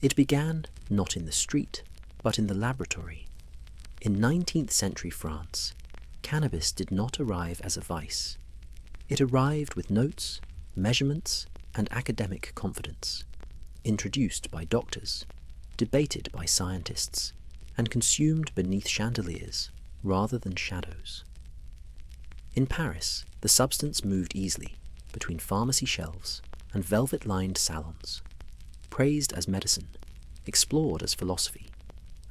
It began not in the street, but in the laboratory. In 19th century France, cannabis did not arrive as a vice. It arrived with notes, measurements, and academic confidence, introduced by doctors, debated by scientists, and consumed beneath chandeliers rather than shadows. In Paris, the substance moved easily between pharmacy shelves and velvet-lined salons, praised as medicine, explored as philosophy,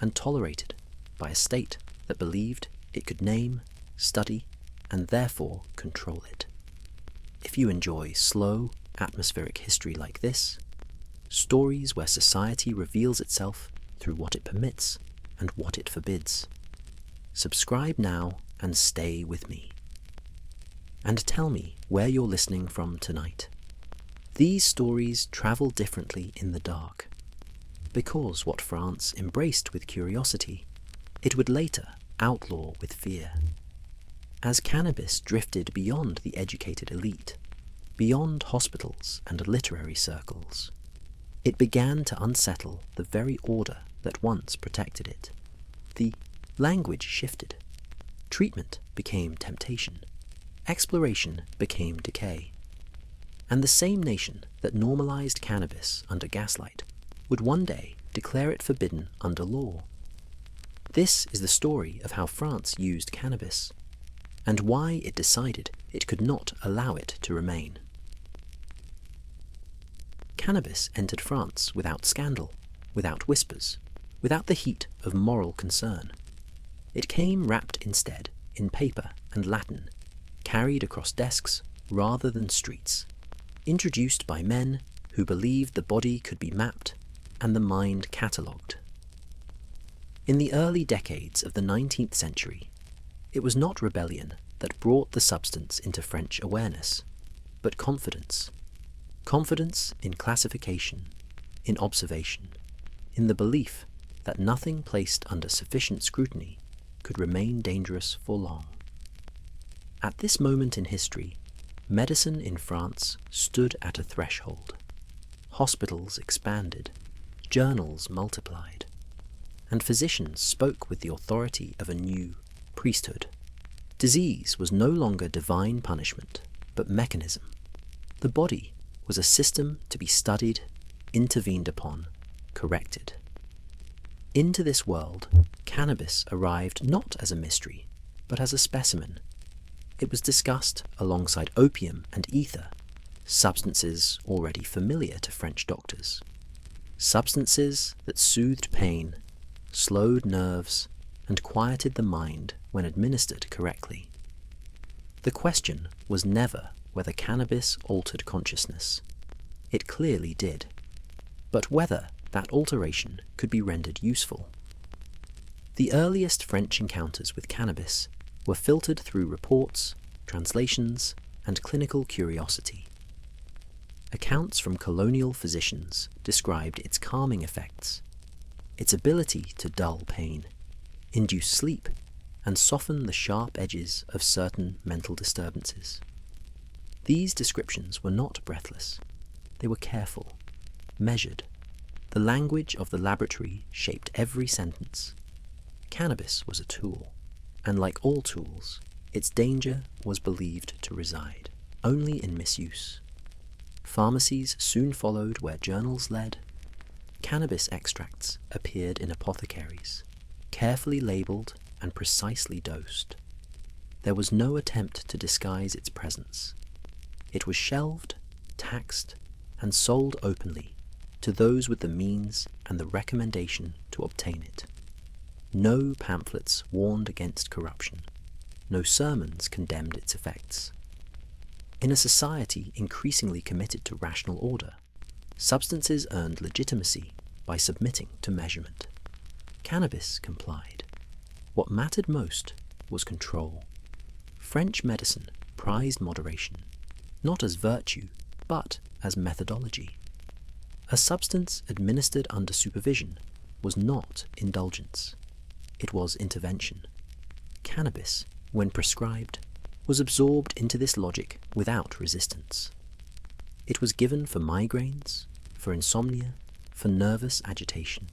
and tolerated by a state that believed it could name, study, and therefore control it. If you enjoy slow, atmospheric history like this, stories where society reveals itself through what it permits and what it forbids, subscribe now and stay with me. And tell me where you're listening from tonight. These stories travel differently in the dark, because what France embraced with curiosity, it would later outlaw with fear. As cannabis drifted beyond the educated elite, beyond hospitals and literary circles, it began to unsettle the very order that once protected it. The language shifted. Treatment became temptation. Exploration became decay. And the same nation that normalized cannabis under gaslight would one day declare it forbidden under law. This is the story of how France used cannabis, and why it decided it could not allow it to remain. Cannabis entered France without scandal, without whispers, without the heat of moral concern. It came wrapped instead in paper and Latin, carried across desks rather than streets, introduced by men who believed the body could be mapped and the mind catalogued. In the early decades of the 19th century, it was not rebellion that brought the substance into French awareness, but confidence. Confidence in classification, in observation, in the belief that nothing placed under sufficient scrutiny could remain dangerous for long. At this moment in history, medicine in France stood at a threshold. Hospitals expanded, journals multiplied, and physicians spoke with the authority of a new priesthood. Disease was no longer divine punishment, but mechanism. The body was a system to be studied, intervened upon, corrected. Into this world, cannabis arrived not as a mystery, but as a specimen. It was discussed alongside opium and ether, substances already familiar to French doctors. Substances that soothed pain, slowed nerves, and quieted the mind when administered correctly. The question was never whether cannabis altered consciousness. It clearly did. But whether that alteration could be rendered useful. The earliest French encounters with cannabis were filtered through reports, translations, and clinical curiosity. Accounts from colonial physicians described its calming effects, its ability to dull pain, induce sleep, and soften the sharp edges of certain mental disturbances. These descriptions were not breathless. They were careful, measured. The language of the laboratory shaped every sentence. Cannabis was a tool, and like all tools, its danger was believed to reside only in misuse. Pharmacies soon followed where journals led. Cannabis extracts appeared in apothecaries, carefully labelled and precisely dosed. There was no attempt to disguise its presence. It was shelved, taxed, and sold openly to those with the means and the recommendation to obtain it. No pamphlets warned against corruption. No sermons condemned its effects. In a society increasingly committed to rational order, substances earned legitimacy by submitting to measurement. Cannabis complied. What mattered most was control. French medicine prized moderation, not as virtue, but as methodology. A substance administered under supervision was not indulgence. It was intervention. Cannabis, when prescribed, was absorbed into this logic without resistance. It was given for migraines, for insomnia, for nervous agitation.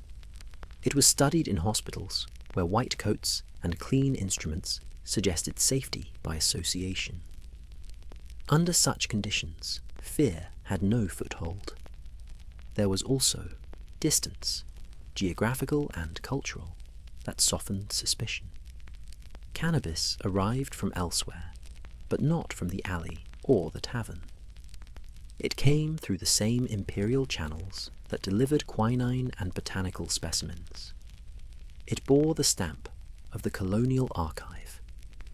It was studied in hospitals where white coats and clean instruments suggested safety by association. Under such conditions, fear had no foothold. There was also distance, geographical and cultural, that softened suspicion. Cannabis arrived from elsewhere, but not from the alley or the tavern. It came through the same imperial channels that delivered quinine and botanical specimens. It bore the stamp of the colonial archive,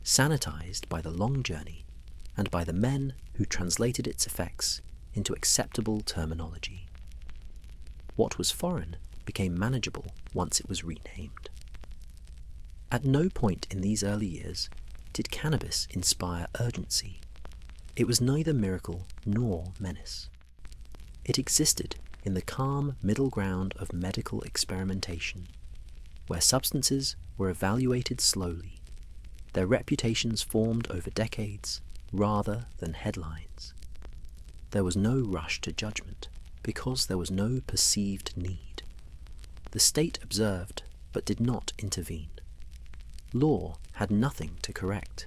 sanitized by the long journey and by the men who translated its effects into acceptable terminology. What was foreign became manageable once it was renamed. At no point in these early years did cannabis inspire urgency. It was neither miracle nor menace. It existed in the calm middle ground of medical experimentation, where substances were evaluated slowly, their reputations formed over decades rather than headlines. There was no rush to judgment because there was no perceived need. The state observed but did not intervene. Law had nothing to correct,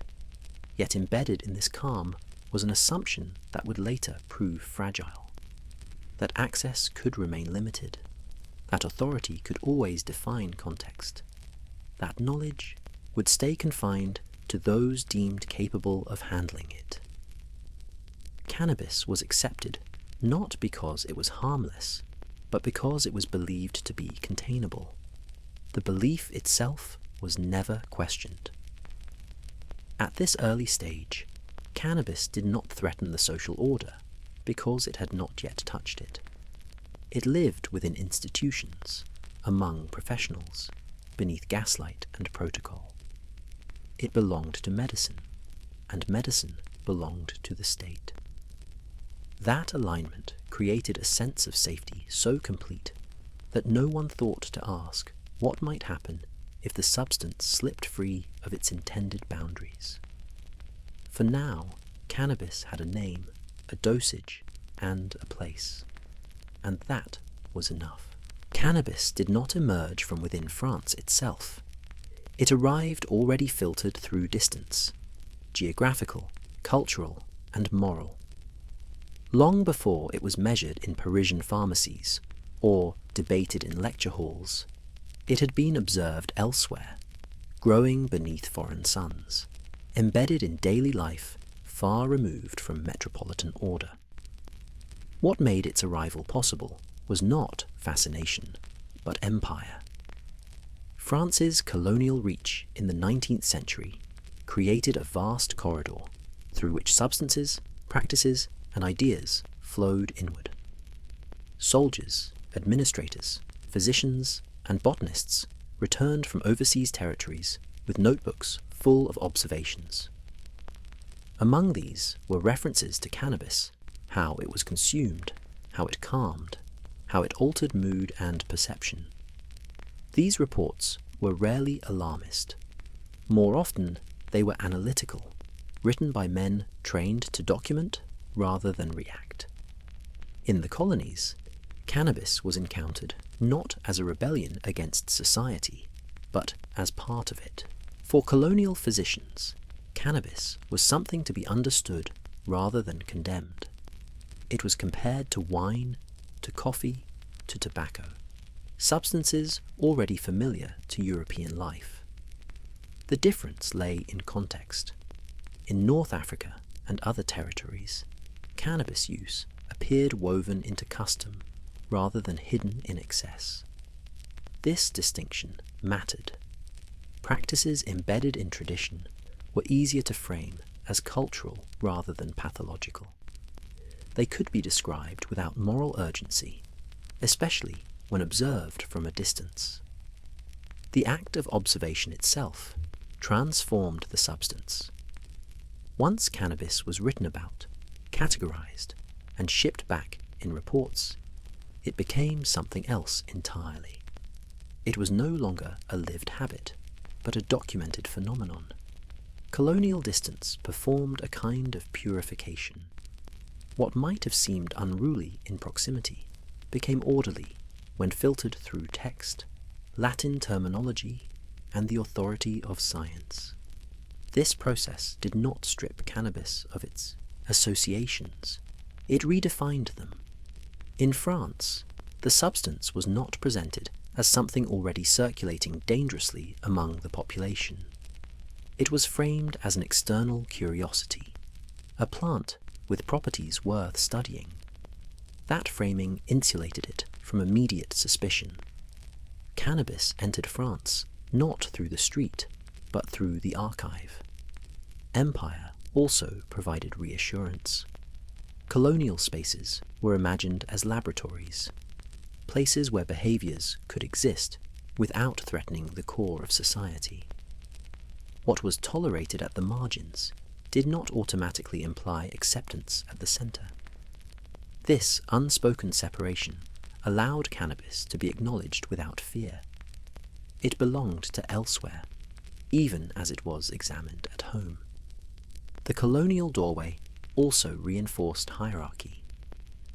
yet embedded in this calm was an assumption that would later prove fragile, that access could remain limited, that authority could always define context, that knowledge would stay confined to those deemed capable of handling it. Cannabis was accepted not because it was harmless, but because it was believed to be containable. The belief itself was never questioned. At this early stage, cannabis did not threaten the social order because it had not yet touched it. It lived within institutions, among professionals, beneath gaslight and protocol. It belonged to medicine, and medicine belonged to the state. That alignment created a sense of safety so complete that no one thought to ask what might happen if the substance slipped free of its intended boundaries. For now, cannabis had a name, a dosage, and a place. And that was enough. Cannabis did not emerge from within France itself. It arrived already filtered through distance, geographical, cultural, and moral. Long before it was measured in Parisian pharmacies, or debated in lecture halls, it had been observed elsewhere, growing beneath foreign suns, embedded in daily life far removed from metropolitan order. What made its arrival possible was not fascination, but empire. France's colonial reach in the 19th century created a vast corridor through which substances, practices, and ideas flowed inward. Soldiers, administrators, physicians, and botanists returned from overseas territories with notebooks full of observations. Among these were references to cannabis, how it was consumed, how it calmed, how it altered mood and perception. These reports were rarely alarmist. More often, they were analytical, written by men trained to document rather than react. In the colonies, cannabis was encountered not as a rebellion against society, but as part of it. For colonial physicians, cannabis was something to be understood rather than condemned. It was compared to wine, to coffee, to tobacco, substances already familiar to European life. The difference lay in context. In North Africa and other territories, cannabis use appeared woven into custom rather than hidden in excess. This distinction mattered. Practices embedded in tradition were easier to frame as cultural rather than pathological. They could be described without moral urgency, especially when observed from a distance. The act of observation itself transformed the substance. Once cannabis was written about, categorized, and shipped back in reports, it became something else entirely. It was no longer a lived habit, but a documented phenomenon. Colonial distance performed a kind of purification. What might have seemed unruly in proximity became orderly, when filtered through text, Latin terminology, and the authority of science. This process did not strip cannabis of its associations. It redefined them. In France, the substance was not presented as something already circulating dangerously among the population. It was framed as an external curiosity, a plant with properties worth studying. That framing insulated it from immediate suspicion. Cannabis entered France not through the street, but through the archive. Empire also provided reassurance. Colonial spaces were imagined as laboratories, places where behaviors could exist without threatening the core of society. What was tolerated at the margins did not automatically imply acceptance at the center. This unspoken separation allowed cannabis to be acknowledged without fear. It belonged to elsewhere, even as it was examined at home. The colonial doorway also reinforced hierarchy.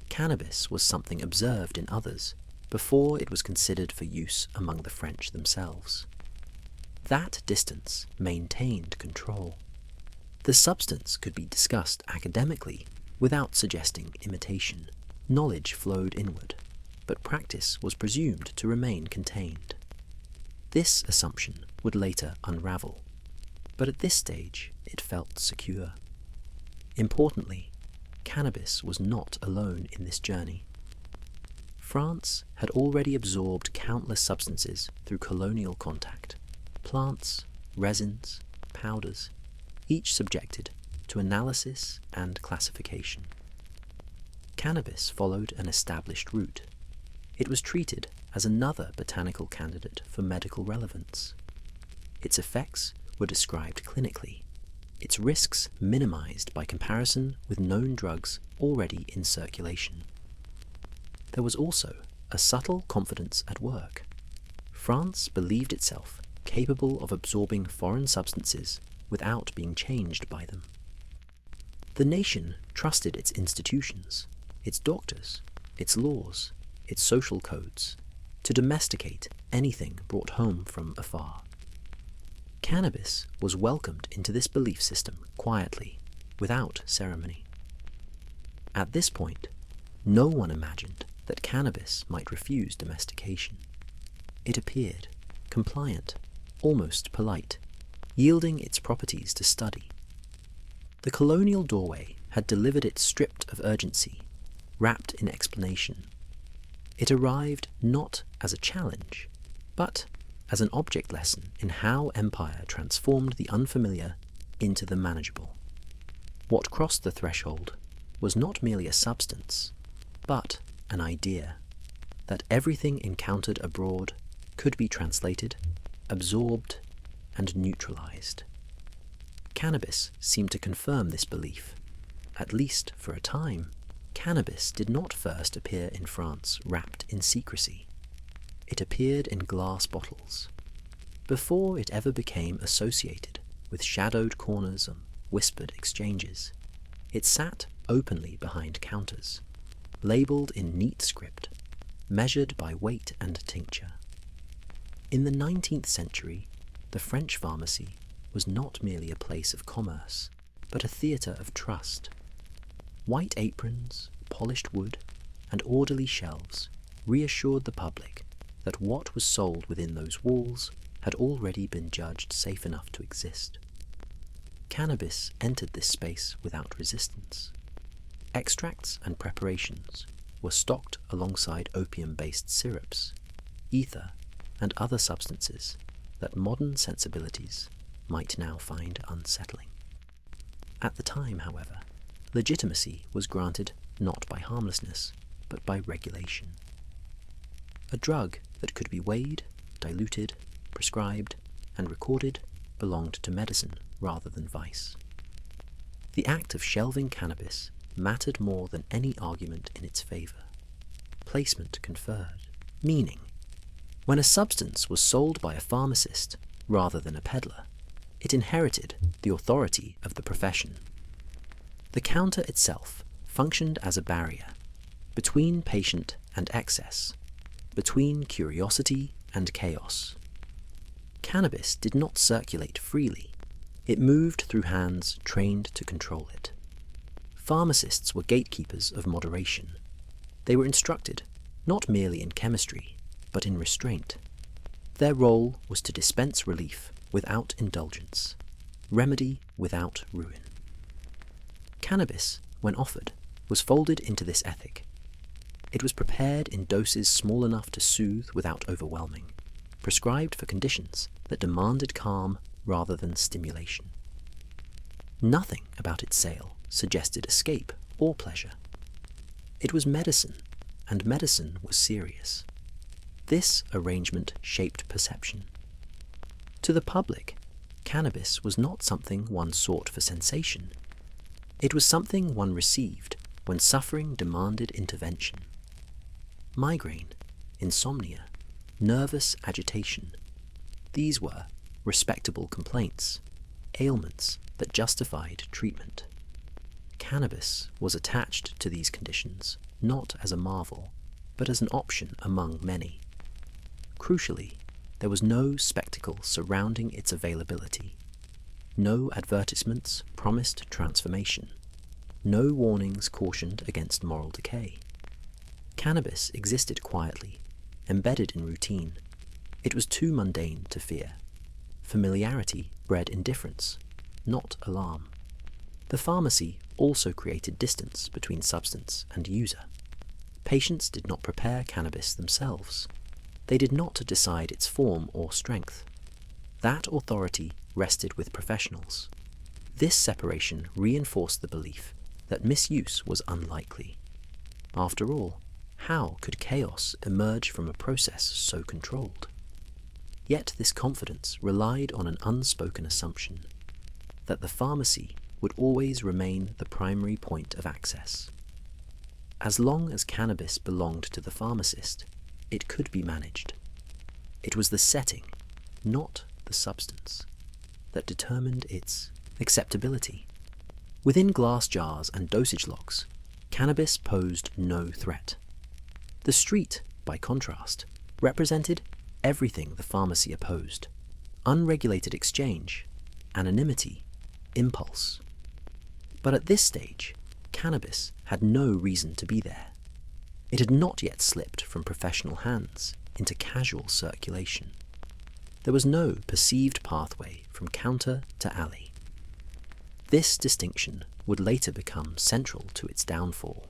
Cannabis was something observed in others before it was considered for use among the French themselves. That distance maintained control. The substance could be discussed academically without suggesting imitation. Knowledge flowed inward, but practice was presumed to remain contained. This assumption would later unravel, but at this stage it felt secure. Importantly, cannabis was not alone in this journey. France had already absorbed countless substances through colonial contact: plants, resins, powders, each subjected to analysis and classification. Cannabis followed an established route. It was treated as another botanical candidate for medical relevance. Its effects were described clinically, its risks minimized by comparison with known drugs already in circulation. There was also a subtle confidence at work. France believed itself capable of absorbing foreign substances without being changed by them. The nation trusted its institutions, its doctors, its laws, its social codes, to domesticate anything brought home from afar. Cannabis was welcomed into this belief system quietly, without ceremony. At this point, no one imagined that cannabis might refuse domestication. It appeared compliant, almost polite, yielding its properties to study. The colonial doorway had delivered it stripped of urgency, wrapped in explanation. It arrived not as a challenge, but as an object lesson in how empire transformed the unfamiliar into the manageable. What crossed the threshold was not merely a substance, but an idea that everything encountered abroad could be translated, absorbed, and neutralized. Cannabis seemed to confirm this belief. At least for a time, cannabis did not first appear in France wrapped in secrecy. It appeared in glass bottles. Before it ever became associated with shadowed corners and whispered exchanges, it sat openly behind counters, labelled in neat script, measured by weight and tincture. In the 19th century, the French pharmacy was not merely a place of commerce, but a theatre of trust. White aprons, polished wood, and orderly shelves reassured the public that what was sold within those walls had already been judged safe enough to exist. Cannabis entered this space without resistance. Extracts and preparations were stocked alongside opium-based syrups, ether, and other substances that modern sensibilities might now find unsettling. At the time, however, legitimacy was granted not by harmlessness, but by regulation. A drug that could be weighed, diluted, prescribed, and recorded belonged to medicine rather than vice. The act of shelving cannabis mattered more than any argument in its favour. Placement conferred meaning. When a substance was sold by a pharmacist rather than a peddler, it inherited the authority of the profession. The counter itself functioned as a barrier between patient and excess, between curiosity and chaos. Cannabis did not circulate freely. It moved through hands trained to control it. Pharmacists were gatekeepers of moderation. They were instructed not merely in chemistry, but in restraint. Their role was to dispense relief without indulgence, remedy without ruin. Cannabis, when offered, was folded into this ethic. It was prepared in doses small enough to soothe without overwhelming, prescribed for conditions that demanded calm rather than stimulation. Nothing about its sale suggested escape or pleasure. It was medicine, and medicine was serious. This arrangement shaped perception. To the public, cannabis was not something one sought for sensation. It was something one received when suffering demanded intervention. Migraine, insomnia, nervous agitation. These were respectable complaints, ailments that justified treatment. Cannabis was attached to these conditions not as a marvel, but as an option among many. Crucially, there was no spectacle surrounding its availability. No advertisements promised transformation. No warnings cautioned against moral decay. Cannabis existed quietly, embedded in routine. It was too mundane to fear. Familiarity bred indifference, not alarm. The pharmacy also created distance between substance and user. Patients did not prepare cannabis themselves. They did not decide its form or strength. That authority rested with professionals. This separation reinforced the belief that misuse was unlikely. After all, how could chaos emerge from a process so controlled? Yet this confidence relied on an unspoken assumption, that the pharmacy would always remain the primary point of access. As long as cannabis belonged to the pharmacist, it could be managed. It was the setting, not the substance, that determined its acceptability. Within glass jars and dosage logs, cannabis posed no threat. The street, by contrast, represented everything the pharmacy opposed: unregulated exchange, anonymity, impulse. But at this stage, cannabis had no reason to be there. It had not yet slipped from professional hands into casual circulation. There was no perceived pathway from counter to alley. This distinction would later become central to its downfall.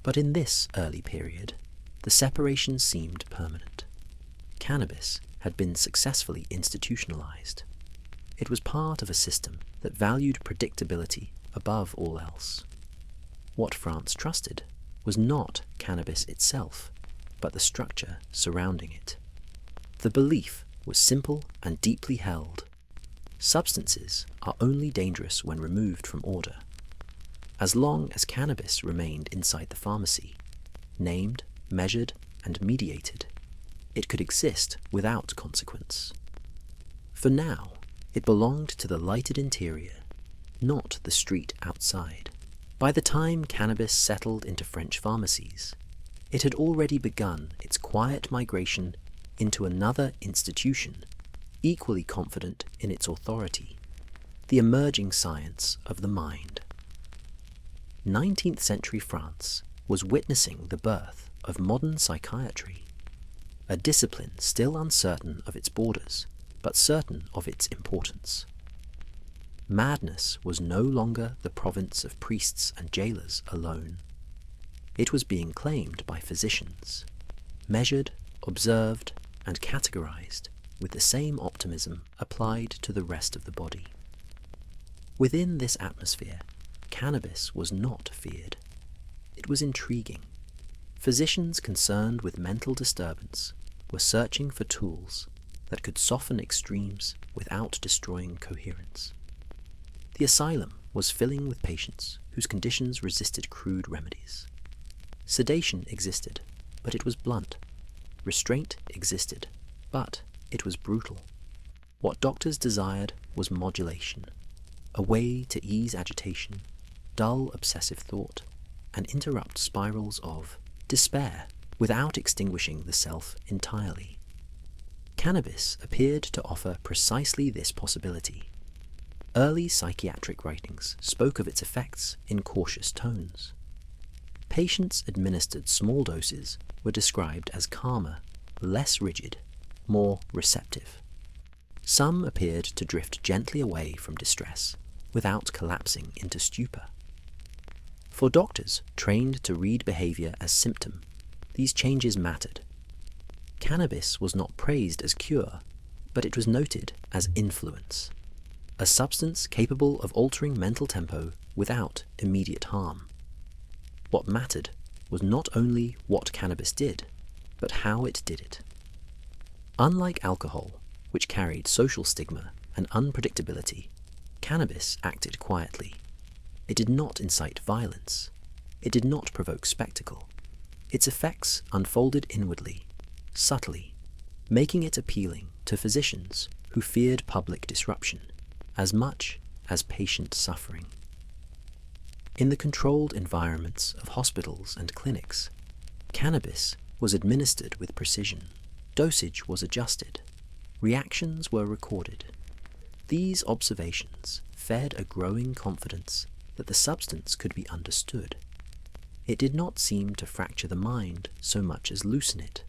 But in this early period, the separation seemed permanent. Cannabis had been successfully institutionalized. It was part of a system that valued predictability above all else. What France trusted was not cannabis itself, but the structure surrounding it. The belief was simple and deeply held. Substances are only dangerous when removed from order. As long as cannabis remained inside the pharmacy, named, measured, and mediated, it could exist without consequence. For now, it belonged to the lighted interior, not the street outside. By the time cannabis settled into French pharmacies, it had already begun its quiet migration into another institution, equally confident in its authority: the emerging science of the mind. 19th century France was witnessing the birth of modern psychiatry, a discipline still uncertain of its borders, but certain of its importance. Madness was no longer the province of priests and jailers alone. It was being claimed by physicians, measured, observed, and categorized with the same optimism applied to the rest of the body. Within this atmosphere, cannabis was not feared. It was intriguing. Physicians concerned with mental disturbance were searching for tools that could soften extremes without destroying coherence. The asylum was filling with patients whose conditions resisted crude remedies. Sedation existed, but it was blunt. Restraint existed, but it was brutal. What doctors desired was modulation, a way to ease agitation, dull obsessive thought, and interrupt spirals of despair without extinguishing the self entirely. Cannabis appeared to offer precisely this possibility. Early psychiatric writings spoke of its effects in cautious tones. Patients administered small doses were described as calmer, less rigid, more receptive. Some appeared to drift gently away from distress without collapsing into stupor. For doctors trained to read behavior as symptom, these changes mattered. Cannabis was not praised as cure, but it was noted as influence, a substance capable of altering mental tempo without immediate harm. What mattered was not only what cannabis did, but how it did it. Unlike alcohol, which carried social stigma and unpredictability, cannabis acted quietly. It did not incite violence. It did not provoke spectacle. Its effects unfolded inwardly, subtly, making it appealing to physicians who feared public disruption as much as patient suffering. In the controlled environments of hospitals and clinics, cannabis was administered with precision. Dosage was adjusted. Reactions were recorded. These observations fed a growing confidence that the substance could be understood. It did not seem to fracture the mind so much as loosen it,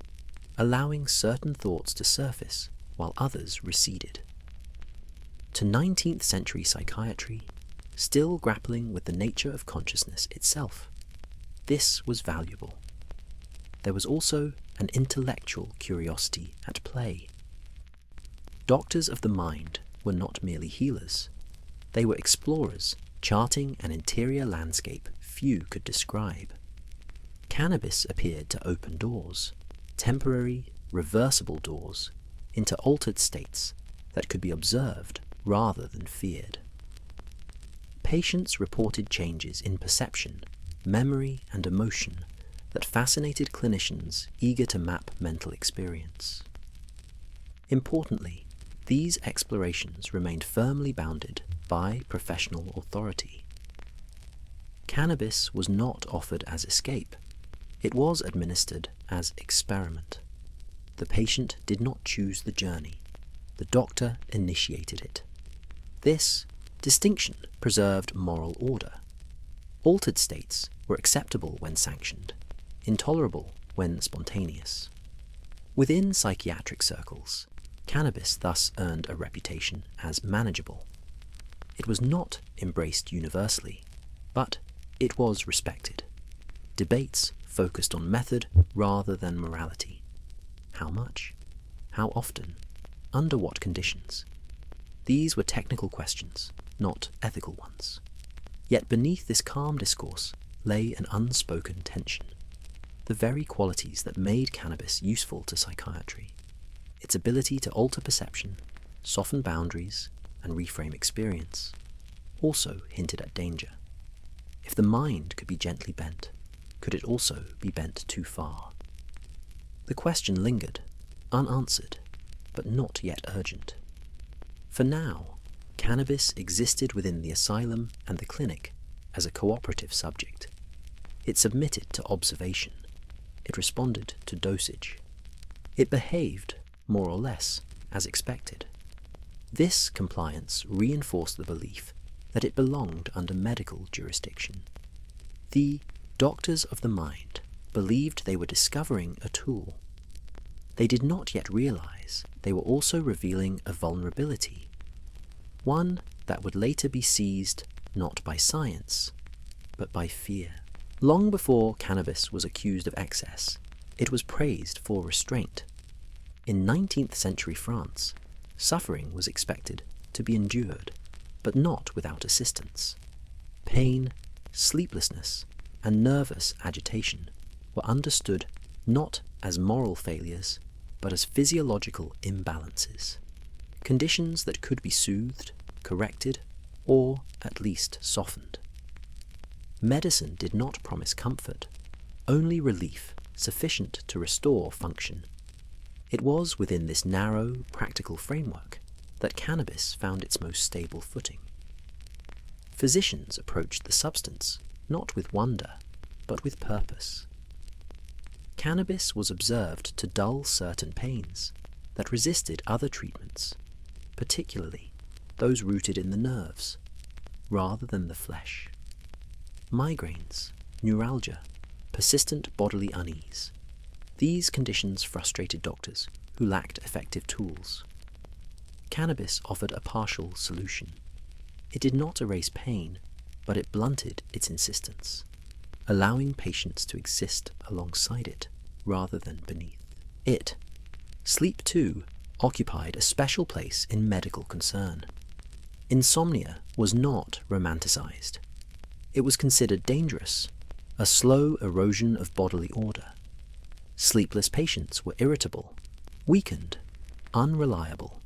allowing certain thoughts to surface while others receded. To 19th century psychiatry, still grappling with the nature of consciousness itself, this was valuable. There was also an intellectual curiosity at play. Doctors of the mind were not merely healers. They were explorers, charting an interior landscape few could describe. Cannabis appeared to open doors, temporary, reversible doors, into altered states that could be observed rather than feared. Patients reported changes in perception, memory, and emotion that fascinated clinicians eager to map mental experience. Importantly, these explorations remained firmly bounded by professional authority. Cannabis was not offered as escape. It was administered as experiment. The patient did not choose the journey. The doctor initiated it. This distinction preserved moral order. Altered states were acceptable when sanctioned, intolerable when spontaneous. Within psychiatric circles, cannabis thus earned a reputation as manageable. It was not embraced universally, but it was respected. Debates focused on method rather than morality. How much? How often? Under what conditions? These were technical questions, not ethical ones. Yet beneath this calm discourse lay an unspoken tension. The very qualities that made cannabis useful to psychiatry, its ability to alter perception, soften boundaries, and reframe experience, also hinted at danger. If the mind could be gently bent, could it also be bent too far? The question lingered, unanswered, but not yet urgent. For now, cannabis existed within the asylum and the clinic as a cooperative subject. It submitted to observation. It responded to dosage. It behaved, more or less, as expected. This compliance reinforced the belief that it belonged under medical jurisdiction. The doctors of the mind believed they were discovering a tool. They did not yet realize they were also revealing a vulnerability, one that would later be seized not by science, but by fear. Long before cannabis was accused of excess, it was praised for restraint. In 19th century France, suffering was expected to be endured, but not without assistance. Pain, sleeplessness, and nervous agitation were understood not as moral failures, but as physiological imbalances, conditions that could be soothed, corrected, or at least softened. Medicine did not promise comfort, only relief sufficient to restore function. It was within this narrow, practical framework that cannabis found its most stable footing. Physicians approached the substance not with wonder, but with purpose. Cannabis was observed to dull certain pains that resisted other treatments, particularly those rooted in the nerves, rather than the flesh. Migraines, neuralgia, persistent bodily unease. These conditions frustrated doctors who lacked effective tools. Cannabis offered a partial solution. It did not erase pain, but it blunted its insistence, allowing patients to exist alongside it rather than beneath it. Sleep, too, occupied a special place in medical concern. Insomnia was not romanticized. It was considered dangerous, a slow erosion of bodily order. Sleepless patients were irritable, weakened, unreliable.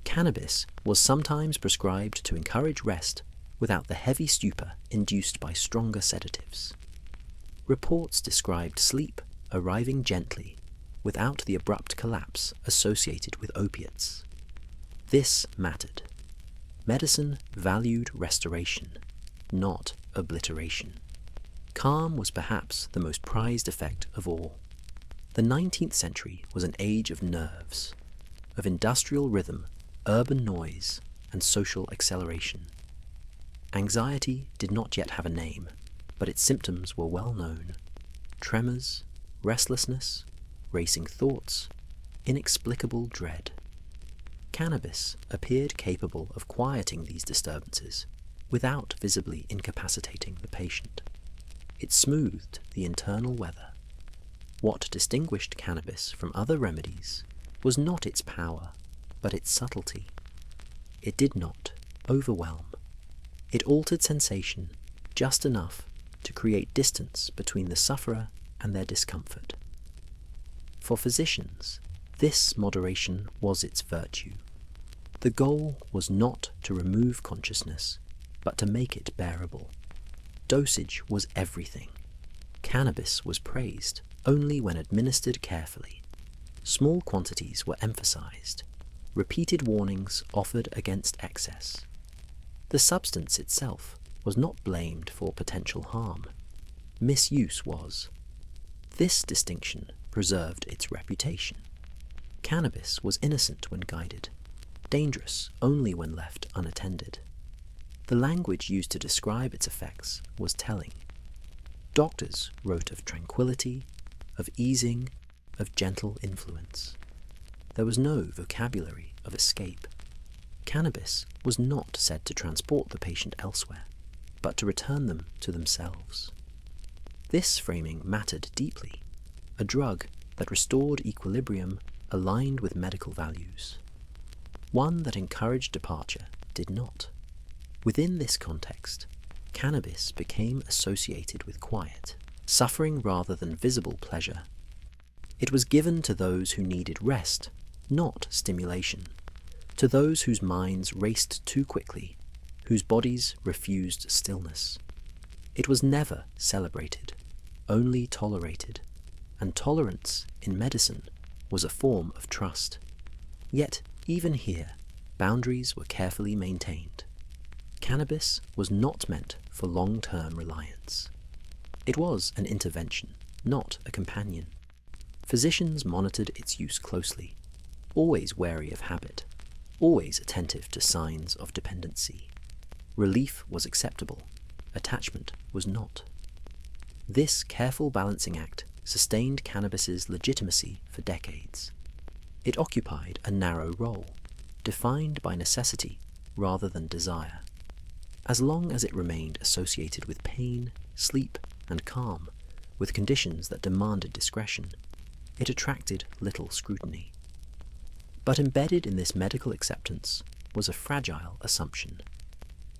Cannabis was sometimes prescribed to encourage rest without the heavy stupor induced by stronger sedatives. Reports described sleep arriving gently without the abrupt collapse associated with opiates. This mattered. Medicine valued restoration, not obliteration. Calm was perhaps the most prized effect of all. The 19th century was an age of nerves, of industrial rhythm, urban noise, and social acceleration. Anxiety did not yet have a name, but its symptoms were well known. Tremors, restlessness, racing thoughts, inexplicable dread. Cannabis appeared capable of quieting these disturbances without visibly incapacitating the patient. It smoothed the internal weather. What distinguished cannabis from other remedies was not its power, but its subtlety. It did not overwhelm. It altered sensation just enough to create distance between the sufferer and their discomfort. For physicians, this moderation was its virtue. The goal was not to remove consciousness, but to make it bearable. Dosage was everything. Cannabis was praised only when administered carefully. Small quantities were emphasized. Repeated warnings offered against excess. The substance itself was not blamed for potential harm. Misuse was. This distinction preserved its reputation. Cannabis was innocent when guided, dangerous only when left unattended. The language used to describe its effects was telling. Doctors wrote of tranquility, of easing, of gentle influence. There was no vocabulary of escape. Cannabis was not said to transport the patient elsewhere, but to return them to themselves. This framing mattered deeply, a drug that restored equilibrium aligned with medical values. One that encouraged departure did not. Within this context, cannabis became associated with quiet, suffering rather than visible pleasure. It was given to those who needed rest, not stimulation, to those whose minds raced too quickly, whose bodies refused stillness. It was never celebrated, only tolerated, and tolerance in medicine was a form of trust. Yet, even here, boundaries were carefully maintained. Cannabis was not meant for long-term reliance. It was an intervention, not a companion. Physicians monitored its use closely, always wary of habit, always attentive to signs of dependency. Relief was acceptable, attachment was not. This careful balancing act sustained cannabis's legitimacy for decades. It occupied a narrow role, defined by necessity rather than desire. As long as it remained associated with pain, sleep, and calm, with conditions that demanded discretion, it attracted little scrutiny. But embedded in this medical acceptance was a fragile assumption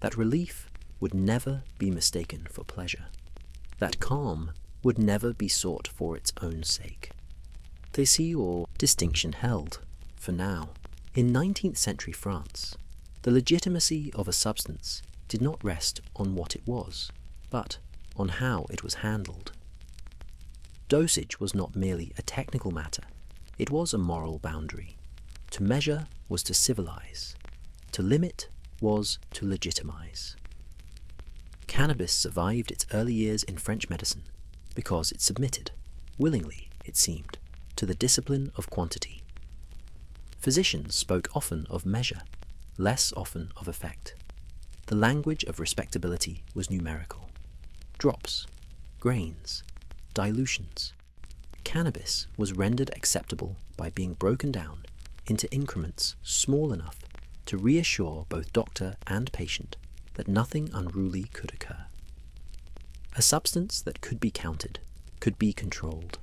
that relief would never be mistaken for pleasure, that calm would never be sought for its own sake. Thesis or distinction held, for now. In 19th century France, the legitimacy of a substance did not rest on what it was, but on how it was handled. Dosage was not merely a technical matter, it was a moral boundary. To measure was to civilize, to limit was to legitimize. Cannabis survived its early years in French medicine because it submitted, willingly, it seemed, to the discipline of quantity. Physicians spoke often of measure, less often of effect. The language of respectability was numerical. Drops, grains, dilutions. Cannabis was rendered acceptable by being broken down into increments small enough to reassure both doctor and patient that nothing unruly could occur. A substance that could be counted, could be controlled.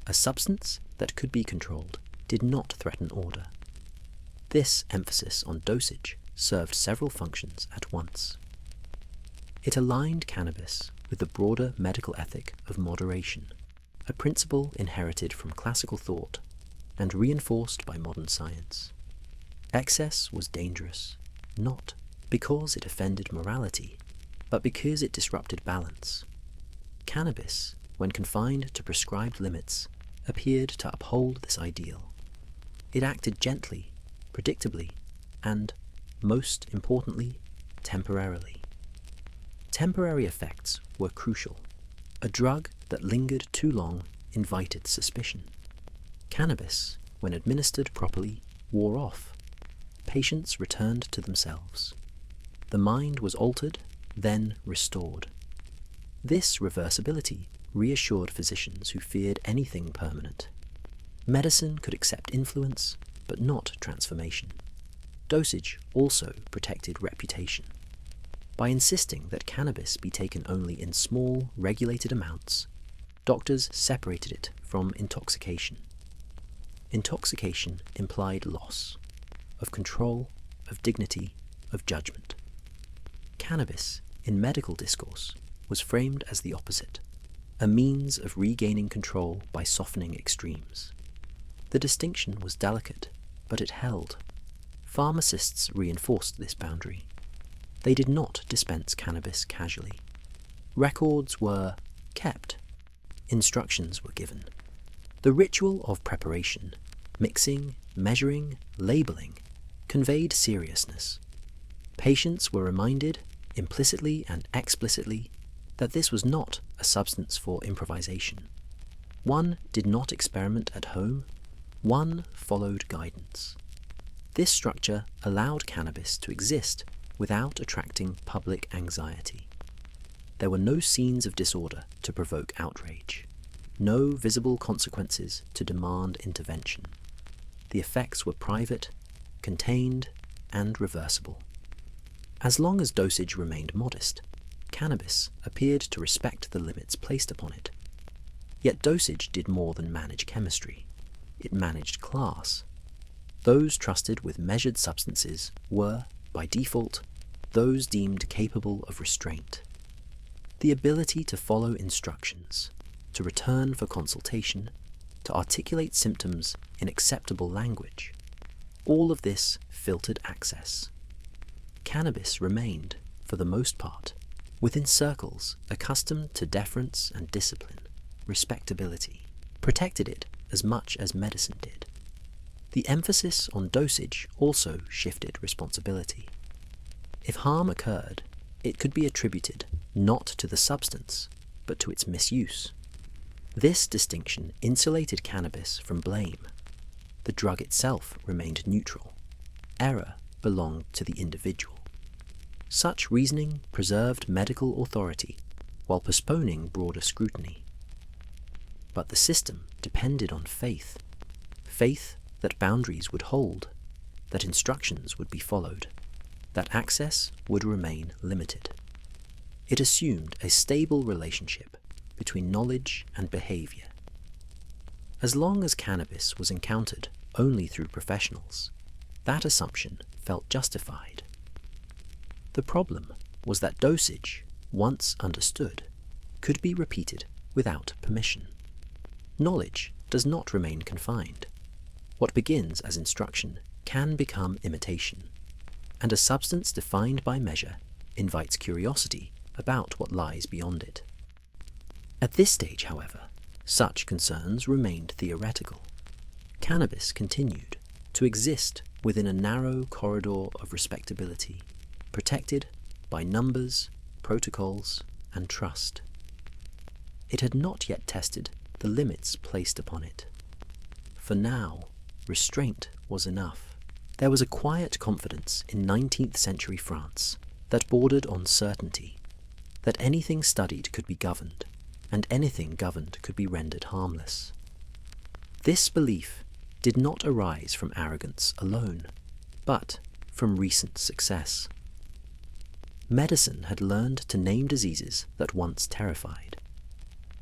A substance that could be controlled did not threaten order. This emphasis on dosage served several functions at once. It aligned cannabis with the broader medical ethic of moderation, a principle inherited from classical thought and reinforced by modern science. Excess was dangerous, not because it offended morality, but because it disrupted balance. Cannabis, when confined to prescribed limits, appeared to uphold this ideal. It acted gently, predictably, and, most importantly, temporarily. Temporary effects were crucial. A drug that lingered too long invited suspicion. Cannabis, when administered properly, wore off. Patients returned to themselves. The mind was altered, then restored. This reversibility reassured physicians who feared anything permanent. Medicine could accept influence, but not transformation. Dosage also protected reputation. By insisting that cannabis be taken only in small, regulated amounts, doctors separated it from intoxication. Intoxication implied loss of control, of dignity, of judgment. Cannabis, in medical discourse, was framed as the opposite, a means of regaining control by softening extremes. The distinction was delicate, but it held. Pharmacists reinforced this boundary. They did not dispense cannabis casually. Records were kept. Instructions were given. The ritual of preparation, mixing, measuring, labeling, conveyed seriousness. Patients were reminded, implicitly and explicitly, that this was not a substance for improvisation. One did not experiment at home. One followed guidance. This structure allowed cannabis to exist without attracting public anxiety. There were no scenes of disorder to provoke outrage, no visible consequences to demand intervention. The effects were private, contained, and reversible. As long as dosage remained modest, cannabis appeared to respect the limits placed upon it. Yet dosage did more than manage chemistry. It managed class. Those trusted with measured substances were, by default, those deemed capable of restraint. The ability to follow instructions, to return for consultation, to articulate symptoms in acceptable language, all of this filtered access. Cannabis remained, for the most part, within circles accustomed to deference and discipline, respectability, protected it as much as medicine did. The emphasis on dosage also shifted responsibility. If harm occurred, it could be attributed not to the substance, but to its misuse. This distinction insulated cannabis from blame. The drug itself remained neutral. Error belonged to the individual. Such reasoning preserved medical authority while postponing broader scrutiny. But the system depended on faith. Faith that boundaries would hold, that instructions would be followed, that access would remain limited. It assumed a stable relationship between knowledge and behavior. As long as cannabis was encountered only through professionals, that assumption felt justified. The problem was that dosage, once understood, could be repeated without permission. Knowledge does not remain confined. What begins as instruction can become imitation, and a substance defined by measure invites curiosity about what lies beyond it. At this stage, however, such concerns remained theoretical. Cannabis continued to exist within a narrow corridor of respectability, protected by numbers, protocols, and trust. It had not yet tested the limits placed upon it. For now, restraint was enough. There was a quiet confidence in 19th century France that bordered on certainty, that anything studied could be governed, and anything governed could be rendered harmless. This belief did not arise from arrogance alone, but from recent success. Medicine had learned to name diseases that once terrified.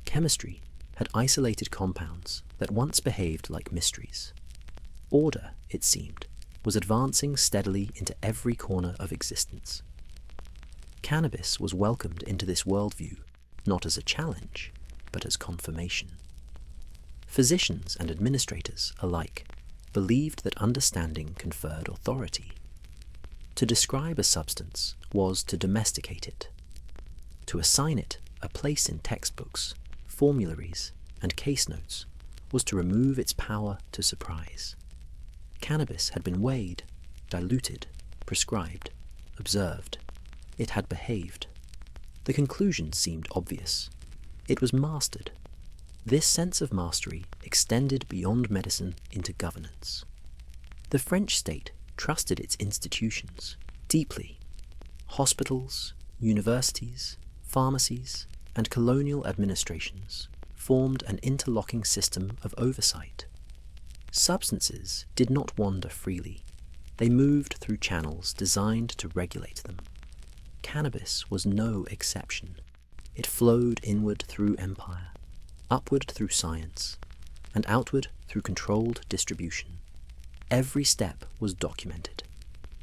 Chemistry had isolated compounds that once behaved like mysteries. Order, it seemed, was advancing steadily into every corner of existence. Cannabis was welcomed into this worldview not as a challenge, but as confirmation. Physicians and administrators alike believed that understanding conferred authority. To describe a substance was to domesticate it. To assign it a place in textbooks, formularies, and case notes was to remove its power to surprise. Cannabis had been weighed, diluted, prescribed, observed. It had behaved. The conclusion seemed obvious. It was mastered. This sense of mastery extended beyond medicine into governance. The French state trusted its institutions deeply. Hospitals, universities, pharmacies, and colonial administrations formed an interlocking system of oversight. Substances did not wander freely. They moved through channels designed to regulate them. Cannabis was no exception. It flowed inward through empire, upward through science, and outward through controlled distribution. Every step was documented,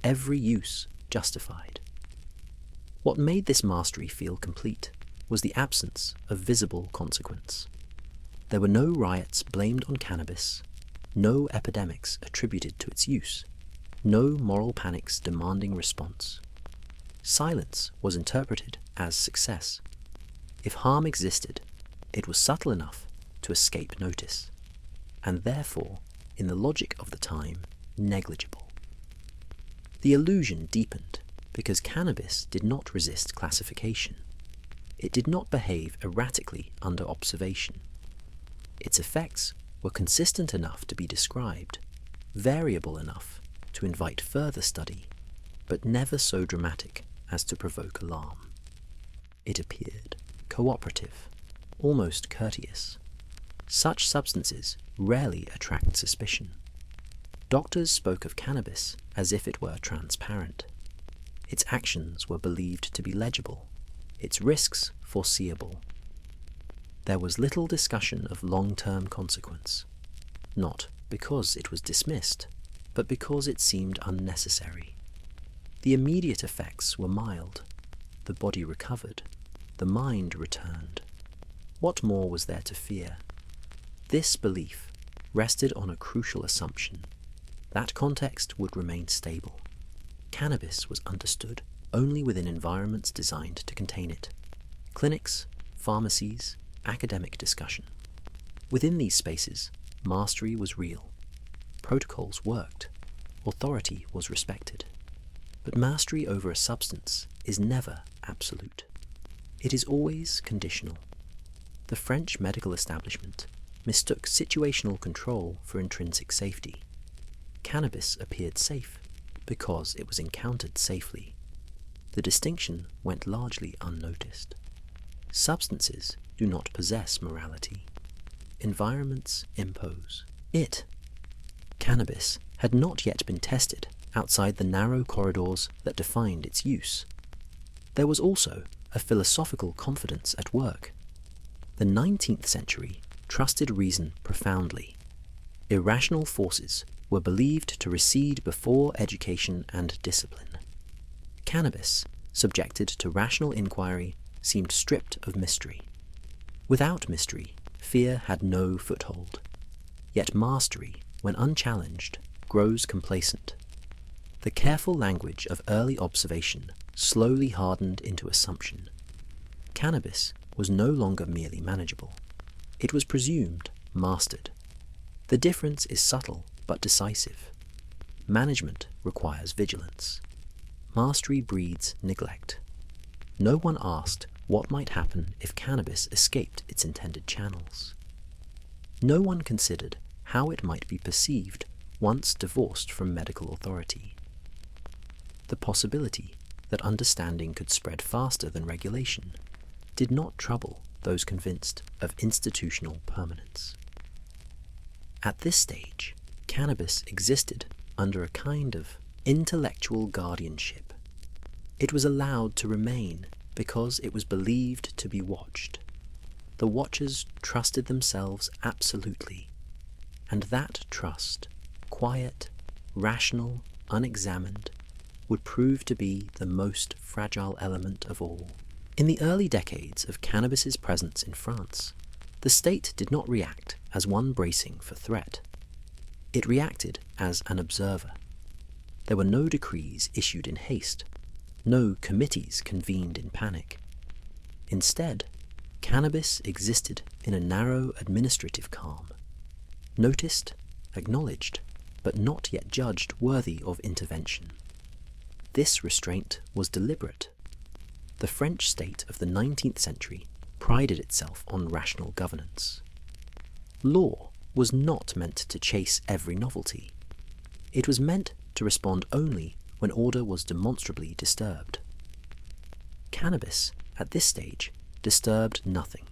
every use justified. What made this mastery feel complete was the absence of visible consequence. There were no riots blamed on cannabis, no epidemics attributed to its use, no moral panics demanding response. Silence was interpreted as success. If harm existed, it was subtle enough to escape notice, and therefore, in the logic of the time, negligible. The illusion deepened because cannabis did not resist classification. It did not behave erratically under observation. Its effects were consistent enough to be described, variable enough to invite further study, but never so dramatic as to provoke alarm. It appeared cooperative, almost courteous. Such substances rarely attract suspicion. Doctors spoke of cannabis as if it were transparent. Its actions were believed to be legible, its risks foreseeable. There was little discussion of long-term consequence, not because it was dismissed, but because it seemed unnecessary. The immediate effects were mild. The body recovered. The mind returned. What more was there to fear? This belief rested on a crucial assumption. That context would remain stable. Cannabis was understood only within environments designed to contain it. Clinics, pharmacies, academic discussion. Within these spaces, mastery was real. Protocols worked. Authority was respected. But mastery over a substance is never absolute. It is always conditional. The French medical establishment mistook situational control for intrinsic safety. Cannabis appeared safe because it was encountered safely. The distinction went largely unnoticed. Substances do not possess morality. Environments impose it. Cannabis had not yet been tested outside the narrow corridors that defined its use. There was also a philosophical confidence at work. The 19th century trusted reason profoundly. Irrational forces were believed to recede before education and discipline. Cannabis, subjected to rational inquiry, seemed stripped of mystery. Without mystery, fear had no foothold. Yet mastery, when unchallenged, grows complacent. The careful language of early observation slowly hardened into assumption. Cannabis was no longer merely manageable. It was presumed mastered. The difference is subtle but decisive. Management requires vigilance. Mastery breeds neglect. No one asked what might happen if cannabis escaped its intended channels. No one considered how it might be perceived once divorced from medical authority. The possibility that understanding could spread faster than regulation did not trouble those convinced of institutional permanence. At this stage, cannabis existed under a kind of intellectual guardianship. It was allowed to remain because it was believed to be watched. The watchers trusted themselves absolutely, and that trust, quiet, rational, unexamined, would prove to be the most fragile element of all. In the early decades of cannabis's presence in France, the state did not react as one bracing for threat. It reacted as an observer. There were no decrees issued in haste, no committees convened in panic. Instead, cannabis existed in a narrow administrative calm, noticed, acknowledged, but not yet judged worthy of intervention. This restraint was deliberate. The French state of the 19th century prided itself on rational governance. Law was not meant to chase every novelty. It was meant to respond only when order was demonstrably disturbed. Cannabis, at this stage, disturbed nothing.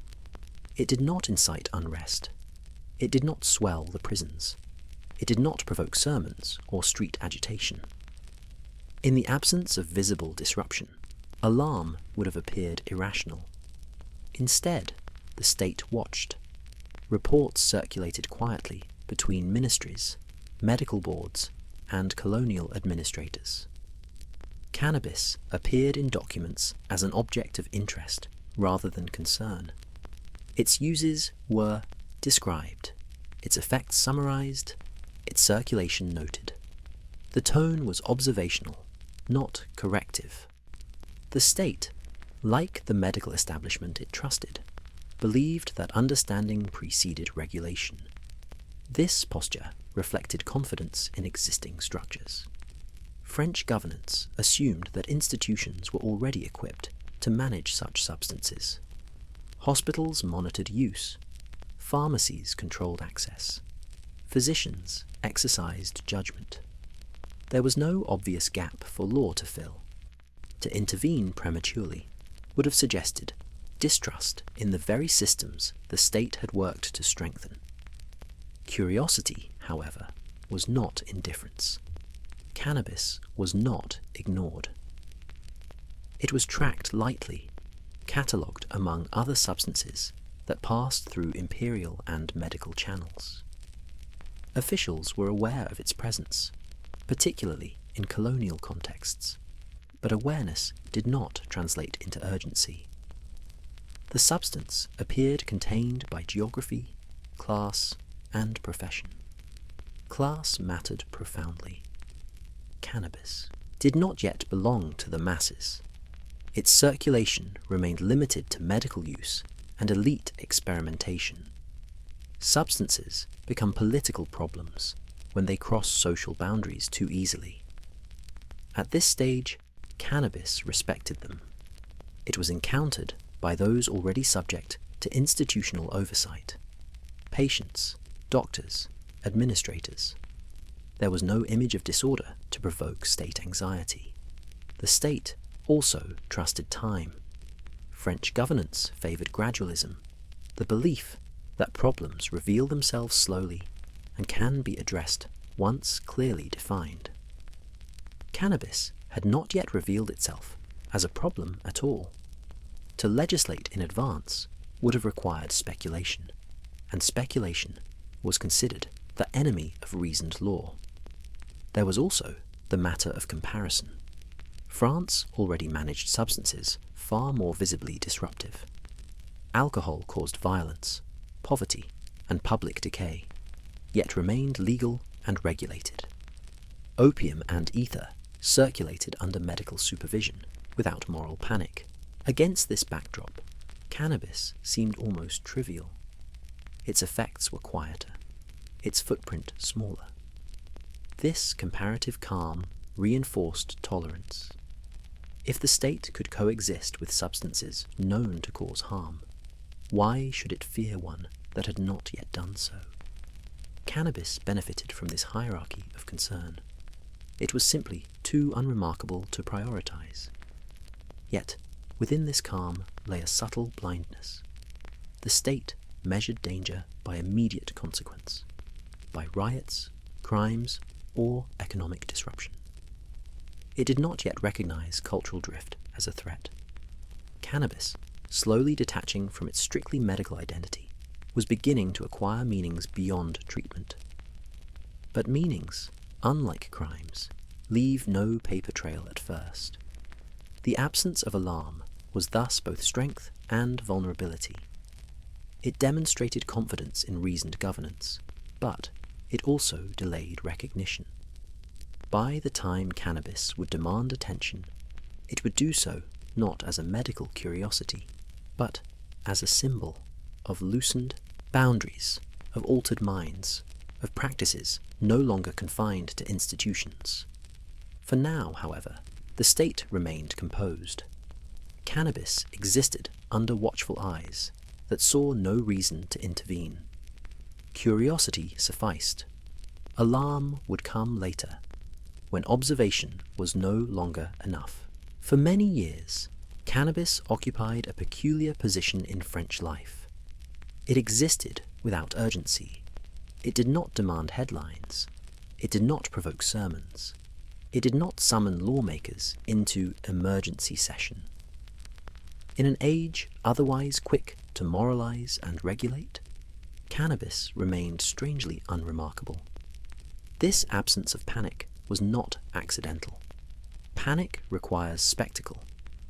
It did not incite unrest. It did not swell the prisons. It did not provoke sermons or street agitation. In the absence of visible disruption, alarm would have appeared irrational. Instead, the state watched. Reports circulated quietly between ministries, medical boards, and colonial administrators. Cannabis appeared in documents as an object of interest rather than concern. Its uses were described, its effects summarized, its circulation noted. The tone was observational, not corrective. The state, like the medical establishment it trusted, believed that understanding preceded regulation. This posture reflected confidence in existing structures. French governance assumed that institutions were already equipped to manage such substances. Hospitals monitored use, pharmacies controlled access, physicians exercised judgment. There was no obvious gap for law to fill. To intervene prematurely would have suggested distrust in the very systems the state had worked to strengthen. Curiosity, however, was not indifference. Cannabis was not ignored. It was tracked lightly, catalogued among other substances that passed through imperial and medical channels. Officials were aware of its presence, particularly in colonial contexts, but awareness did not translate into urgency. The substance appeared contained by geography, class, and profession. Class mattered profoundly. Cannabis did not yet belong to the masses. Its circulation remained limited to medical use and elite experimentation. Substances become political problems when they cross social boundaries too easily. At this stage, cannabis respected them. It was encountered by those already subject to institutional oversight: patients, doctors, administrators. There was no image of disorder to provoke state anxiety. The state also trusted time. French governance favoured gradualism, the belief that problems reveal themselves slowly and can be addressed once clearly defined. Cannabis had not yet revealed itself as a problem at all. To legislate in advance would have required speculation, and speculation was considered the enemy of reasoned law. There was also the matter of comparison. France already managed substances far more visibly disruptive. Alcohol caused violence, poverty, and public decay, yet remained legal and regulated. Opium and ether circulated under medical supervision without moral panic. Against this backdrop, cannabis seemed almost trivial. Its effects were quieter, its footprint smaller. This comparative calm reinforced tolerance. If the state could coexist with substances known to cause harm, why should it fear one that had not yet done so. Cannabis benefited from this hierarchy of concern. It was simply too unremarkable to prioritize. Yet, within this calm lay a subtle blindness. The state measured danger by immediate consequence, by riots, crimes, or economic disruption. It did not yet recognize cultural drift as a threat. Cannabis, slowly detaching from its strictly medical identity, was beginning to acquire meanings beyond treatment. But meanings, unlike crimes, leave no paper trail at first. The absence of alarm was thus both strength and vulnerability. It demonstrated confidence in reasoned governance, but it also delayed recognition. By the time cannabis would demand attention, it would do so not as a medical curiosity, but as a symbol of loosened boundaries, of altered minds, of practices no longer confined to institutions. For now, however, the state remained composed. Cannabis existed under watchful eyes that saw no reason to intervene. Curiosity sufficed. Alarm would come later, when observation was no longer enough. For many years, cannabis occupied a peculiar position in French life. It existed without urgency. It did not demand headlines. It did not provoke sermons. It did not summon lawmakers into emergency session. In an age otherwise quick to moralize and regulate, cannabis remained strangely unremarkable. This absence of panic was not accidental. Panic requires spectacle,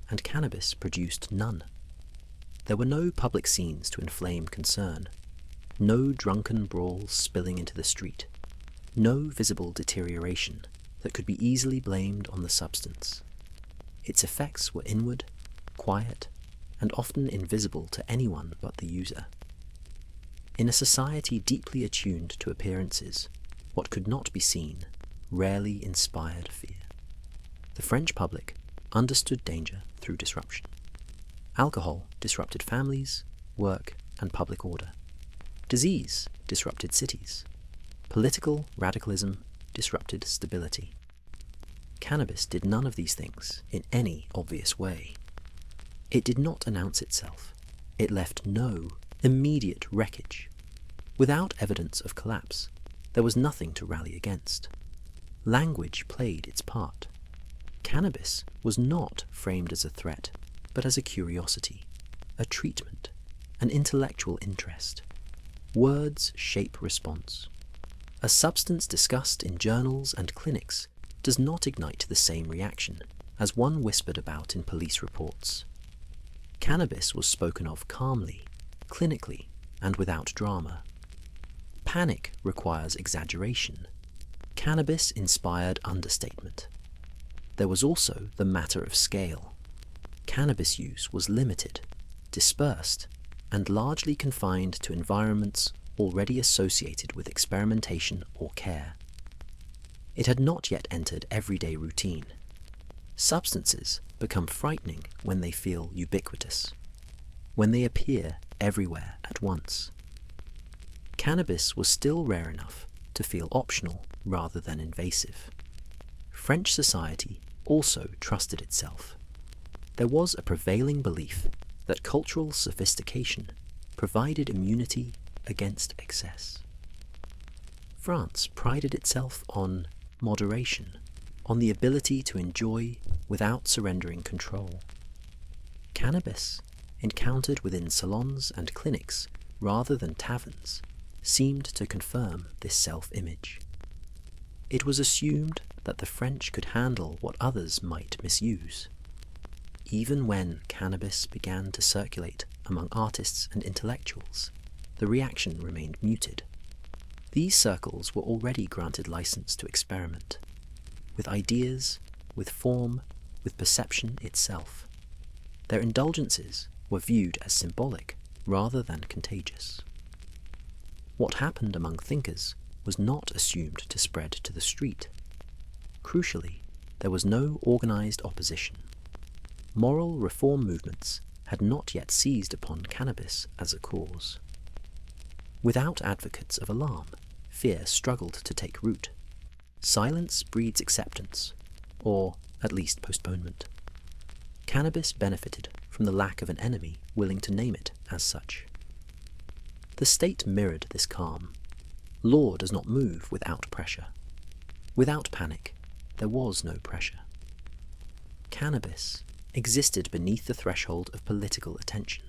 and cannabis produced none. There were no public scenes to inflame concern, no drunken brawls spilling into the street, no visible deterioration that could be easily blamed on the substance. Its effects were inward, quiet, and often invisible to anyone but the user. In a society deeply attuned to appearances, what could not be seen rarely inspired fear. The French public understood danger through disruption. Alcohol disrupted families, work, and public order. Disease disrupted cities. Political radicalism disrupted stability. Cannabis did none of these things in any obvious way. It did not announce itself. It left no immediate wreckage. Without evidence of collapse, there was nothing to rally against. Language played its part. Cannabis was not framed as a threat, but as a curiosity, a treatment, an intellectual interest. Words shape response. A substance discussed in journals and clinics does not ignite the same reaction as one whispered about in police reports. Cannabis was spoken of calmly, clinically, and without drama. Panic requires exaggeration. Cannabis inspired understatement. There was also the matter of scale. Cannabis use was limited, dispersed, and largely confined to environments already associated with experimentation or care. It had not yet entered everyday routine. Substances become frightening when they feel ubiquitous, when they appear everywhere at once. Cannabis was still rare enough to feel optional rather than invasive. French society also trusted itself. There was a prevailing belief that cultural sophistication provided immunity against excess. France prided itself on moderation, on the ability to enjoy without surrendering control. Cannabis, encountered within salons and clinics rather than taverns, seemed to confirm this self-image. It was assumed that the French could handle what others might misuse. Even when cannabis began to circulate among artists and intellectuals, the reaction remained muted. These circles were already granted license to experiment, with ideas, with form, with perception itself. Their indulgences were viewed as symbolic rather than contagious. What happened among thinkers was not assumed to spread to the street. Crucially, there was no organized opposition. Moral reform movements had not yet seized upon cannabis as a cause. Without advocates of alarm, fear struggled to take root. Silence breeds acceptance, or at least postponement. Cannabis benefited from the lack of an enemy willing to name it as such. The state mirrored this calm. Law does not move without pressure. Without panic, there was no pressure. Cannabis existed beneath the threshold of political attention.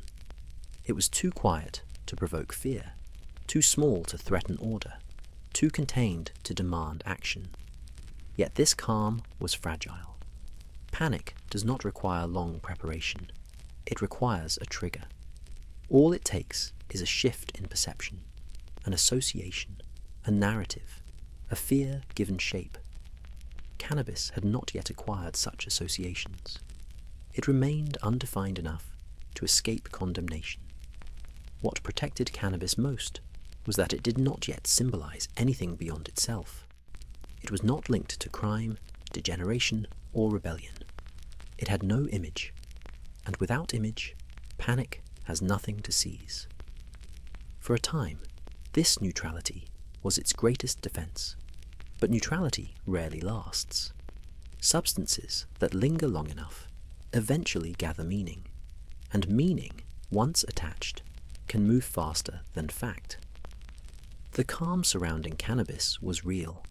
It was too quiet to provoke fear, too small to threaten order, too contained to demand action. Yet this calm was fragile. Panic does not require long preparation. It requires a trigger. All it takes is a shift in perception, an association, a narrative, a fear given shape. Cannabis had not yet acquired such associations. It remained undefined enough to escape condemnation. What protected cannabis most was that it did not yet symbolize anything beyond itself. It was not linked to crime, degeneration, or rebellion. It had no image, and without image, panic has nothing to seize. For a time, this neutrality was its greatest defense. But neutrality rarely lasts. Substances that linger long enough eventually gather meaning, and meaning, once attached, can move faster than fact. The calm surrounding cannabis was real,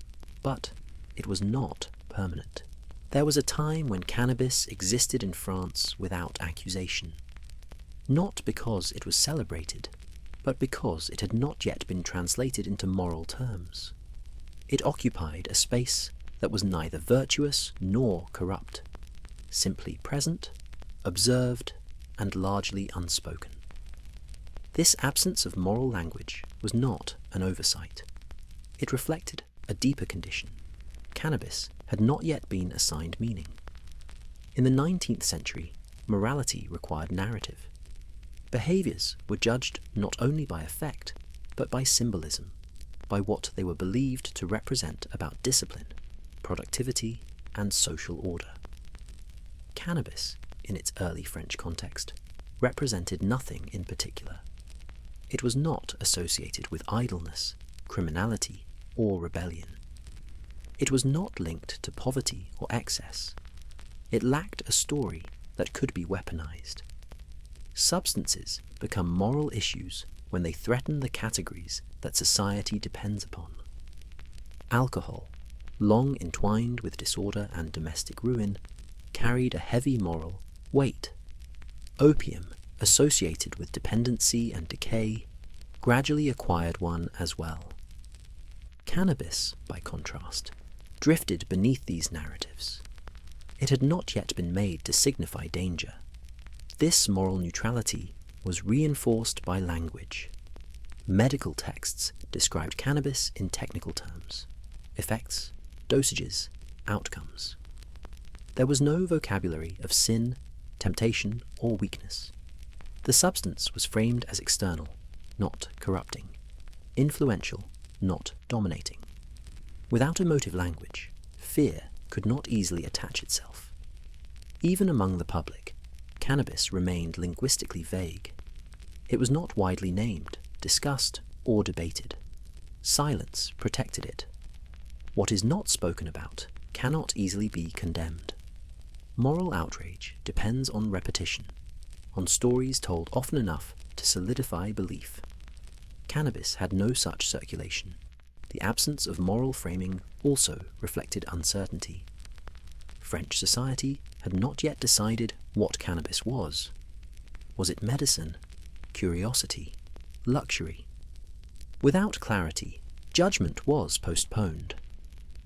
but it was not permanent. There was a time when cannabis existed in France without accusation, not because it was celebrated, but because it had not yet been translated into moral terms. It occupied a space that was neither virtuous nor corrupt, simply present, observed, and largely unspoken. This absence of moral language was not an oversight. It reflected a deeper condition. Cannabis had not yet been assigned meaning. In the 19th century, morality required narrative. Behaviors were judged not only by effect, but by symbolism, by what they were believed to represent about discipline, productivity, and social order. Cannabis, in its early French context, represented nothing in particular. It was not associated with idleness, criminality, or rebellion. It was not linked to poverty or excess. It lacked a story that could be weaponized. Substances become moral issues when they threaten the categories that society depends upon. Alcohol, long entwined with disorder and domestic ruin, carried a heavy moral weight. Opium, associated with dependency and decay, gradually acquired one as well. Cannabis, by contrast, drifted beneath these narratives. It had not yet been made to signify danger. This moral neutrality was reinforced by language. Medical texts described cannabis in technical terms: effects, dosages, outcomes. There was no vocabulary of sin, temptation, or weakness. The substance was framed as external, not corrupting, influential, not dominating. Without emotive language, fear could not easily attach itself. Even among the public, cannabis remained linguistically vague. It was not widely named, discussed, or debated. Silence protected it. What is not spoken about cannot easily be condemned. Moral outrage depends on repetition, on stories told often enough to solidify belief. Cannabis had no such circulation. The absence of moral framing also reflected uncertainty. French society had not yet decided what cannabis was. Was it medicine, curiosity, luxury? Without clarity, judgment was postponed.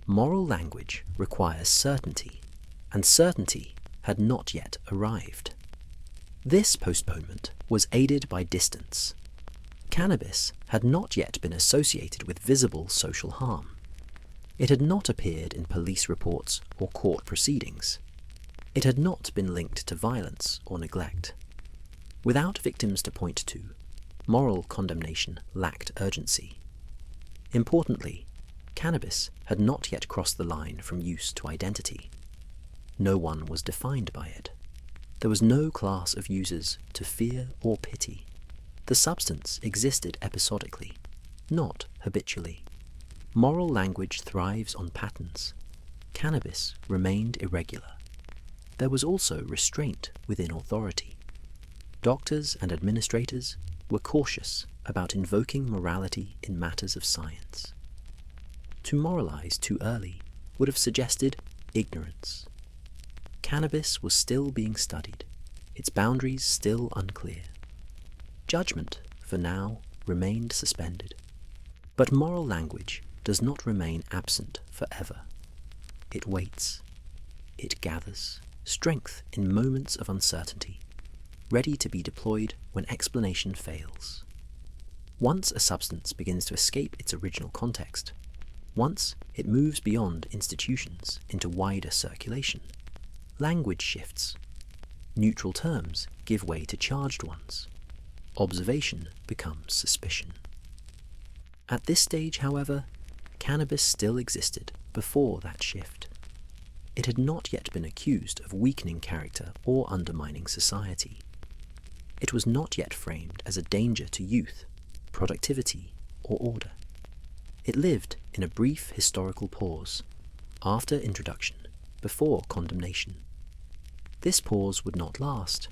Moral language requires certainty, and certainty had not yet arrived. This postponement was aided by distance. Cannabis had not yet been associated with visible social harm. It had not appeared in police reports or court proceedings. It had not been linked to violence or neglect. Without victims to point to, moral condemnation lacked urgency. Importantly, cannabis had not yet crossed the line from use to identity. No one was defined by it. There was no class of users to fear or pity. The substance existed episodically, not habitually. Moral language thrives on patterns. Cannabis remained irregular. There was also restraint within authority. Doctors and administrators were cautious about invoking morality in matters of science. To moralize too early would have suggested ignorance. Cannabis was still being studied, its boundaries still unclear. Judgment, for now, remained suspended. But moral language does not remain absent forever. It waits. It gathers strength in moments of uncertainty, ready to be deployed when explanation fails. Once a substance begins to escape its original context, once it moves beyond institutions into wider circulation, language shifts. Neutral terms give way to charged ones. Observation becomes suspicion. At this stage, however, cannabis still existed before that shift. It had not yet been accused of weakening character or undermining society. It was not yet framed as a danger to youth, productivity, or order. It lived in a brief historical pause, after introduction, before condemnation. This pause would not last.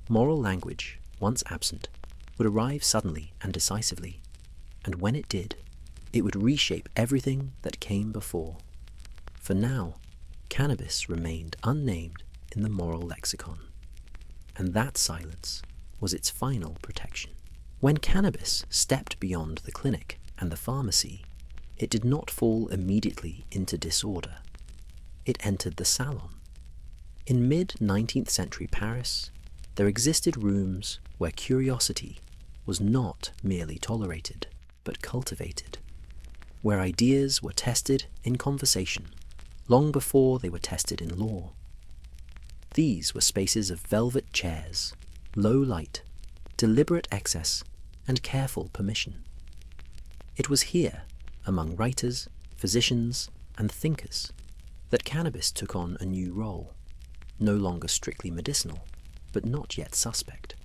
Moral language, once absent, would arrive suddenly and decisively, and when it did, it would reshape everything that came before. For now, cannabis remained unnamed in the moral lexicon, and that silence was its final protection. When cannabis stepped beyond the clinic and the pharmacy, it did not fall immediately into disorder. It entered the salon. In mid-19th century Paris, there existed rooms where curiosity was not merely tolerated, but cultivated, where ideas were tested in conversation long before they were tested in law. These were spaces of velvet chairs, low light, deliberate excess, and careful permission. It was here, among writers, physicians, and thinkers, that cannabis took on a new role, no longer strictly medicinal, but not yet suspect.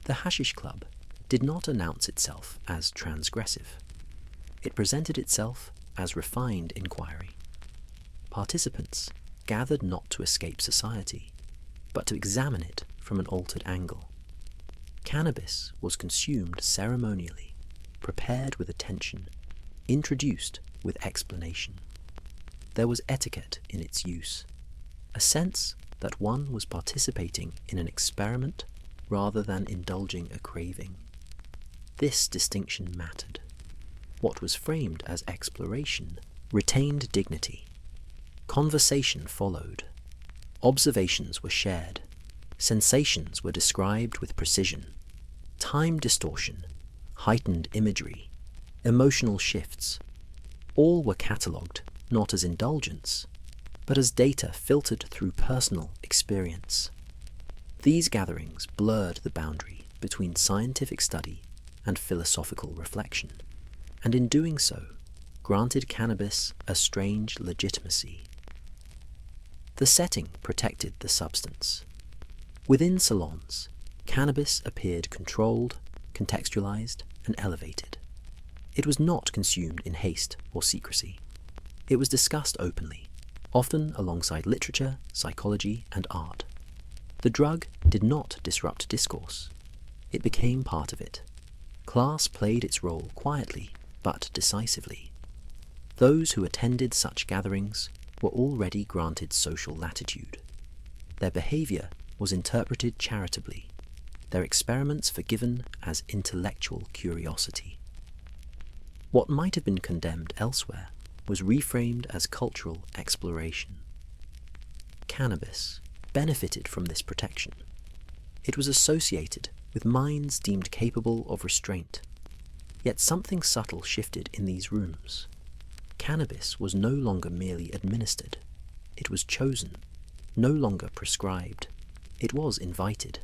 The Hashish Club did not announce itself as transgressive. It presented itself as refined inquiry. Participants gathered not to escape society, but to examine it from an altered angle. Cannabis was consumed ceremonially, prepared with attention, introduced with explanation. There was etiquette in its use, a sense that one was participating in an experiment rather than indulging a craving. This distinction mattered. What was framed as exploration retained dignity. Conversation followed. Observations were shared. Sensations were described with precision. Time distortion, heightened imagery, emotional shifts, all were catalogued not as indulgence, but as data filtered through personal experience. These gatherings blurred the boundary between scientific study and philosophical reflection, and in doing so, granted cannabis a strange legitimacy. The setting protected the substance. Within salons, cannabis appeared controlled, contextualized, and elevated. It was not consumed in haste or secrecy. It was discussed openly, often alongside literature, psychology, and art. The drug did not disrupt discourse. It became part of it. Class played its role quietly, but decisively. Those who attended such gatherings were already granted social latitude. Their behavior was interpreted charitably, their experiments forgiven as intellectual curiosity. What might have been condemned elsewhere was reframed as cultural exploration. Cannabis benefited from this protection. It was associated with minds deemed capable of restraint. Yet something subtle shifted in these rooms. Cannabis was no longer merely administered. It was chosen, no longer prescribed. It was invited.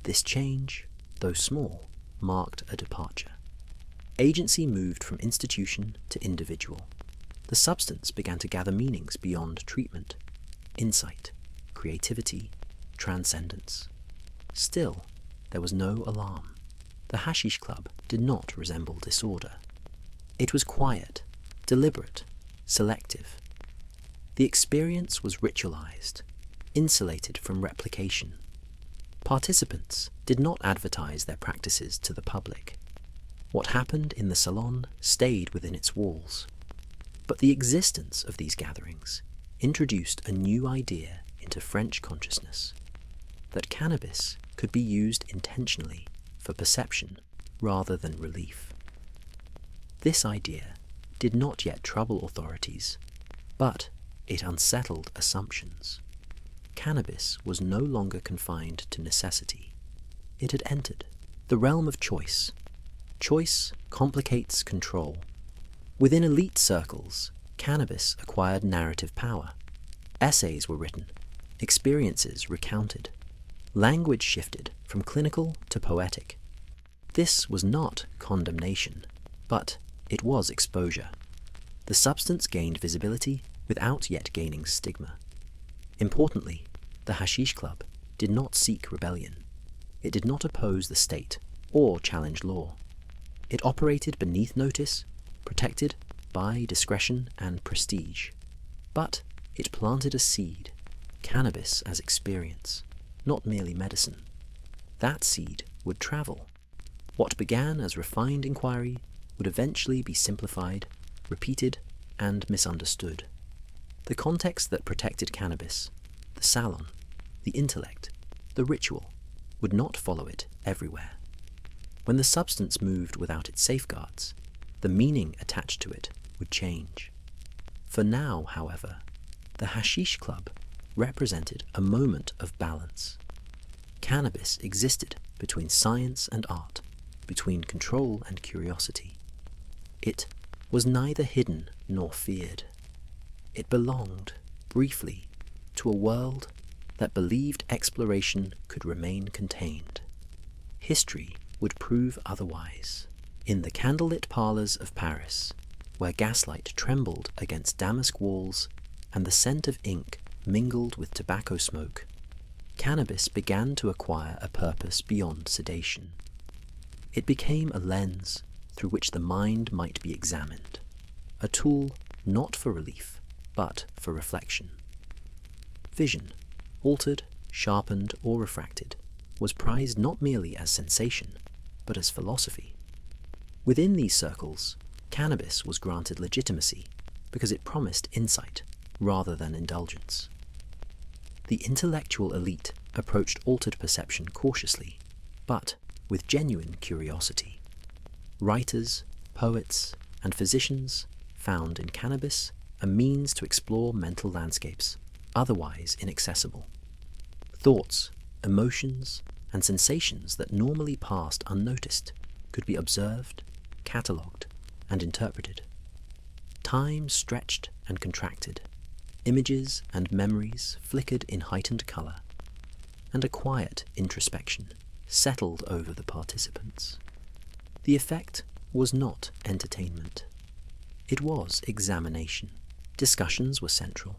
This change, though small, marked a departure. Agency moved from institution to individual. The substance began to gather meanings beyond treatment, insight, creativity, transcendence. Still, there was no alarm. The Hashish Club did not resemble disorder. It was quiet, deliberate, selective. The experience was ritualized, insulated from replication. Participants did not advertise their practices to the public. What happened in the salon stayed within its walls. But the existence of these gatherings introduced a new idea into French consciousness, that cannabis could be used intentionally for perception rather than relief. This idea did not yet trouble authorities, but it unsettled assumptions. Cannabis was no longer confined to necessity. It had entered the realm of choice. Choice complicates control. Within elite circles, cannabis acquired narrative power. Essays were written, experiences recounted. Language shifted from clinical to poetic. This was not condemnation, but it was exposure. The substance gained visibility without yet gaining stigma. Importantly, the Hashish Club did not seek rebellion. It did not oppose the state or challenge law. It operated beneath notice, protected by discretion and prestige. But it planted a seed, cannabis as experience, not merely medicine. That seed would travel. What began as refined inquiry would eventually be simplified, repeated, and misunderstood. The context that protected cannabis, the salon, the intellect, the ritual, would not follow it everywhere. When the substance moved without its safeguards, the meaning attached to it would change. For now, however, the Hashish Club represented a moment of balance. Cannabis existed between science and art, between control and curiosity. It was neither hidden nor feared. It belonged, briefly, to a world that believed exploration could remain contained. History would prove otherwise. In the candlelit parlours of Paris, where gaslight trembled against damask walls and the scent of ink mingled with tobacco smoke, cannabis began to acquire a purpose beyond sedation. It became a lens through which the mind might be examined, a tool not for relief, but for reflection. Vision, altered, sharpened, or refracted, was prized not merely as sensation, but as philosophy. Within these circles, cannabis was granted legitimacy because it promised insight rather than indulgence. The intellectual elite approached altered perception cautiously, but with genuine curiosity. Writers, poets, and physicians found in cannabis a means to explore mental landscapes otherwise inaccessible. Thoughts, emotions, and sensations that normally passed unnoticed could be observed, catalogued, and interpreted. Time stretched and contracted. Images and memories flickered in heightened colour, and a quiet introspection settled over the participants. The effect was not entertainment. It was examination. Discussions were central.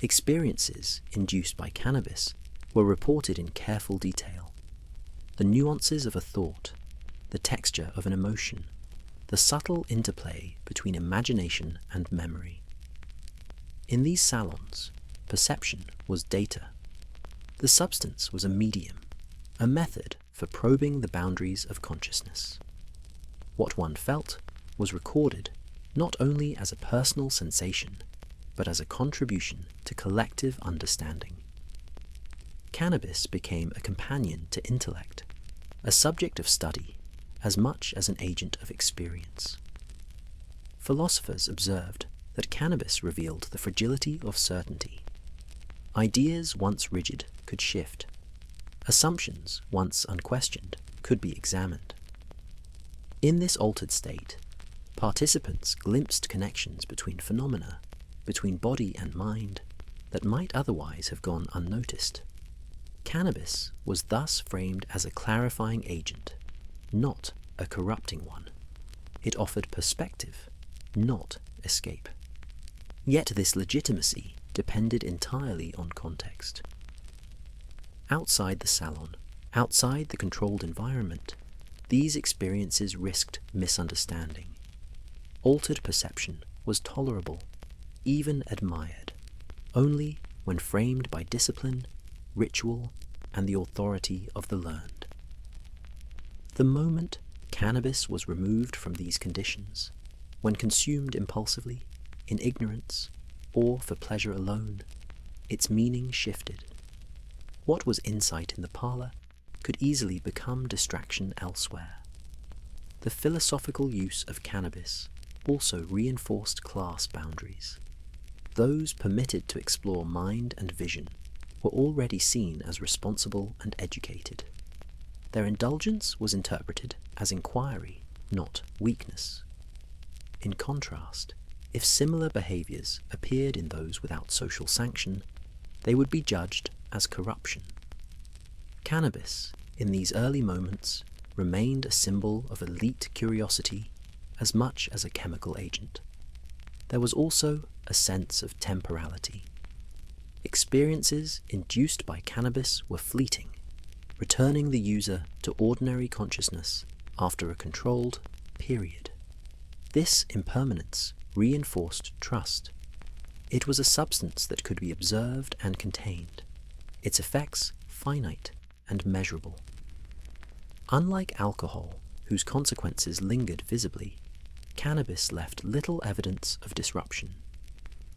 Experiences induced by cannabis were reported in careful detail. The nuances of a thought, the texture of an emotion, the subtle interplay between imagination and memory. In these salons, perception was data. The substance was a medium, a method for probing the boundaries of consciousness. What one felt was recorded not only as a personal sensation, but as a contribution to collective understanding. Cannabis became a companion to intellect, a subject of study, as much as an agent of experience. Philosophers observed that cannabis revealed the fragility of certainty. Ideas once rigid could shift. Assumptions once unquestioned could be examined. In this altered state, participants glimpsed connections between phenomena, between body and mind, that might otherwise have gone unnoticed. Cannabis was thus framed as a clarifying agent, not a corrupting one. It offered perspective, not escape. Yet this legitimacy depended entirely on context. Outside the salon, outside the controlled environment, these experiences risked misunderstanding. altered perception was tolerable, even admired, only when framed by discipline, ritual, and the authority of the learned. The moment cannabis was removed from these conditions, when consumed impulsively, in ignorance, or for pleasure alone, its meaning shifted. What was insight in the parlor could easily become distraction elsewhere. The philosophical use of cannabis also reinforced class boundaries. Those permitted to explore mind and vision were already seen as responsible and educated. Their indulgence was interpreted as inquiry, not weakness. In contrast, if similar behaviors appeared in those without social sanction, they would be judged as corruption. Cannabis, in these early moments, remained a symbol of elite curiosity as much as a chemical agent. There was also a sense of temporality. Experiences induced by cannabis were fleeting, returning the user to ordinary consciousness after a controlled period. This impermanence reinforced trust. It was a substance that could be observed and contained, its effects finite and measurable. Unlike alcohol, whose consequences lingered visibly, cannabis left little evidence of disruption.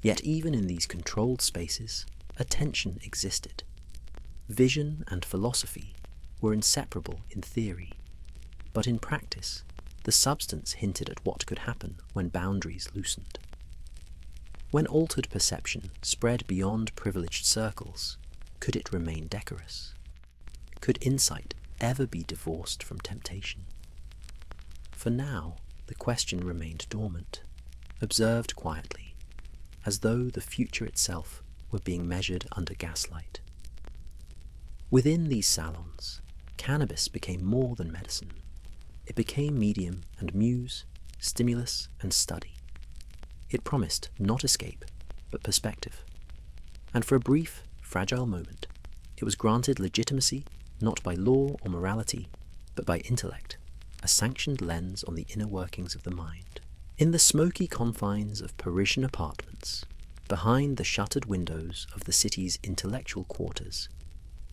Yet even in these controlled spaces, a tension existed. Vision and philosophy were inseparable in theory, but in practice, the substance hinted at what could happen when boundaries loosened. When altered perception spread beyond privileged circles, could it remain decorous? Could insight ever be divorced from temptation? For now, the question remained dormant, observed quietly, as though the future itself were being measured under gaslight. Within these salons, cannabis became more than medicine. It became medium and muse, stimulus and study. It promised not escape, but perspective. And for a brief, fragile moment, it was granted legitimacy not by law or morality, but by intellect, a sanctioned lens on the inner workings of the mind. In the smoky confines of Parisian apartments, behind the shuttered windows of the city's intellectual quarters,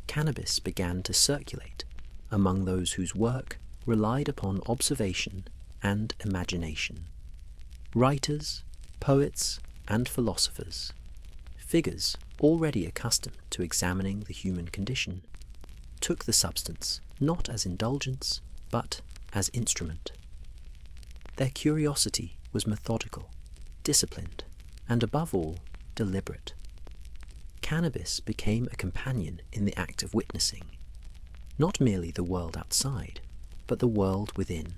cannabis began to circulate among those whose work relied upon observation and imagination. Writers, poets, and philosophers, figures already accustomed to examining the human condition, took the substance not as indulgence, but as instrument. Their curiosity was methodical, disciplined, and above all, deliberate. Cannabis became a companion in the act of witnessing, not merely the world outside, but the world within.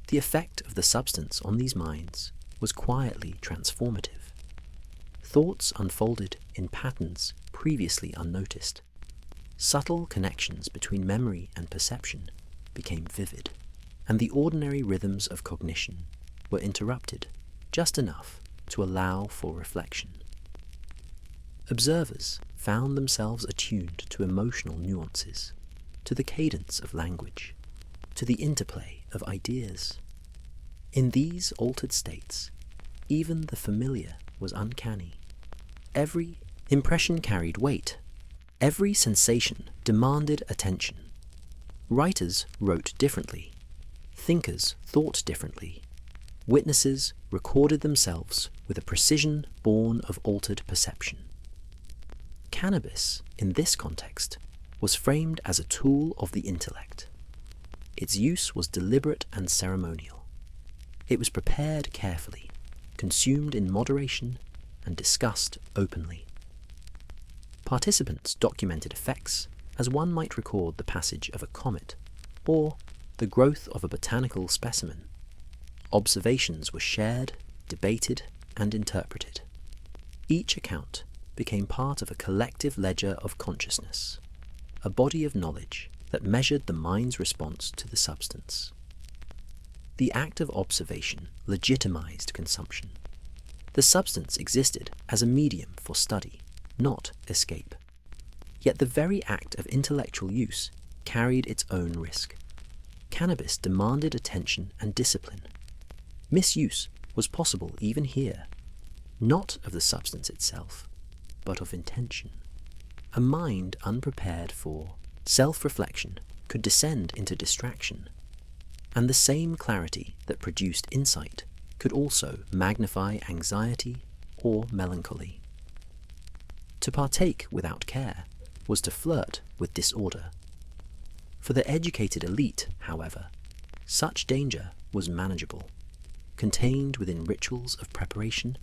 The effect of the substance on these minds was quietly transformative. Thoughts unfolded in patterns previously unnoticed. Subtle connections between memory and perception became vivid, and the ordinary rhythms of cognition were interrupted just enough to allow for reflection. Observers found themselves attuned to emotional nuances, to the cadence of language, to the interplay of ideas. In these altered states, even the familiar was uncanny. Every impression carried weight. Every sensation demanded attention. Writers wrote differently. Thinkers thought differently. Witnesses recorded themselves with a precision born of altered perception. Cannabis, in this context, was framed as a tool of the intellect. Its use was deliberate and ceremonial. It was prepared carefully, consumed in moderation, and discussed openly. Participants documented effects as one might record the passage of a comet or the growth of a botanical specimen. Observations were shared, debated, and interpreted. Each account became part of a collective ledger of consciousness, a body of knowledge that measured the mind's response to the substance. The act of observation legitimized consumption. The substance existed as a medium for study, not escape. Yet the very act of intellectual use carried its own risk. Cannabis demanded attention and discipline. Misuse was possible even here, not of the substance itself, but of intention. A mind unprepared for self-reflection could descend into distraction, and the same clarity that produced insight could also magnify anxiety or melancholy. To partake without care was to flirt with disorder. For the educated elite, however, such danger was manageable, contained within rituals of preparation,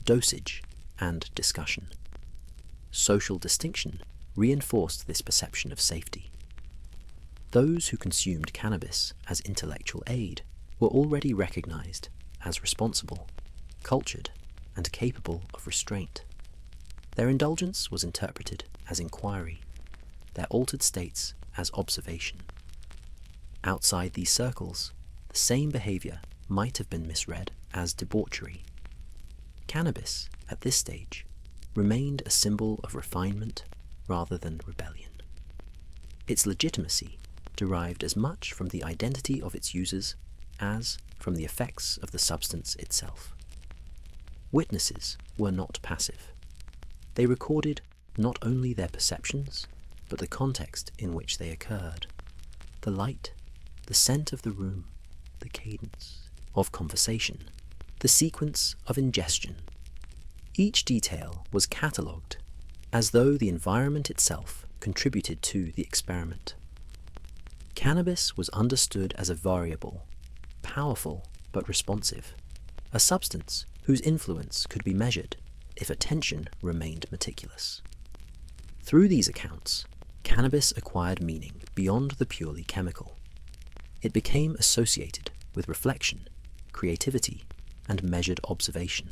dosage, and discussion. Social distinction reinforced this perception of safety. Those who consumed cannabis as intellectual aid were already recognized as responsible, cultured, and capable of restraint. Their indulgence was interpreted as inquiry, their altered states as observation. Outside these circles, the same behavior might have been misread as debauchery. Cannabis, at this stage, remained a symbol of refinement rather than rebellion. Its legitimacy derived as much from the identity of its users as from the effects of the substance itself. Witnesses were not passive. They recorded not only their perceptions, but the context in which they occurred, the light, the scent of the room, the cadence of conversation, the sequence of ingestion. Each detail was catalogued as though the environment itself contributed to the experiment. Cannabis was understood as a variable, powerful but responsive, a substance whose influence could be measured if attention remained meticulous. Through these accounts, cannabis acquired meaning beyond the purely chemical. It became associated with reflection, creativity, and measured observation.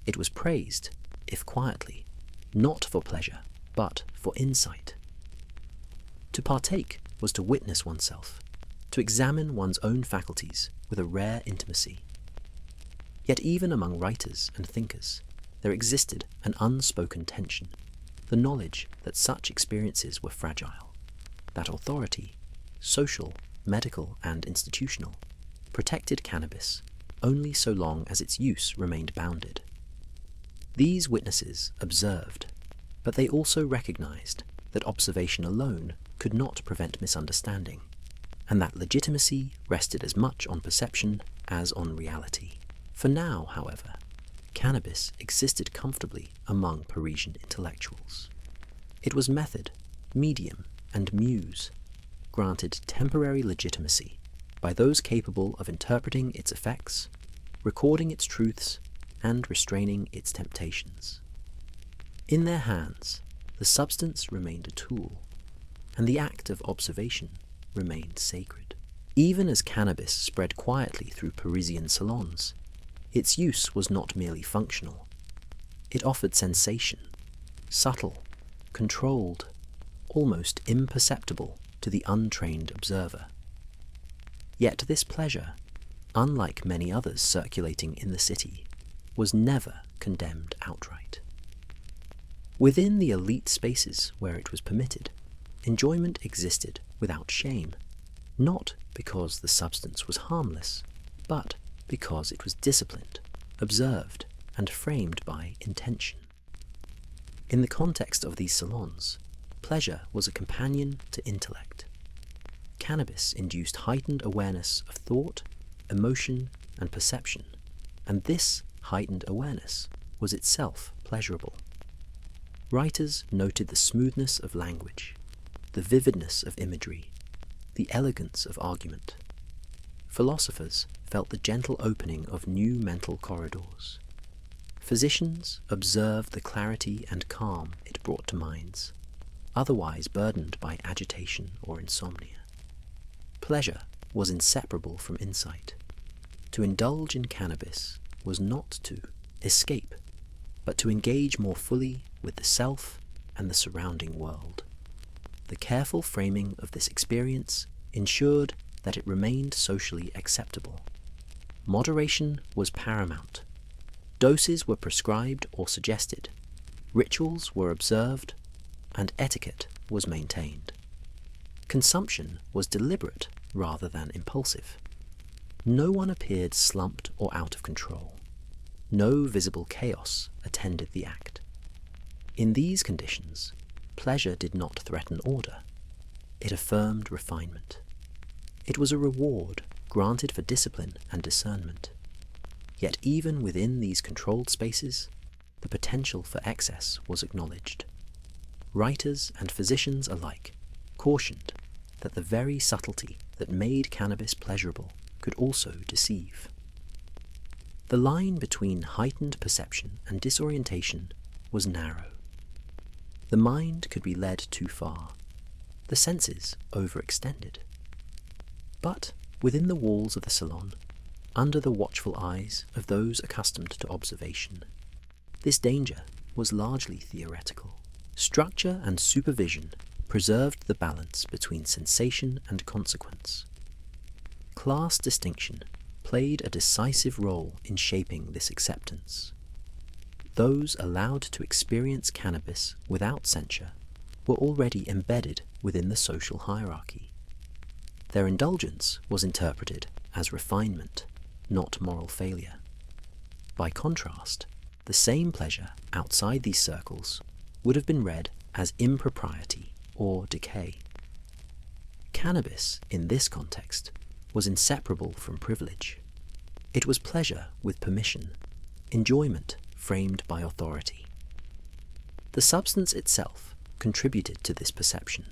It was praised, if quietly, not for pleasure, but for insight. To partake was to witness oneself, to examine one's own faculties with a rare intimacy. Yet even among writers and thinkers, there existed an unspoken tension, the knowledge that such experiences were fragile, that authority, social, medical, and institutional, protected cannabis only so long as its use remained bounded. These witnesses observed, but they also recognized that observation alone could not prevent misunderstanding, and that legitimacy rested as much on perception as on reality. For now, however, cannabis existed comfortably among Parisian intellectuals. It was method, medium, and muse, granted temporary legitimacy by those capable of interpreting its effects, recording its truths, and restraining its temptations. In their hands, the substance remained a tool, and the act of observation remained sacred. Even as cannabis spread quietly through Parisian salons, its use was not merely functional. It offered sensation, subtle, controlled, almost imperceptible to the untrained observer. Yet this pleasure, unlike many others circulating in the city, was never condemned outright. Within the elite spaces where it was permitted, enjoyment existed without shame, not because the substance was harmless, but because it was disciplined, observed, and framed by intention. In the context of these salons, pleasure was a companion to intellect. Cannabis induced heightened awareness of thought, emotion, and perception, and this heightened awareness was itself pleasurable. Writers noted the smoothness of language, the vividness of imagery, the elegance of argument. Philosophers felt the gentle opening of new mental corridors. Physicians observed the clarity and calm it brought to minds, otherwise burdened by agitation or insomnia. Pleasure was inseparable from insight. To indulge in cannabis was not to escape, but to engage more fully with the self and the surrounding world. The careful framing of this experience ensured that it remained socially acceptable. Moderation was paramount. Doses were prescribed or suggested, rituals were observed, and etiquette was maintained. Consumption was deliberate rather than impulsive. No one appeared slumped or out of control. No visible chaos attended the act. In these conditions, pleasure did not threaten order. It affirmed refinement. It was a reward granted for discipline and discernment. Yet even within these controlled spaces, the potential for excess was acknowledged. Writers and physicians alike cautioned that the very subtlety that made cannabis pleasurable could also deceive. The line between heightened perception and disorientation was narrow. The mind could be led too far, the senses overextended. But within the walls of the salon, under the watchful eyes of those accustomed to observation, this danger was largely theoretical. Structure and supervision preserved the balance between sensation and consequence. Class distinction played a decisive role in shaping this acceptance. Those allowed to experience cannabis without censure were already embedded within the social hierarchy. Their indulgence was interpreted as refinement, not moral failure. By contrast, the same pleasure outside these circles would have been read as impropriety or decay. Cannabis, in this context, was inseparable from privilege. It was pleasure with permission, enjoyment framed by authority. The substance itself contributed to this perception.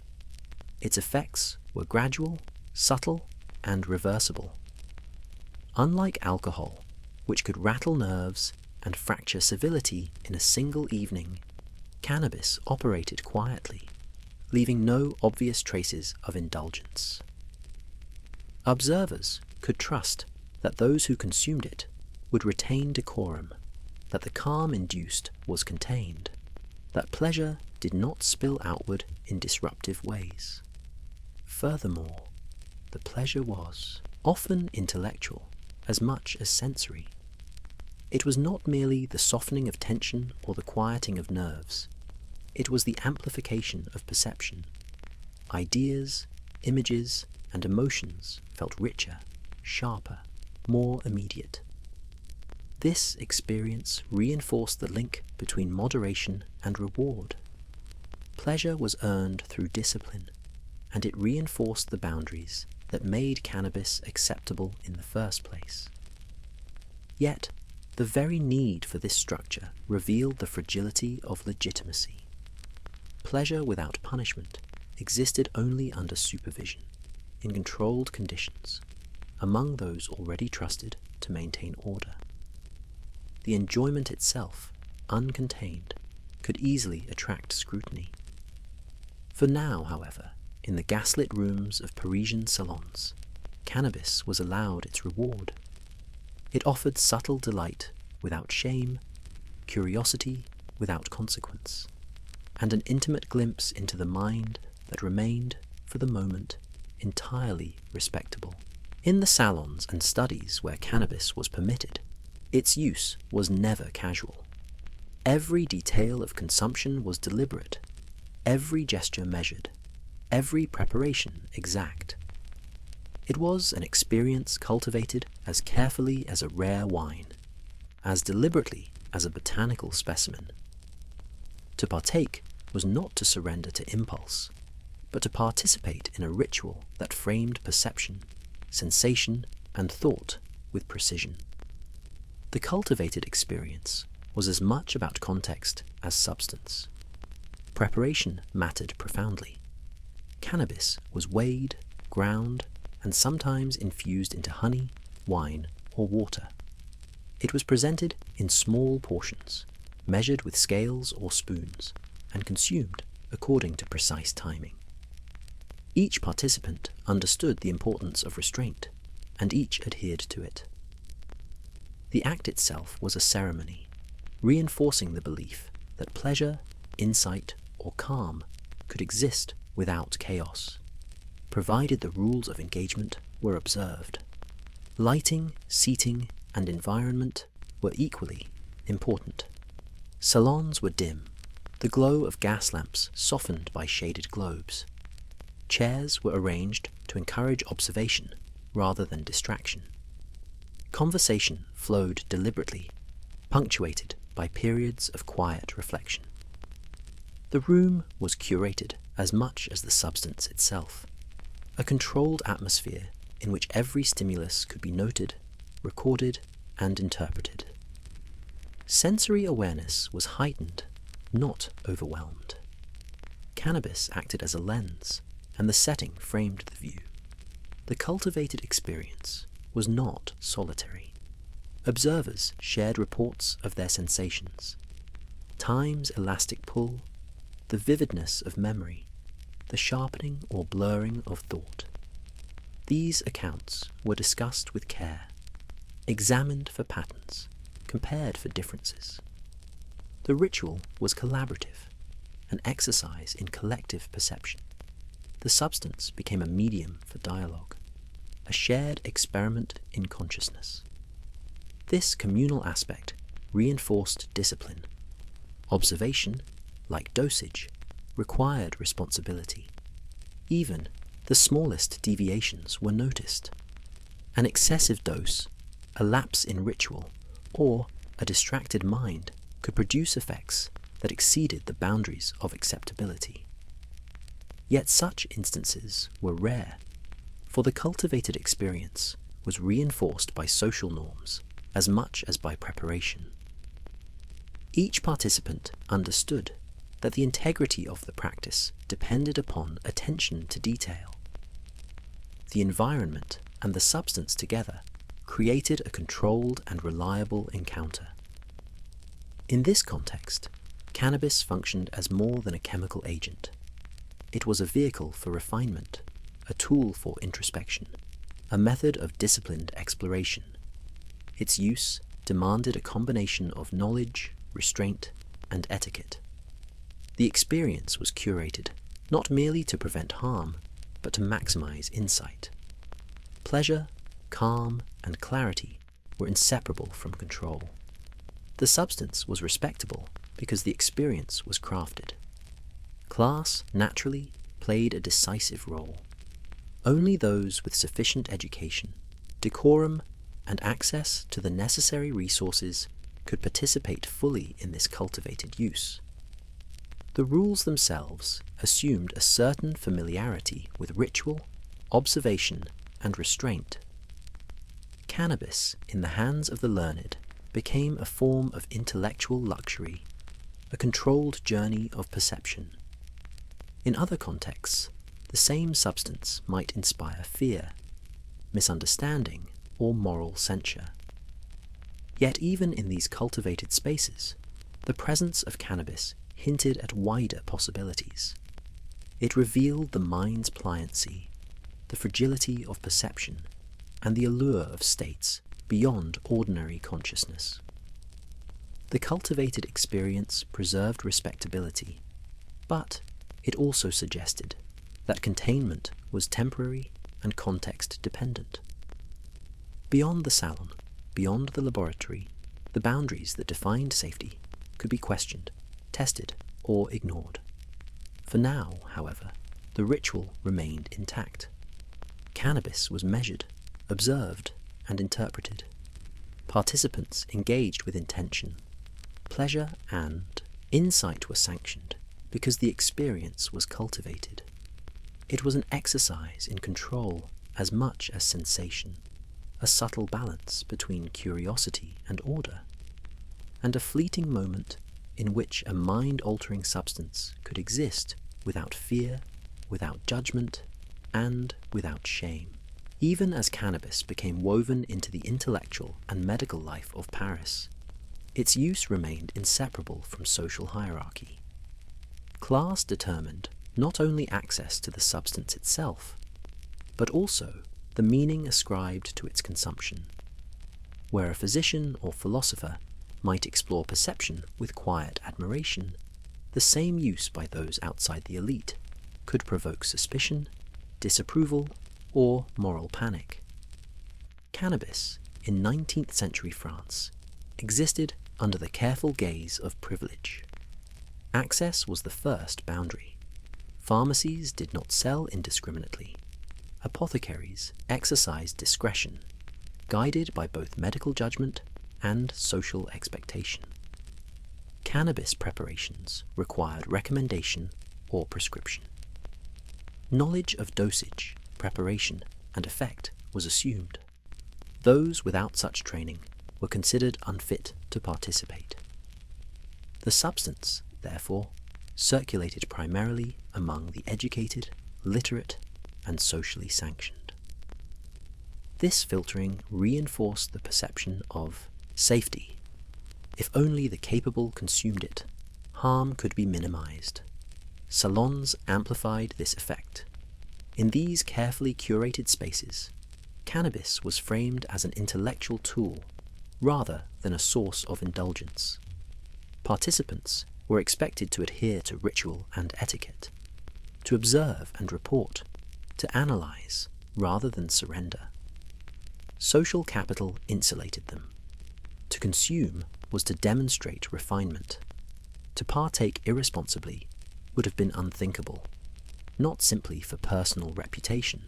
Its effects were gradual, subtle, and reversible. Unlike alcohol, which could rattle nerves and fracture civility in a single evening, cannabis operated quietly, leaving no obvious traces of indulgence. Observers could trust that those who consumed it would retain decorum, that the calm induced was contained, that pleasure did not spill outward in disruptive ways. Furthermore, the pleasure was often intellectual as much as sensory. It was not merely the softening of tension or the quieting of nerves. It was the amplification of perception. Ideas, images, and emotions felt richer, sharper, more immediate. This experience reinforced the link between moderation and reward. Pleasure was earned through discipline, and it reinforced the boundaries that made cannabis acceptable in the first place. Yet, the very need for this structure revealed the fragility of legitimacy. Pleasure without punishment existed only under supervision, in controlled conditions, among those already trusted to maintain order. The enjoyment itself, uncontained, could easily attract scrutiny. For now, however, in the gaslit rooms of Parisian salons, cannabis was allowed its reward. It offered subtle delight without shame, curiosity without consequence, and an intimate glimpse into the mind that remained, for the moment, entirely respectable. In the salons and studies where cannabis was permitted, its use was never casual. Every detail of consumption was deliberate, every gesture measured, every preparation exact. It was an experience cultivated as carefully as a rare wine, as deliberately as a botanical specimen. To partake was not to surrender to impulse, but to participate in a ritual that framed perception, sensation, and thought with precision. The cultivated experience was as much about context as substance. Preparation mattered profoundly. Cannabis was weighed, ground, and sometimes infused into honey, wine, or water. It was presented in small portions, measured with scales or spoons, and consumed according to precise timing. Each participant understood the importance of restraint, and each adhered to it. The act itself was a ceremony, reinforcing the belief that pleasure, insight, or calm could exist without chaos, provided the rules of engagement were observed. Lighting, seating, and environment were equally important. Salons were dim, the glow of gas lamps softened by shaded globes. Chairs were arranged to encourage observation rather than distraction. Conversation flowed deliberately, punctuated by periods of quiet reflection. The room was curated as much as the substance itself, a controlled atmosphere in which every stimulus could be noted, recorded, and interpreted. Sensory awareness was heightened, not overwhelmed. Cannabis acted as a lens, and the setting framed the view. The cultivated experience was not solitary. Observers shared reports of their sensations, time's elastic pull, the vividness of memory, the sharpening or blurring of thought. These accounts were discussed with care, examined for patterns, compared for differences. The ritual was collaborative, an exercise in collective perception. The substance became a medium for dialogue, a shared experiment in consciousness. This communal aspect reinforced discipline. Observation, like dosage, required responsibility. Even the smallest deviations were noticed. An excessive dose, a lapse in ritual, or a distracted mind could produce effects that exceeded the boundaries of acceptability. Yet such instances were rare, for the cultivated experience was reinforced by social norms as much as by preparation. Each participant understood that the integrity of the practice depended upon attention to detail. The environment and the substance together created a controlled and reliable encounter. In this context, cannabis functioned as more than a chemical agent. It was a vehicle for refinement, a tool for introspection, a method of disciplined exploration. Its use demanded a combination of knowledge, restraint, and etiquette. The experience was curated, not merely to prevent harm, but to maximize insight. Pleasure, calm, and clarity were inseparable from control. The substance was respectable because the experience was crafted. Class, naturally, played a decisive role. Only those with sufficient education, decorum, and access to the necessary resources could participate fully in this cultivated use. The rules themselves assumed a certain familiarity with ritual, observation, and restraint. Cannabis, in the hands of the learned, became a form of intellectual luxury, a controlled journey of perception. In other contexts, the same substance might inspire fear, misunderstanding, or moral censure. Yet even in these cultivated spaces, the presence of cannabis hinted at wider possibilities. It revealed the mind's pliancy, the fragility of perception, and the allure of states beyond ordinary consciousness. The cultivated experience preserved respectability, but it also suggested that containment was temporary and context-dependent. Beyond the salon, beyond the laboratory, the boundaries that defined safety could be questioned, tested, or ignored. For now, however, the ritual remained intact. Cannabis was measured, observed, and interpreted. Participants engaged with intention. Pleasure and insight were sanctioned because the experience was cultivated. It was an exercise in control as much as sensation, a subtle balance between curiosity and order, and a fleeting moment in which a mind-altering substance could exist without fear, without judgment, and without shame. Even as cannabis became woven into the intellectual and medical life of Paris, its use remained inseparable from social hierarchy. Class determined not only access to the substance itself, but also the meaning ascribed to its consumption. Where a physician or philosopher might explore perception with quiet admiration, the same use by those outside the elite could provoke suspicion, disapproval, or moral panic. Cannabis, in 19th century France, existed under the careful gaze of privilege. Access was the first boundary. Pharmacies did not sell indiscriminately. Apothecaries exercised discretion. guided by both medical judgment and social expectation. Cannabis preparations required recommendation or prescription. Knowledge of dosage, preparation, and effect was assumed. Those without such training were considered unfit to participate. The substance, therefore, circulated primarily among the educated, literate, and socially sanctioned. This filtering reinforced the perception of safety. If only the capable consumed it, harm could be minimized. Salons amplified this effect. In these carefully curated spaces, cannabis was framed as an intellectual tool rather than a source of indulgence. Participants were expected to adhere to ritual and etiquette, to observe and report, to analyze rather than surrender. Social capital insulated them. To consume was to demonstrate refinement. To partake irresponsibly would have been unthinkable, not simply for personal reputation,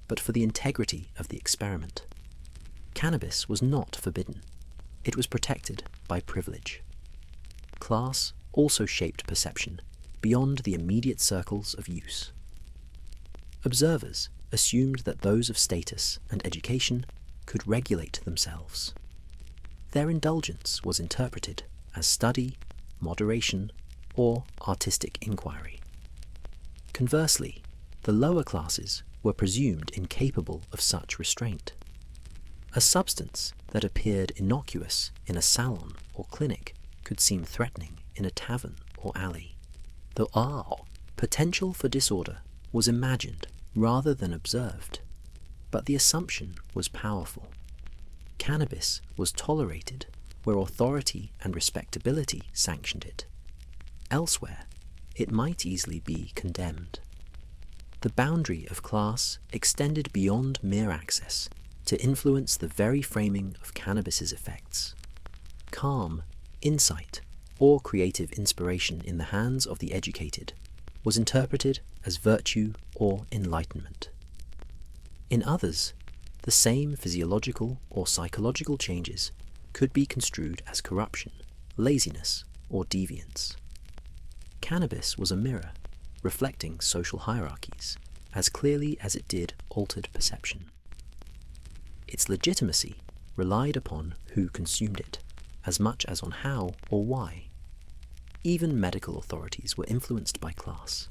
but for the integrity of the experiment. Cannabis was not forbidden. It was protected by privilege. Class also shaped perception beyond the immediate circles of use. Observers assumed that those of status and education could regulate themselves. Their indulgence was interpreted as study, moderation, or artistic inquiry. Conversely, the lower classes were presumed incapable of such restraint. A substance that appeared innocuous in a salon or clinic could seem threatening in a tavern or alley. The potential for disorder was imagined rather than observed, but the assumption was powerful. Cannabis was tolerated where authority and respectability sanctioned it. Elsewhere, it might easily be condemned. The boundary of class extended beyond mere access to influence the very framing of cannabis's effects. Calm, insight, or creative inspiration in the hands of the educated was interpreted as virtue or enlightenment. In others, the same physiological or psychological changes could be construed as corruption, laziness, or deviance. Cannabis was a mirror, reflecting social hierarchies as clearly as it did altered perception. Its legitimacy relied upon who consumed it, as much as on how or why. Even medical authorities were influenced by class.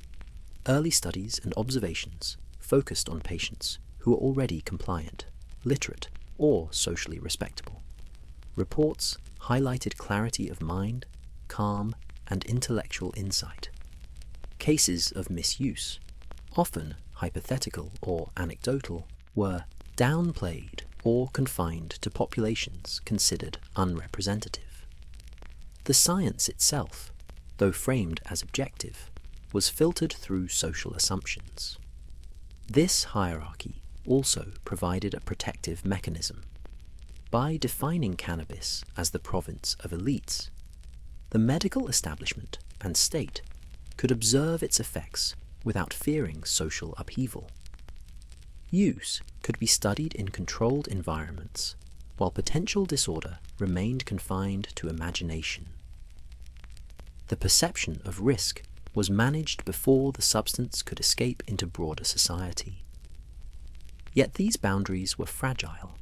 Early studies and observations focused on patients who were already compliant, literate, or socially respectable. Reports highlighted clarity of mind, calm, and intellectual insight. Cases of misuse, often hypothetical or anecdotal, were downplayed or confined to populations considered unrepresentative. The science itself, though framed as objective, was filtered through social assumptions. This hierarchy also provided a protective mechanism. By defining cannabis as the province of elites, the medical establishment and state could observe its effects without fearing social upheaval. Use could be studied in controlled environments, while potential disorder remained confined to imagination. The perception of risk was managed before the substance could escape into broader society. Yet these boundaries were fragile.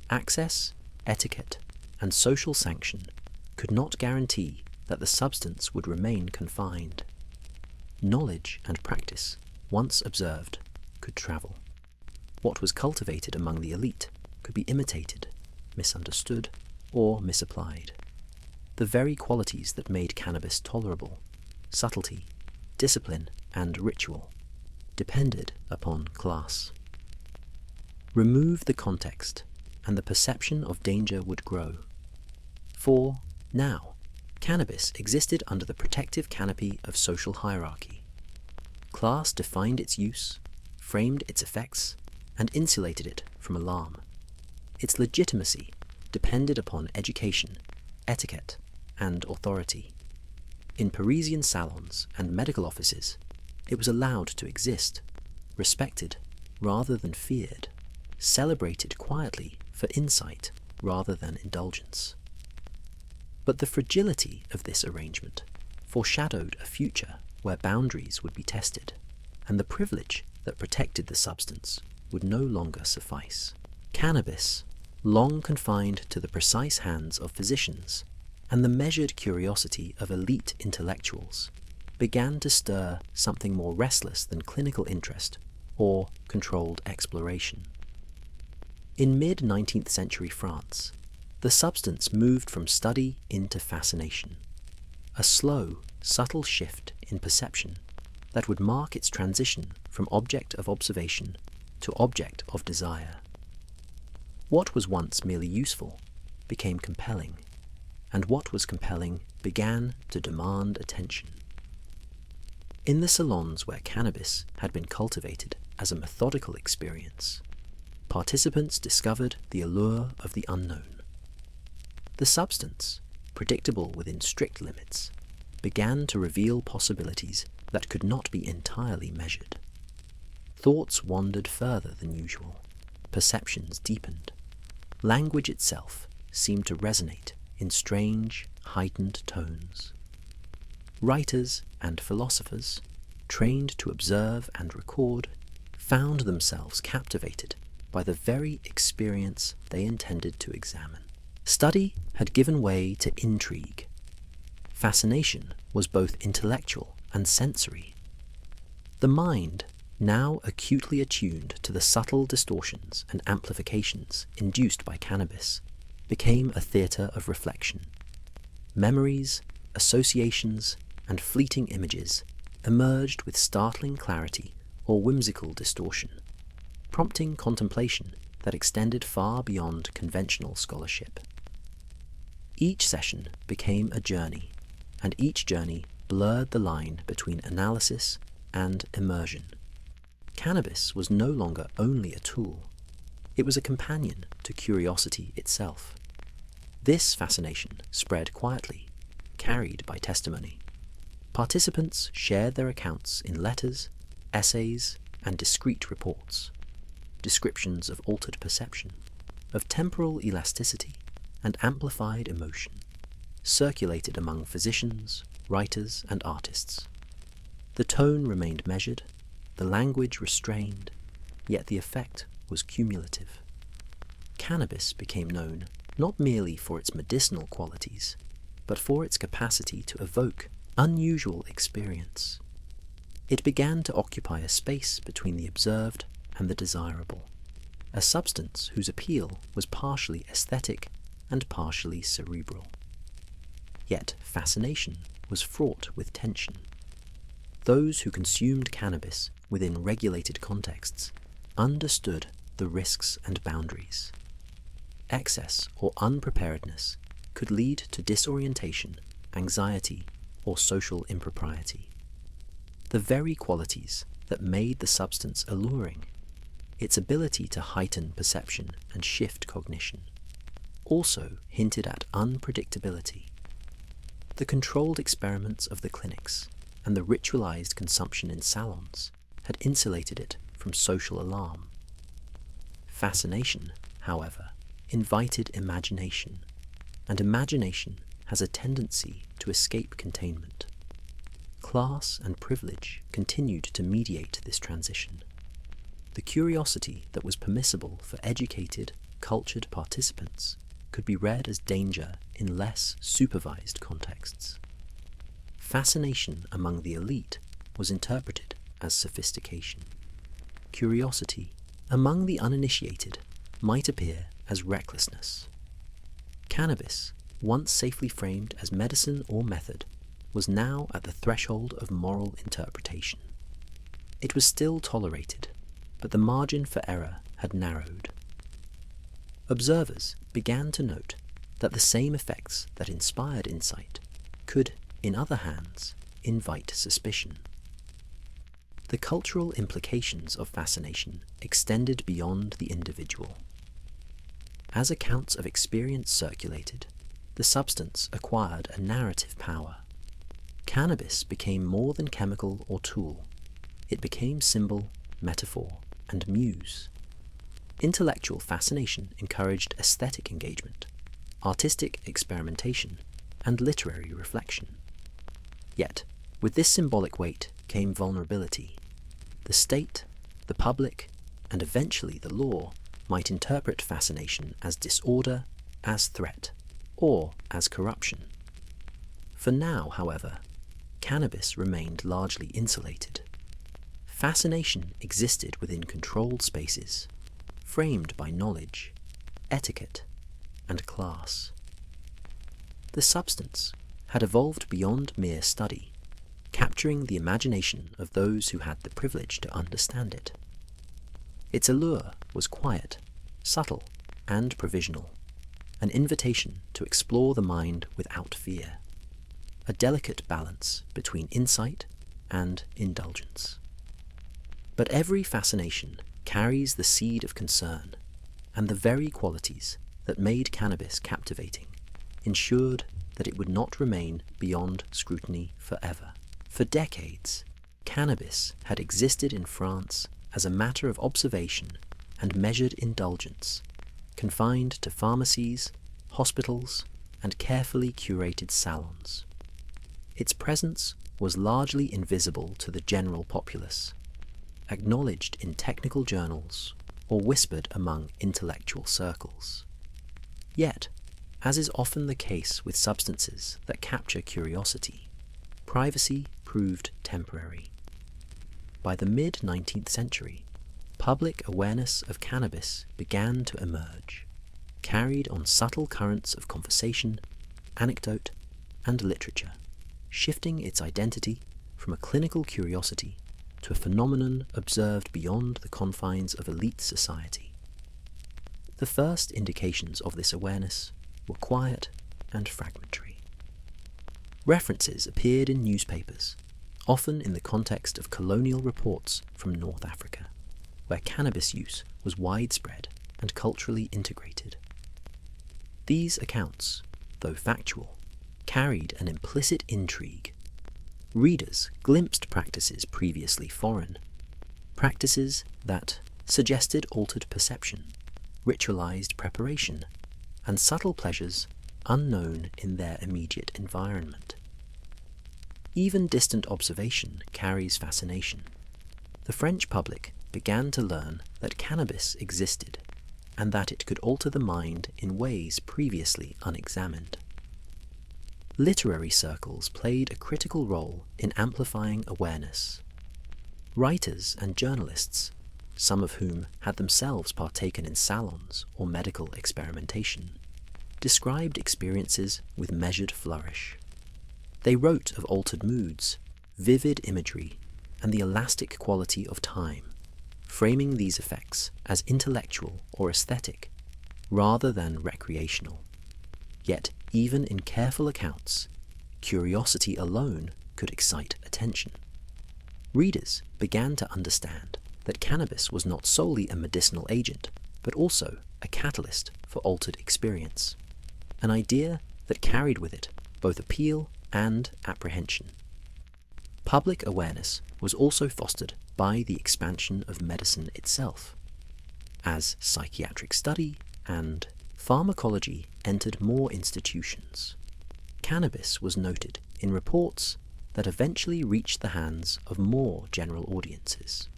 Access, etiquette, and social sanction could not guarantee that the substance would remain confined. Knowledge and practice, once observed, could travel. What was cultivated among the elite could be imitated, misunderstood, or misapplied. The very qualities that made cannabis tolerable, subtlety, discipline, and ritual, depended upon class. Remove the context, and the perception of danger would grow. For, now, cannabis existed under the protective canopy of social hierarchy. Class defined its use, framed its effects, and insulated it from alarm. Its legitimacy depended upon education, etiquette, and authority. In Parisian salons and medical offices, it was allowed to exist, respected rather than feared, celebrated quietly for insight rather than indulgence. But the fragility of this arrangement foreshadowed a future where boundaries would be tested, and the privilege that protected the substance would no longer suffice. Cannabis, long confined to the precise hands of physicians and the measured curiosity of elite intellectuals, began to stir something more restless than clinical interest or controlled exploration. In mid-19th century France, the substance moved from study into fascination, a slow, subtle shift in perception that would mark its transition from object of observation to object of desire. What was once merely useful became compelling, and what was compelling began to demand attention. In the salons where cannabis had been cultivated as a methodical experience, participants discovered the allure of the unknown. The substance, predictable within strict limits, began to reveal possibilities that could not be entirely measured. Thoughts wandered further than usual, perceptions deepened. Language itself seemed to resonate in strange, heightened tones. Writers and philosophers, trained to observe and record, found themselves captivated by the very experience they intended to examine. Study had given way to intrigue. Fascination was both intellectual and sensory. The mind, now acutely attuned to the subtle distortions and amplifications induced by cannabis, became a theatre of reflection. Memories, associations, and fleeting images emerged with startling clarity or whimsical distortion, prompting contemplation that extended far beyond conventional scholarship. Each session became a journey, and each journey blurred the line between analysis and immersion. Cannabis was no longer only a tool, it was a companion to curiosity itself. This fascination spread quietly, carried by testimony. Participants shared their accounts in letters, essays, and discrete reports, descriptions of altered perception, of temporal elasticity and amplified emotion, circulated among physicians, writers, and artists. The tone remained measured, the language restrained, yet the effect was cumulative. Cannabis became known not merely for its medicinal qualities, but for its capacity to evoke unusual experience. It began to occupy a space between the observed and the desirable, a substance whose appeal was partially aesthetic and partially cerebral. Yet fascination was fraught with tension. Those who consumed cannabis within regulated contexts understood the risks and boundaries. Excess or unpreparedness could lead to disorientation, anxiety, or social impropriety. The very qualities that made the substance alluring, its ability to heighten perception and shift cognition, also hinted at unpredictability. The controlled experiments of the clinics and the ritualized consumption in salons had insulated it from social alarm. Fascination, however, invited imagination, and imagination has a tendency to escape containment. Class and privilege continued to mediate this transition. The curiosity that was permissible for educated, cultured participants could be read as danger in less supervised contexts. Fascination among the elite was interpreted as sophistication. Curiosity among the uninitiated might appear as recklessness. Cannabis, once safely framed as medicine or method, was now at the threshold of moral interpretation. It was still tolerated, but the margin for error had narrowed. Observers began to note that the same effects that inspired insight could, in other hands, invite suspicion. The cultural implications of fascination extended beyond the individual. As accounts of experience circulated, the substance acquired a narrative power. Cannabis became more than chemical or tool. It became symbol, metaphor, and muse. Intellectual fascination encouraged aesthetic engagement, artistic experimentation, and literary reflection. Yet, with this symbolic weight came vulnerability. The state, the public, and eventually the law might interpret fascination as disorder, as threat, or as corruption. For now, however, cannabis remained largely insulated. Fascination existed within controlled spaces, framed by knowledge, etiquette, and class. The substance had evolved beyond mere study, capturing the imagination of those who had the privilege to understand it. Its allure was quiet, subtle, and provisional, an invitation to explore the mind without fear, a delicate balance between insight and indulgence. But every fascination carries the seed of concern, and the very qualities that made cannabis captivating ensured that it would not remain beyond scrutiny forever. For decades, cannabis had existed in France as a matter of observation and measured indulgence, confined to pharmacies, hospitals, and carefully curated salons. Its presence was largely invisible to the general populace, acknowledged in technical journals or whispered among intellectual circles. Yet, as is often the case with substances that capture curiosity, privacy proved temporary. By the mid-19th century, public awareness of cannabis began to emerge, carried on subtle currents of conversation, anecdote, and literature, shifting its identity from a clinical curiosity to a phenomenon observed beyond the confines of elite society. The first indications of this awareness were quiet and fragmentary. References appeared in newspapers, often in the context of colonial reports from North Africa, where cannabis use was widespread and culturally integrated. These accounts, though factual, carried an implicit intrigue. Readers glimpsed practices previously foreign, practices that suggested altered perception, ritualized preparation, and subtle pleasures unknown in their immediate environment. Even distant observation carries fascination. The French public began to learn that cannabis existed, and that it could alter the mind in ways previously unexamined. Literary circles played a critical role in amplifying awareness. Writers and journalists, some of whom had themselves partaken in salons or medical experimentation, described experiences with measured flourish. They wrote of altered moods, vivid imagery, and the elastic quality of time, framing these effects as intellectual or aesthetic, rather than recreational. Yet, even in careful accounts, curiosity alone could excite attention. Readers began to understand that cannabis was not solely a medicinal agent, but also a catalyst for altered experience, an idea that carried with it both appeal and apprehension. Public awareness was also fostered by the expansion of medicine itself, as psychiatric study and pharmacology entered more institutions. Cannabis was noted in reports that eventually reached the hands of more general audiences.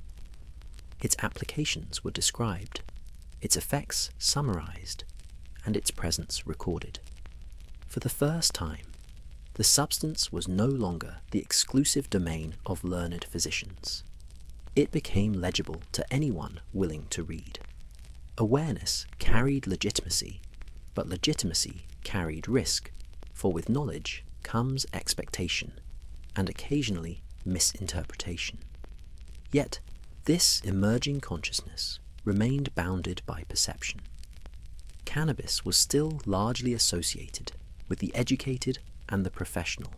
Its applications were described, its effects summarized, and its presence recorded. For the first time, the substance was no longer the exclusive domain of learned physicians. It became legible to anyone willing to read. Awareness carried legitimacy, but legitimacy carried risk, for with knowledge comes expectation, and occasionally misinterpretation. Yet, this emerging consciousness remained bounded by perception. Cannabis was still largely associated with the educated and the professional,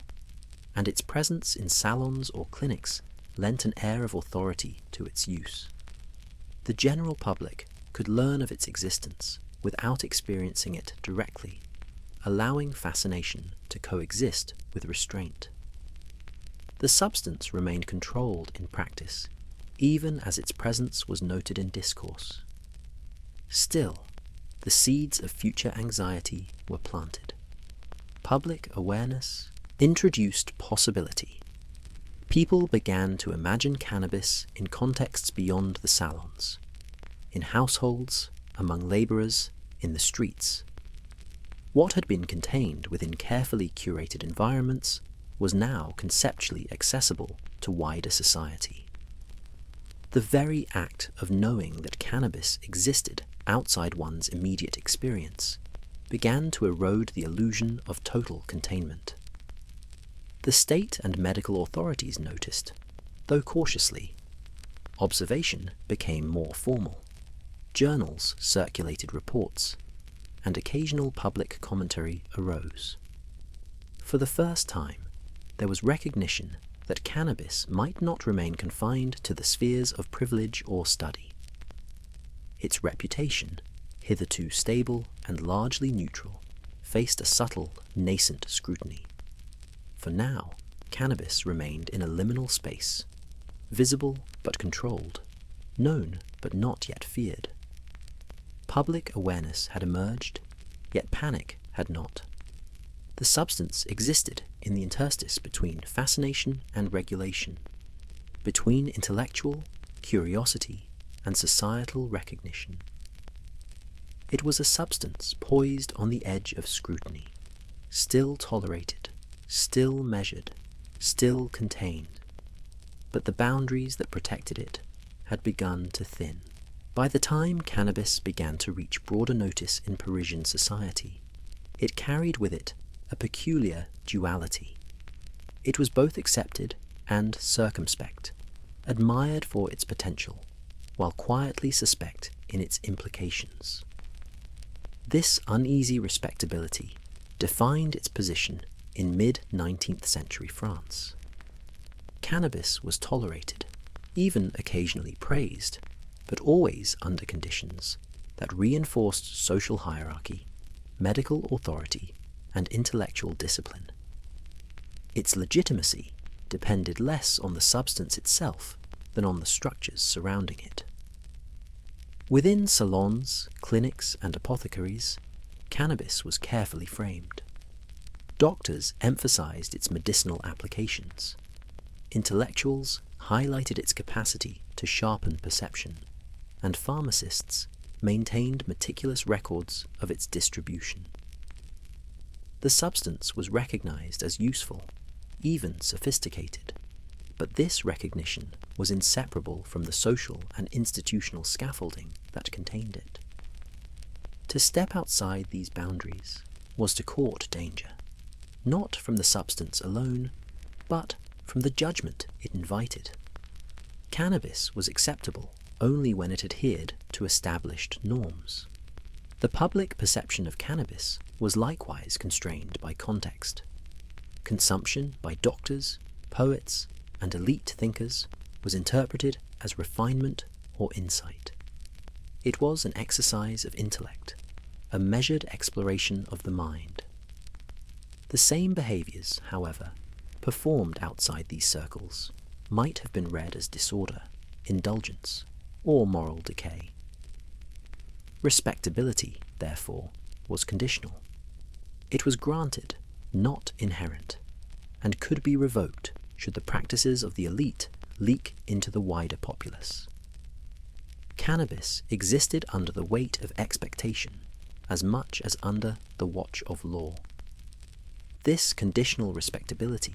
and its presence in salons or clinics lent an air of authority to its use. The general public could learn of its existence without experiencing it directly, allowing fascination to coexist with restraint. The substance remained controlled in practice, even as its presence was noted in discourse. Still, the seeds of future anxiety were planted. Public awareness introduced possibility. People began to imagine cannabis in contexts beyond the salons, in households, among labourers, in the streets. What had been contained within carefully curated environments was now conceptually accessible to wider society. The very act of knowing that cannabis existed outside one's immediate experience began to erode the illusion of total containment. The state and medical authorities noticed, though cautiously. Observation became more formal. Journals circulated reports, and occasional public commentary arose. For the first time, there was recognition that cannabis might not remain confined to the spheres of privilege or study. Its reputation, hitherto stable and largely neutral, faced a subtle, nascent scrutiny. For now, cannabis remained in a liminal space, visible but controlled, known but not yet feared. Public awareness had emerged, yet panic had not. The substance existed in the interstice between fascination and regulation, between intellectual curiosity and societal recognition. It was a substance poised on the edge of scrutiny, still tolerated, still measured, still contained. But the boundaries that protected it had begun to thin. By the time cannabis began to reach broader notice in Parisian society, it carried with it a peculiar duality. It was both accepted and circumspect, admired for its potential, while quietly suspect in its implications. This uneasy respectability defined its position in mid-19th century France. Cannabis was tolerated, even occasionally praised, but always under conditions that reinforced social hierarchy, medical authority, and intellectual discipline. Its legitimacy depended less on the substance itself than on the structures surrounding it. Within salons, clinics, and apothecaries, cannabis was carefully framed. Doctors emphasized its medicinal applications. Intellectuals highlighted its capacity to sharpen perception, and pharmacists maintained meticulous records of its distribution. The substance was recognized as useful, even sophisticated, but this recognition was inseparable from the social and institutional scaffolding that contained it. To step outside these boundaries was to court danger, not from the substance alone, but from the judgment it invited. Cannabis was acceptable only when it adhered to established norms. The public perception of cannabis was likewise constrained by context. Consumption by doctors, poets, and elite thinkers was interpreted as refinement or insight. It was an exercise of intellect, a measured exploration of the mind. The same behaviors, however, performed outside these circles might have been read as disorder, indulgence, or moral decay. Respectability, therefore, was conditional. It was granted, not inherent, and could be revoked should the practices of the elite leak into the wider populace. Cannabis existed under the weight of expectation as much as under the watch of law. This conditional respectability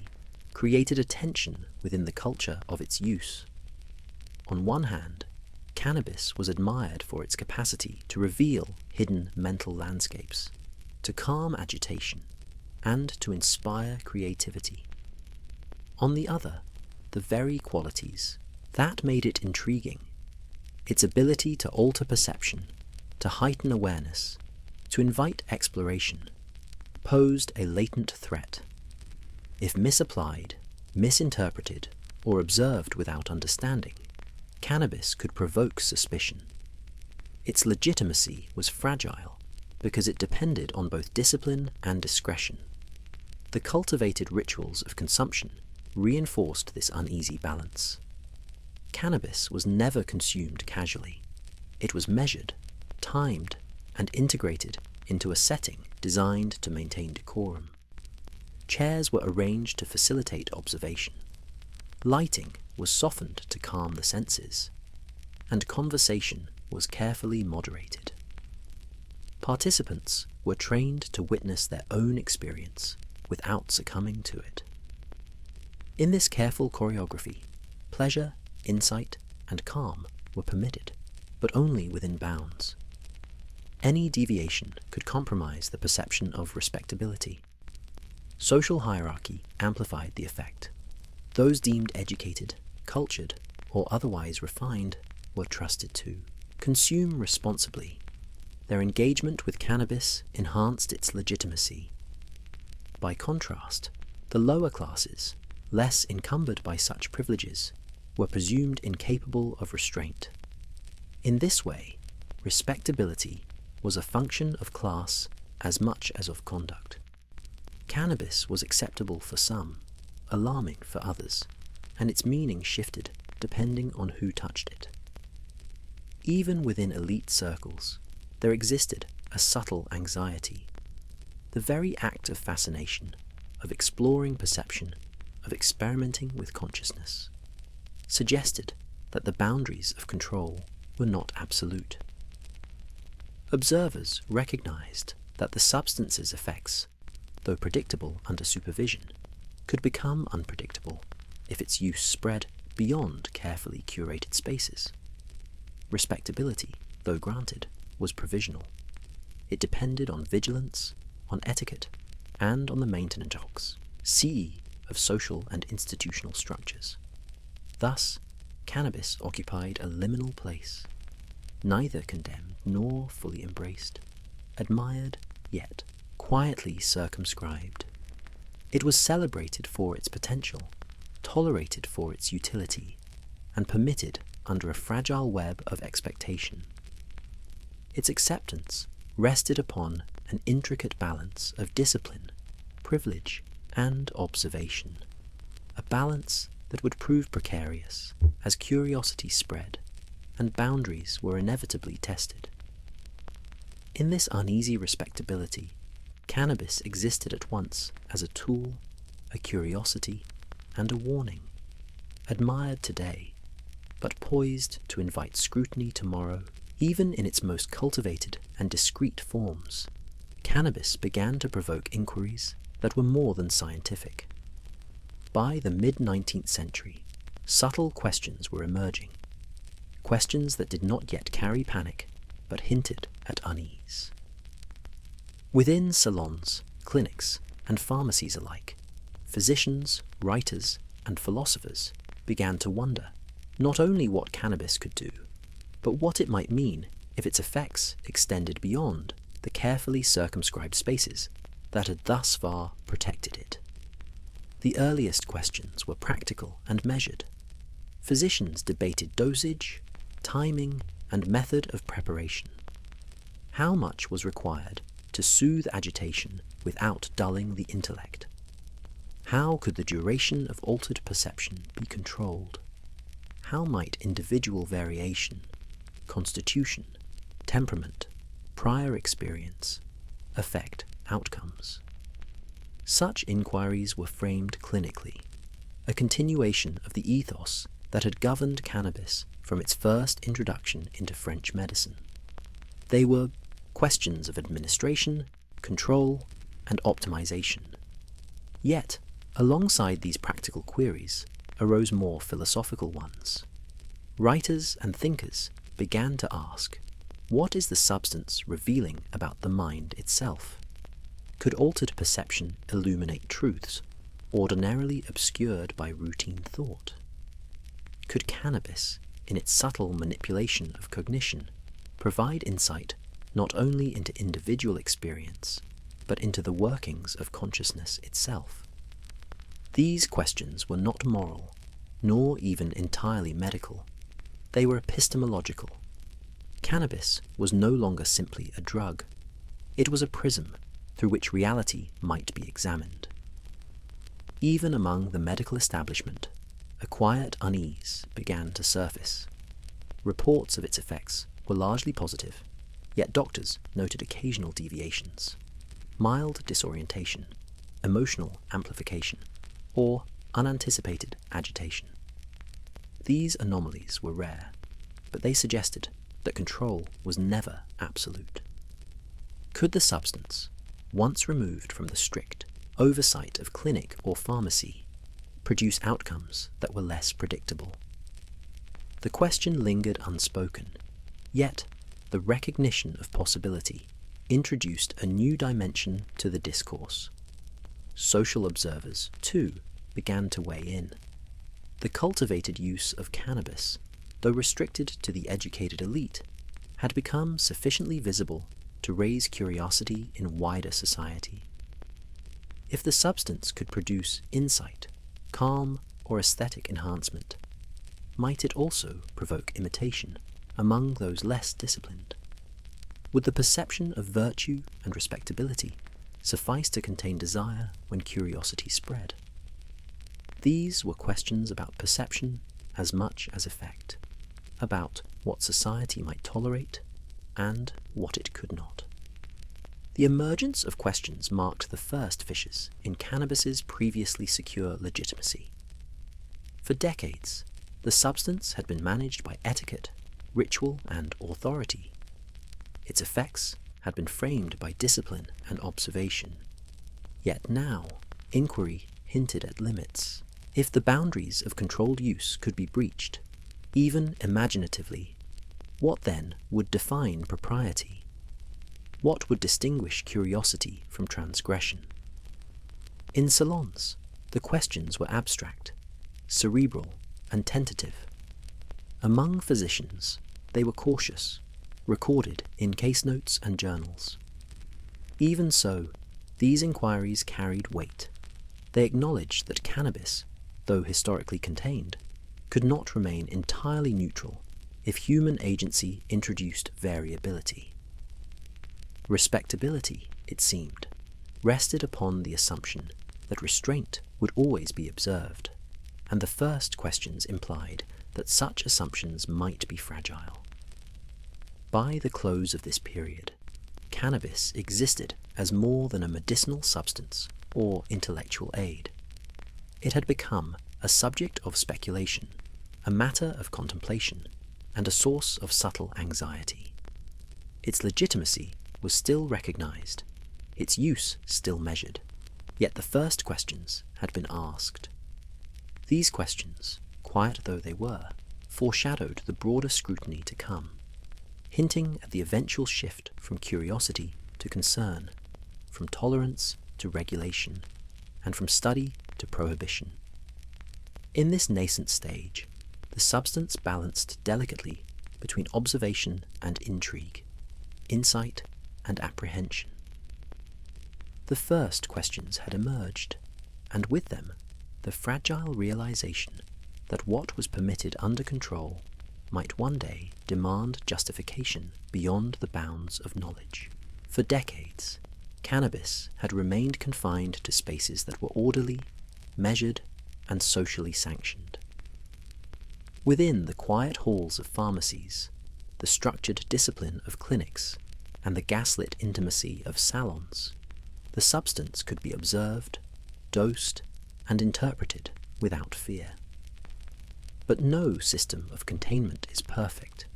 created a tension within the culture of its use. On one hand, cannabis was admired for its capacity to reveal hidden mental landscapes, to calm agitation, and to inspire creativity. On the other, the very qualities that made it intriguing, its ability to alter perception, to heighten awareness, to invite exploration, posed a latent threat. If misapplied, misinterpreted, or observed without understanding, cannabis could provoke suspicion. Its legitimacy was fragile because it depended on both discipline and discretion. The cultivated rituals of consumption reinforced this uneasy balance. Cannabis was never consumed casually. It was measured, timed and integrated into a setting designed to maintain decorum. Chairs were arranged to facilitate observation. Lighting was softened to calm the senses, and conversation was carefully moderated. Participants were trained to witness their own experience without succumbing to it. In this careful choreography, pleasure, insight, and calm were permitted, but only within bounds. Any deviation could compromise the perception of respectability. Social hierarchy amplified the effect. Those deemed educated, cultured, or otherwise refined were trusted to consume responsibly. Their engagement with cannabis enhanced its legitimacy. By contrast, the lower classes, less encumbered by such privileges, were presumed incapable of restraint. In this way, respectability was a function of class as much as of conduct. Cannabis was acceptable for some, alarming for others, and its meaning shifted depending on who touched it. Even within elite circles, there existed a subtle anxiety. The very act of fascination, of exploring perception, of experimenting with consciousness, suggested that the boundaries of control were not absolute. Observers recognized that the substance's effects, though predictable under supervision, could become unpredictable if its use spread beyond carefully curated spaces. Respectability, though granted, was provisional. It depended on vigilance, on etiquette, and on the maintenance of social and institutional structures. Thus, cannabis occupied a liminal place, neither condemned nor fully embraced, admired yet quietly circumscribed. It was celebrated for its potential, tolerated for its utility, and permitted under a fragile web of expectation. Its acceptance rested upon an intricate balance of discipline, privilege, and observation, a balance that would prove precarious as curiosity spread and boundaries were inevitably tested. In this uneasy respectability, cannabis existed at once as a tool, a curiosity, and a warning, admired today, but poised to invite scrutiny tomorrow. Even in its most cultivated and discreet forms, cannabis began to provoke inquiries that were more than scientific. By the mid-19th century, subtle questions were emerging, questions that did not yet carry panic, but hinted at unease. Within salons, clinics, and pharmacies alike, physicians, writers, and philosophers began to wonder not only what cannabis could do, but what it might mean if its effects extended beyond the carefully circumscribed spaces that had thus far protected it. The earliest questions were practical and measured. Physicians debated dosage, timing, and method of preparation. How much was required to soothe agitation without dulling the intellect? How could the duration of altered perception be controlled? How might individual variation, constitution, temperament, prior experience affect outcomes? Such inquiries were framed clinically, a continuation of the ethos that had governed cannabis from its first introduction into French medicine. They were questions of administration, control, and optimization. Yet, alongside these practical queries arose more philosophical ones. Writers and thinkers began to ask, what is the substance revealing about the mind itself? Could altered perception illuminate truths ordinarily obscured by routine thought? Could cannabis, in its subtle manipulation of cognition, provide insight not only into individual experience, but into the workings of consciousness itself? These questions were not moral, nor even entirely medical. They were epistemological. Cannabis was no longer simply a drug. It was a prism through which reality might be examined. Even among the medical establishment, a quiet unease began to surface. Reports of its effects were largely positive, yet doctors noted occasional deviations, mild disorientation, emotional amplification, or unanticipated agitation. These anomalies were rare, but they suggested that control was never absolute. Could the substance, once removed from the strict oversight of clinic or pharmacy, produce outcomes that were less predictable? The question lingered unspoken, yet the recognition of possibility introduced a new dimension to the discourse. Social observers, too, began to weigh in. The cultivated use of cannabis, though restricted to the educated elite, had become sufficiently visible to raise curiosity in wider society. If the substance could produce insight, calm, or aesthetic enhancement, might it also provoke imitation among those less disciplined? Would the perception of virtue and respectability suffice to contain desire when curiosity spread? These were questions about perception as much as effect, about what society might tolerate and what it could not. The emergence of questions marked the first fissures in cannabis's previously secure legitimacy. For decades, the substance had been managed by etiquette, ritual, and authority. Its effects had been framed by discipline and observation. Yet now, inquiry hinted at limits. If the boundaries of controlled use could be breached, even imaginatively, what then would define propriety? What would distinguish curiosity from transgression? In salons, the questions were abstract, cerebral, and tentative. Among physicians, they were cautious, recorded in case notes and journals. Even so, these inquiries carried weight. They acknowledged that cannabis, though historically contained, could not remain entirely neutral if human agency introduced variability. Respectability, it seemed, rested upon the assumption that restraint would always be observed, and the first questions implied that such assumptions might be fragile. By the close of this period, cannabis existed as more than a medicinal substance or intellectual aid. It had become a subject of speculation, a matter of contemplation, and a source of subtle anxiety. Its legitimacy was still recognized, its use still measured, yet the first questions had been asked. These questions, quiet though they were, foreshadowed the broader scrutiny to come, hinting at the eventual shift from curiosity to concern, from tolerance to regulation, and from study to prohibition. In this nascent stage, the substance balanced delicately between observation and intrigue, insight and apprehension. The first questions had emerged, and with them the fragile realization that what was permitted under control might one day demand justification beyond the bounds of knowledge. For decades, cannabis had remained confined to spaces that were orderly, measured, and socially sanctioned. Within the quiet halls of pharmacies, the structured discipline of clinics, and the gaslit intimacy of salons, the substance could be observed, dosed, and interpreted without fear. But no system of containment is perfect,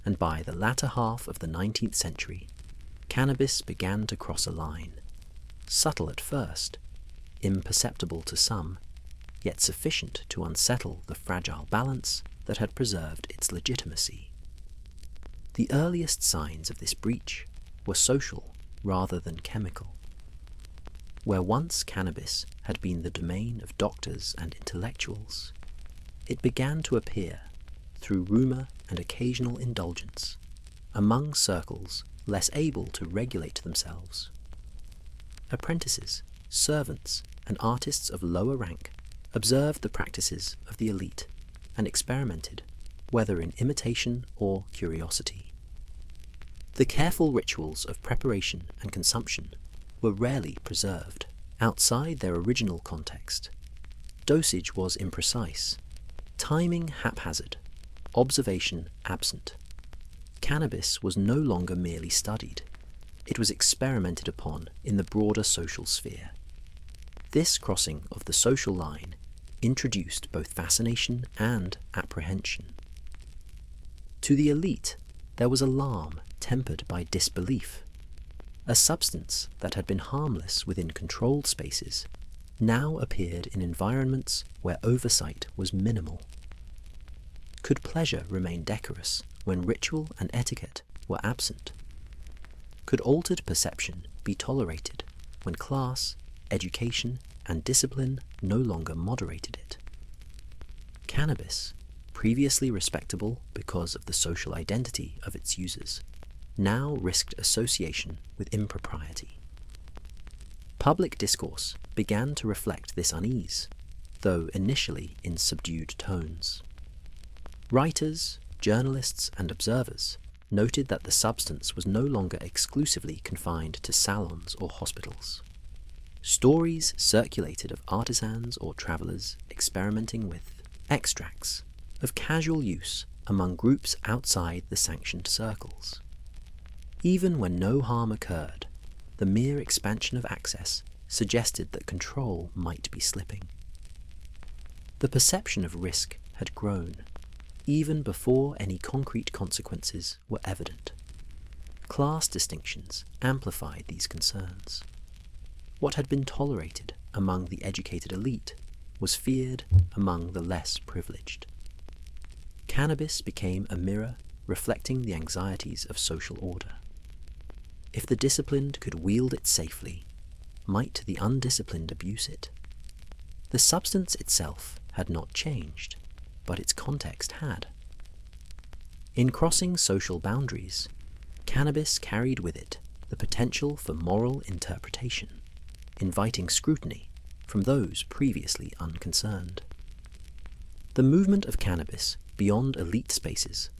and by the latter half of the 19th century, cannabis began to cross a line, subtle at first, imperceptible to some, yet sufficient to unsettle the fragile balance that had preserved its legitimacy. The earliest signs of this breach were social rather than chemical. Where once cannabis had been the domain of doctors and intellectuals, it began to appear, through rumour and occasional indulgence, among circles less able to regulate themselves. Apprentices, servants, and artists of lower rank observed the practices of the elite and experimented, whether in imitation or curiosity. The careful rituals of preparation and consumption were rarely preserved outside their original context. Dosage was imprecise, timing haphazard, observation absent. Cannabis was no longer merely studied. It was experimented upon in the broader social sphere. This crossing of the social line introduced both fascination and apprehension. To the elite, there was alarm tempered by disbelief. A substance that had been harmless within controlled spaces now appeared in environments where oversight was minimal. Could pleasure remain decorous when ritual and etiquette were absent? Could altered perception be tolerated when class, education, and discipline no longer moderated it? Cannabis, previously respectable because of the social identity of its users, now risked association with impropriety. Public discourse began to reflect this unease, though initially in subdued tones. Writers, journalists, and observers noted that the substance was no longer exclusively confined to salons or hospitals. Stories circulated of artisans or travelers experimenting with extracts of casual use among groups outside the sanctioned circles. Even when no harm occurred, the mere expansion of access suggested that control might be slipping. The perception of risk had grown, even before any concrete consequences were evident. Class distinctions amplified these concerns. What had been tolerated among the educated elite was feared among the less privileged. Cannabis became a mirror reflecting the anxieties of social order. If the disciplined could wield it safely, might the undisciplined abuse it? The substance itself had not changed, but its context had. In crossing social boundaries, cannabis carried with it the potential for moral interpretation, inviting scrutiny from those previously unconcerned. The movement of cannabis beyond elite spaces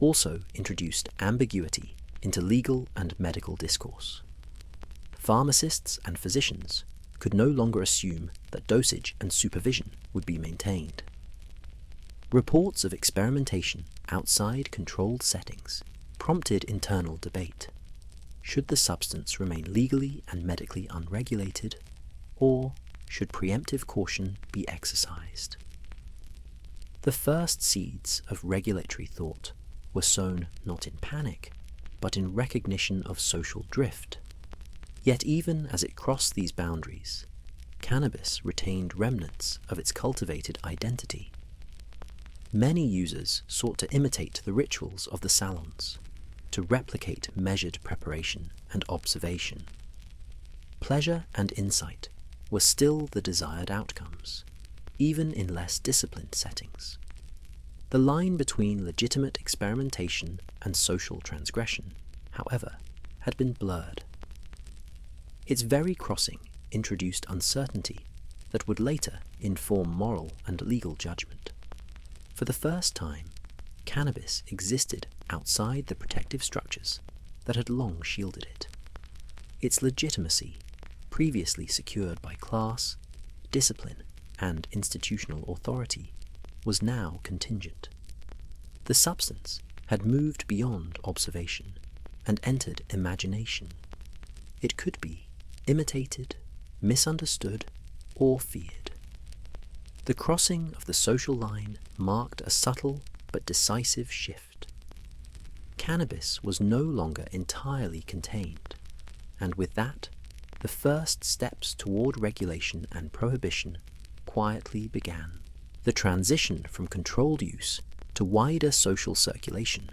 also introduced ambiguity into legal and medical discourse. Pharmacists and physicians could no longer assume that dosage and supervision would be maintained. Reports of experimentation outside controlled settings prompted internal debate. Should the substance remain legally and medically unregulated, or should preemptive caution be exercised? The first seeds of regulatory thought were sown not in panic, but in recognition of social drift. Yet even as it crossed these boundaries, cannabis retained remnants of its cultivated identity. Many users sought to imitate the rituals of the salons, to replicate measured preparation and observation. Pleasure and insight were still the desired outcomes, even in less disciplined settings. The line between legitimate experimentation and social transgression, however, had been blurred. Its very crossing introduced uncertainty that would later inform moral and legal judgment. For the first time, cannabis existed outside the protective structures that had long shielded it. Its legitimacy, previously secured by class, discipline, and institutional authority, was now contingent. The substance had moved beyond observation and entered imagination. It could be imitated, misunderstood, or feared. The crossing of the social line marked a subtle but decisive shift. Cannabis was no longer entirely contained, and with that, the first steps toward regulation and prohibition quietly began. The transition from controlled use to wider social circulation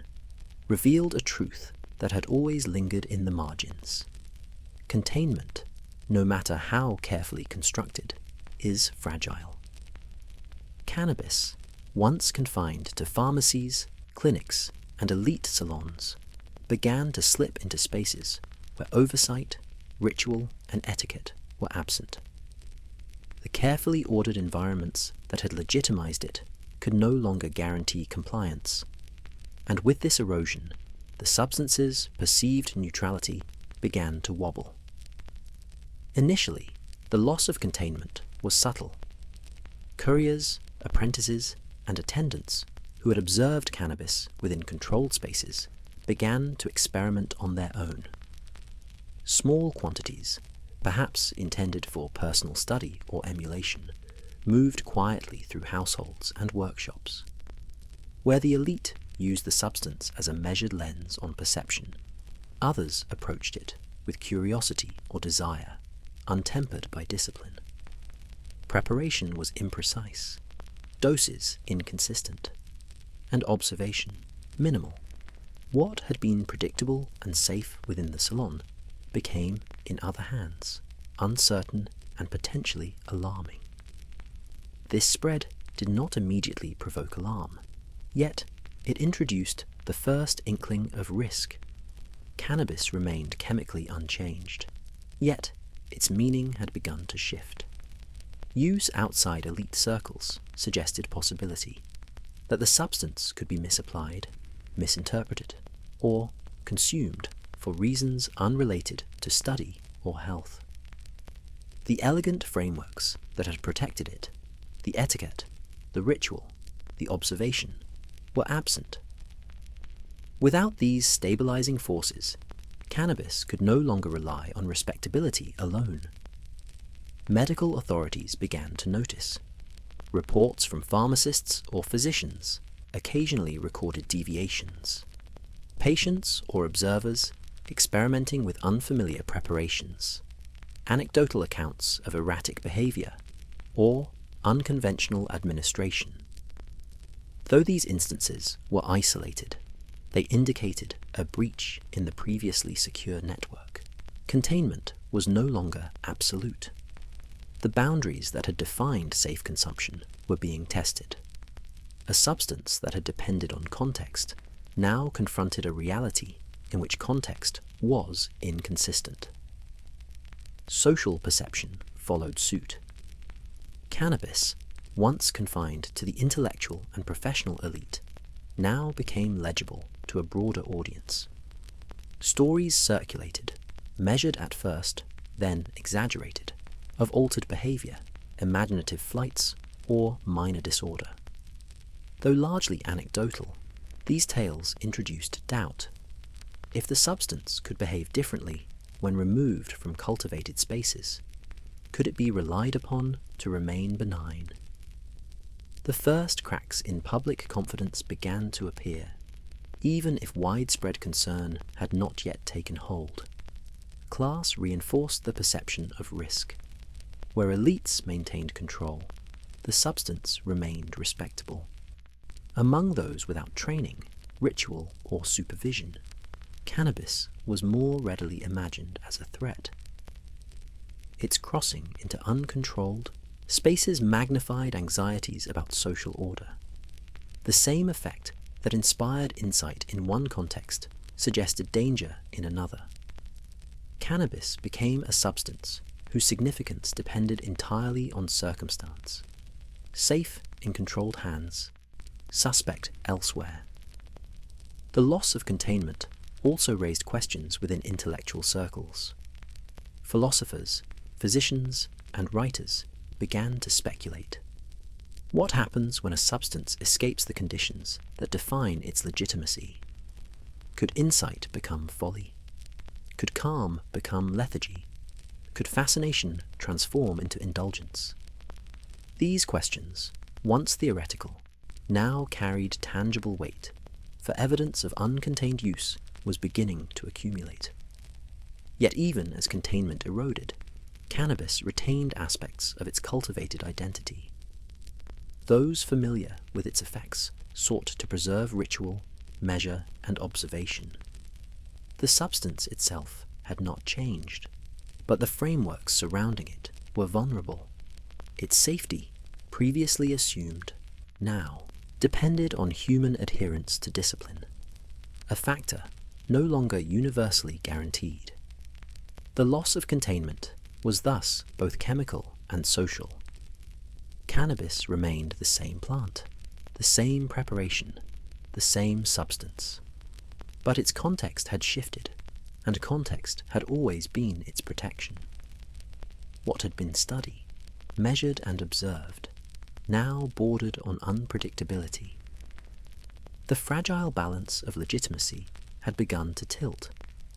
revealed a truth that had always lingered in the margins. Containment, no matter how carefully constructed, is fragile. Cannabis, once confined to pharmacies, clinics, and elite salons, began to slip into spaces where oversight, ritual, and etiquette were absent. The carefully ordered environments that had legitimized it could no longer guarantee compliance, and with this erosion, the substance's perceived neutrality began to wobble. Initially, the loss of containment was subtle. Couriers, apprentices, and attendants who had observed cannabis within controlled spaces began to experiment on their own. Small quantities, perhaps intended for personal study or emulation, moved quietly through households and workshops. Where the elite used the substance as a measured lens on perception, others approached it with curiosity or desire, untempered by discipline. Preparation was imprecise, doses inconsistent, and observation minimal. What had been predictable and safe within the salon became, in other hands, uncertain and potentially alarming. This spread did not immediately provoke alarm, yet it introduced the first inkling of risk. Cannabis remained chemically unchanged, yet its meaning had begun to shift. Use outside elite circles suggested possibility that the substance could be misapplied, misinterpreted, or consumed for reasons unrelated to study or health. The elegant frameworks that had protected it, the etiquette, the ritual, the observation, were absent. Without these stabilizing forces, cannabis could no longer rely on respectability alone. Medical authorities began to notice. Reports from pharmacists or physicians occasionally recorded deviations. Patients or observers experimenting with unfamiliar preparations, anecdotal accounts of erratic behavior, or unconventional administration. Though these instances were isolated, they indicated a breach in the previously secure network. Containment was no longer absolute. The boundaries that had defined safe consumption were being tested. A substance that had depended on context now confronted a reality in which context was inconsistent. Social perception followed suit. Cannabis, once confined to the intellectual and professional elite, now became legible to a broader audience. Stories circulated, measured at first, then exaggerated, of altered behavior, imaginative flights, or minor disorder. Though largely anecdotal, these tales introduced doubt. If the substance could behave differently when removed from cultivated spaces, could it be relied upon to remain benign? The first cracks in public confidence began to appear, even if widespread concern had not yet taken hold. Class reinforced the perception of risk. Where elites maintained control, the substance remained respectable. Among those without training, ritual, or supervision, cannabis was more readily imagined as a threat. Its crossing into uncontrolled spaces magnified anxieties about social order. The same effect that inspired insight in one context suggested danger in another. Cannabis became a substance whose significance depended entirely on circumstance. Safe in controlled hands, suspect elsewhere. The loss of containment also raised questions within intellectual circles. Philosophers, physicians, and writers began to speculate. What happens when a substance escapes the conditions that define its legitimacy? Could insight become folly? Could calm become lethargy? Could fascination transform into indulgence? These questions, once theoretical, now carried tangible weight, for evidence of uncontained use was beginning to accumulate. Yet even as containment eroded, cannabis retained aspects of its cultivated identity. Those familiar with its effects sought to preserve ritual, measure, and observation. The substance itself had not changed, but the frameworks surrounding it were vulnerable. Its safety, previously assumed, now depended on human adherence to discipline, a factor no longer universally guaranteed. The loss of containment was thus both chemical and social. Cannabis remained the same plant, the same preparation, the same substance. But its context had shifted, and context had always been its protection. What had been study, measured and observed, now bordered on unpredictability. The fragile balance of legitimacy had begun to tilt,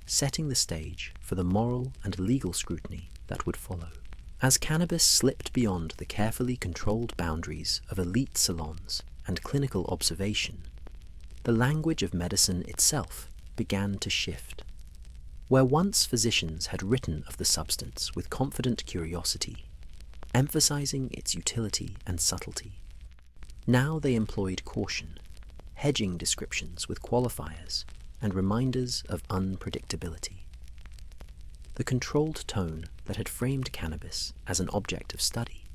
setting the stage for the moral and legal scrutiny that would follow. As cannabis slipped beyond the carefully controlled boundaries of elite salons and clinical observation, the language of medicine itself began to shift. Where once physicians had written of the substance with confident curiosity, emphasizing its utility and subtlety, now they employed caution, hedging descriptions with qualifiers and reminders of unpredictability. The controlled tone that had framed cannabis as an object of study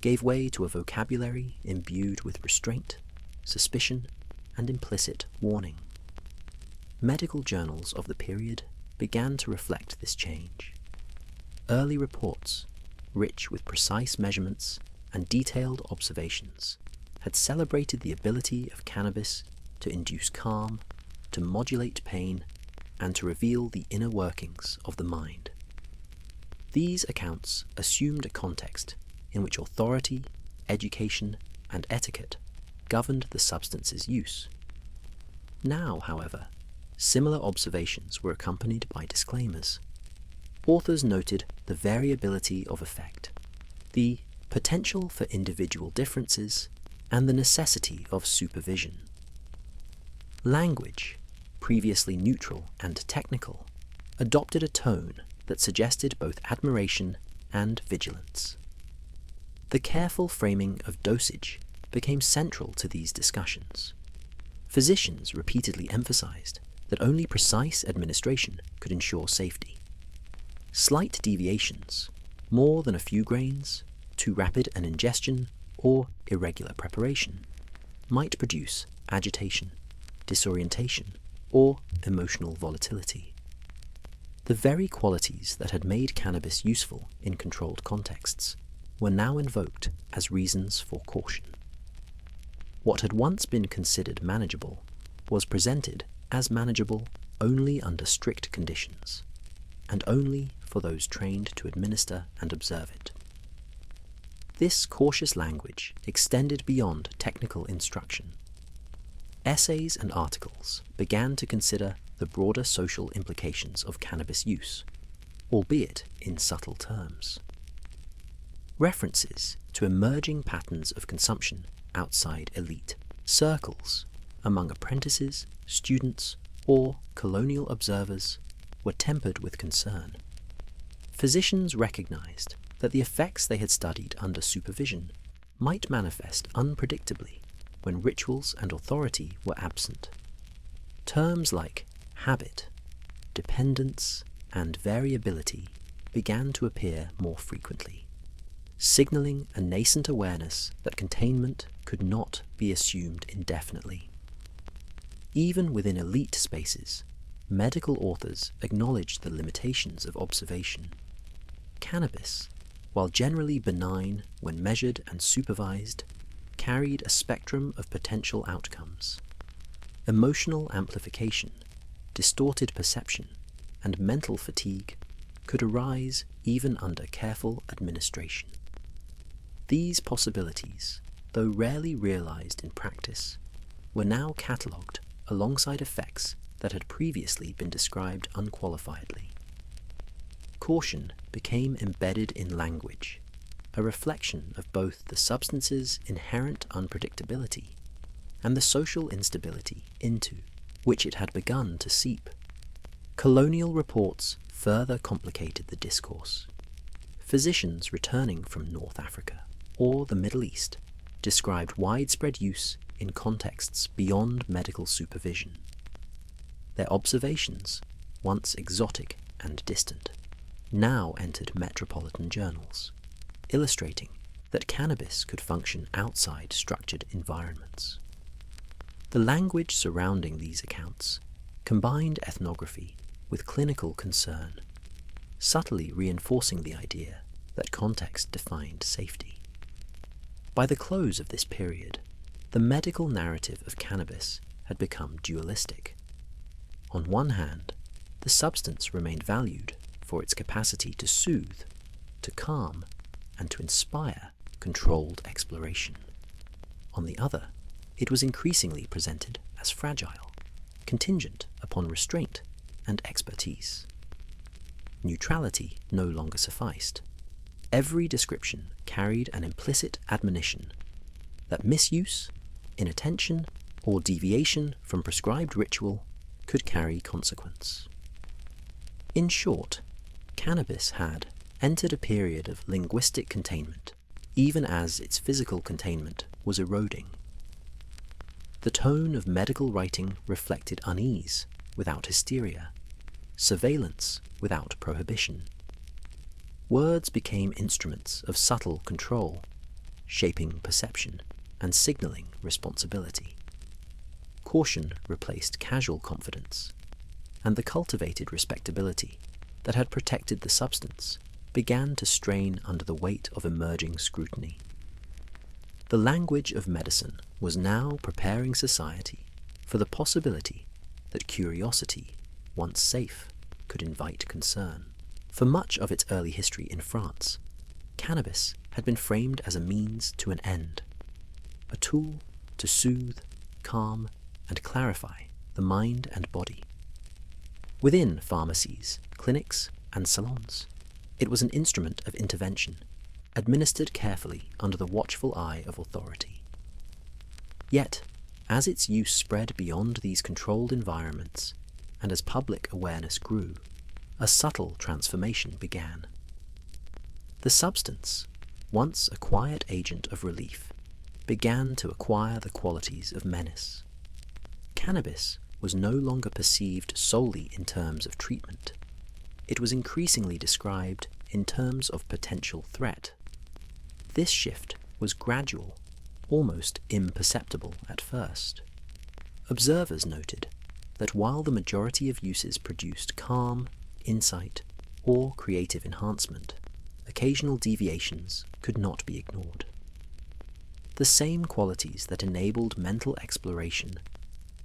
gave way to a vocabulary imbued with restraint, suspicion, and implicit warning. Medical journals of the period began to reflect this change. Early reports, rich with precise measurements and detailed observations, had celebrated the ability of cannabis to induce calm, to modulate pain, and to reveal the inner workings of the mind. These accounts assumed a context in which authority, education, and etiquette governed the substance's use. Now, however, similar observations were accompanied by disclaimers. Authors noted the variability of effect, the potential for individual differences, and the necessity of supervision. Language, previously neutral and technical, adopted a tone that suggested both admiration and vigilance. The careful framing of dosage became central to these discussions. Physicians repeatedly emphasized that only precise administration could ensure safety. Slight deviations, more than a few grains, too rapid an ingestion, or irregular preparation, might produce agitation, disorientation, or emotional volatility. The very qualities that had made cannabis useful in controlled contexts were now invoked as reasons for caution. What had once been considered manageable was presented as manageable only under strict conditions, and only for those trained to administer and observe it. This cautious language extended beyond technical instruction. Essays and articles began to consider the broader social implications of cannabis use, albeit in subtle terms. References to emerging patterns of consumption outside elite circles, among apprentices, students, or colonial observers, were tempered with concern. Physicians recognized that the effects they had studied under supervision might manifest unpredictably when rituals and authority were absent. Terms like habit, dependence, and variability began to appear more frequently, signaling a nascent awareness that containment could not be assumed indefinitely. Even within elite spaces, medical authors acknowledged the limitations of observation. Cannabis, while generally benign when measured and supervised, carried a spectrum of potential outcomes. Emotional amplification, distorted perception, and mental fatigue could arise even under careful administration. These possibilities, though rarely realized in practice, were now catalogued alongside effects that had previously been described unqualifiedly. Caution became embedded in language, a reflection of both the substance's inherent unpredictability and the social instability into which it had begun to seep. Colonial reports further complicated the discourse. Physicians returning from North Africa or the Middle East described widespread use in contexts beyond medical supervision. Their observations, once exotic and distant, now entered metropolitan journals, illustrating that cannabis could function outside structured environments. The language surrounding these accounts combined ethnography with clinical concern, subtly reinforcing the idea that context defined safety. By the close of this period, the medical narrative of cannabis had become dualistic. On one hand, the substance remained valued for its capacity to soothe, to calm, and to inspire controlled exploration. On the other, it was increasingly presented as fragile, contingent upon restraint and expertise. Neutrality no longer sufficed. Every description carried an implicit admonition that misuse, inattention, or deviation from prescribed ritual could carry consequence. In short, cannabis had entered a period of linguistic containment, even as its physical containment was eroding. The tone of medical writing reflected unease without hysteria, surveillance without prohibition. Words became instruments of subtle control, shaping perception and signaling responsibility. Caution replaced casual confidence, and the cultivated respectability that had protected the substance began to strain under the weight of emerging scrutiny. The language of medicine was now preparing society for the possibility that curiosity, once safe, could invite concern. For much of its early history in France, cannabis had been framed as a means to an end, a tool to soothe, calm, and clarify the mind and body. Within pharmacies, clinics, and salons, it was an instrument of intervention, administered carefully under the watchful eye of authority. Yet, as its use spread beyond these controlled environments, and as public awareness grew, a subtle transformation began. The substance, once a quiet agent of relief, began to acquire the qualities of menace. Cannabis was no longer perceived solely in terms of treatment. It was increasingly described in terms of potential threat. This shift was gradual, almost imperceptible at first. Observers noted that while the majority of uses produced calm, insight, or creative enhancement, occasional deviations could not be ignored. The same qualities that enabled mental exploration,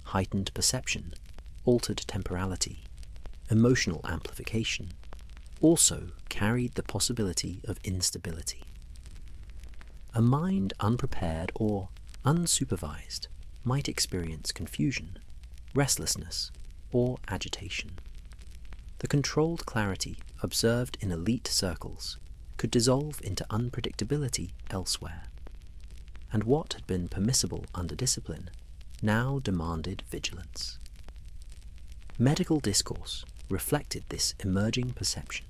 heightened perception, altered temporality, emotional amplification, also carried the possibility of instability. A mind unprepared or unsupervised might experience confusion, restlessness, or agitation. The controlled clarity observed in elite circles could dissolve into unpredictability elsewhere, and what had been permissible under discipline now demanded vigilance. Medical discourse reflected this emerging perception.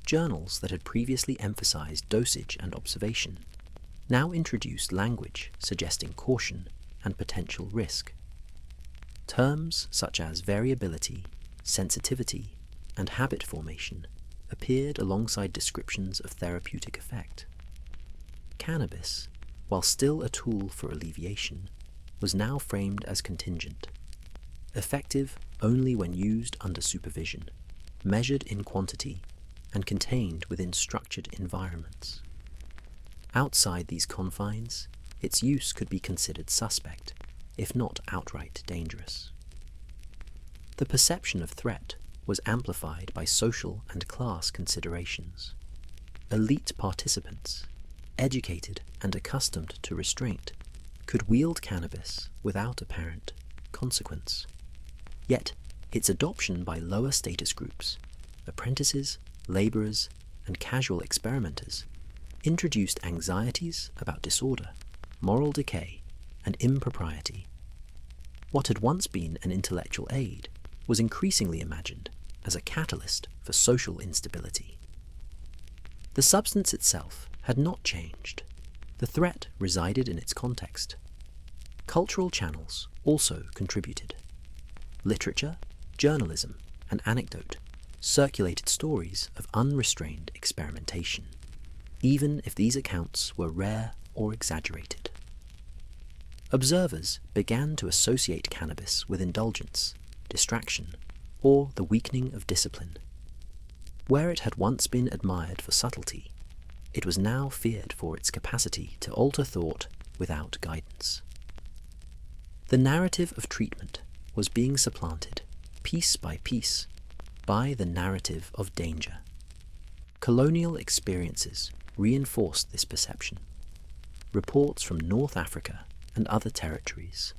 Journals that had previously emphasized dosage and observation now introduced language suggesting caution and potential risk. Terms such as variability, sensitivity, and habit formation appeared alongside descriptions of therapeutic effect. Cannabis, while still a tool for alleviation, was now framed as contingent, effective only when used under supervision, measured in quantity, and contained within structured environments. Outside these confines, its use could be considered suspect, if not outright dangerous. The perception of threat was amplified by social and class considerations. Elite participants, educated and accustomed to restraint, could wield cannabis without apparent consequence. Yet, its adoption by lower status groups, apprentices, laborers, and casual experimenters, introduced anxieties about disorder, moral decay, and impropriety. What had once been an intellectual aid was increasingly imagined as a catalyst for social instability. The substance itself had not changed. The threat resided in its context. Cultural channels also contributed. Literature, journalism, and anecdote circulated stories of unrestrained experimentation, even if these accounts were rare or exaggerated. Observers began to associate cannabis with indulgence, distraction, or the weakening of discipline. Where it had once been admired for subtlety, it was now feared for its capacity to alter thought without guidance. The narrative of treatment was being supplanted, piece by piece, by the narrative of danger. Colonial experiences reinforced this perception. Reports from North Africa and other territories,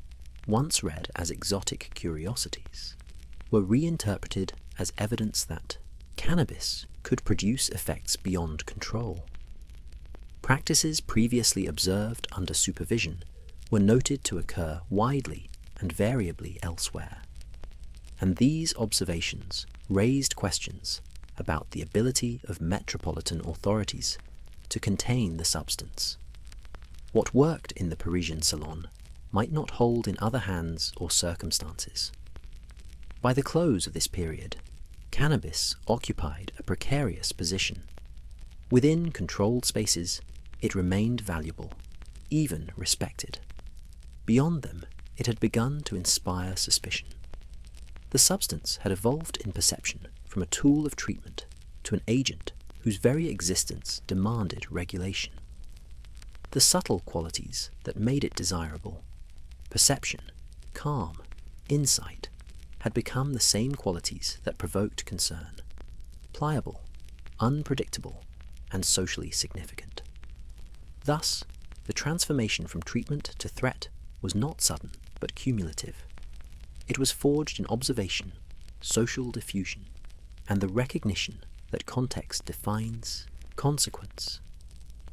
once read as exotic curiosities, were reinterpreted as evidence that cannabis could produce effects beyond control. Practices previously observed under supervision were noted to occur widely and variably elsewhere, and these observations raised questions about the ability of metropolitan authorities to contain the substance. What worked in the Parisian salon might not hold in other hands or circumstances. By the close of this period, cannabis occupied a precarious position. Within controlled spaces, it remained valuable, even respected. Beyond them, it had begun to inspire suspicion. The substance had evolved in perception from a tool of treatment to an agent whose very existence demanded regulation. The subtle qualities that made it desirable, perception, calm, insight, had become the same qualities that provoked concern, pliable, unpredictable, and socially significant. Thus, the transformation from treatment to threat was not sudden but cumulative. It was forged in observation, social diffusion, and the recognition that context defines consequence.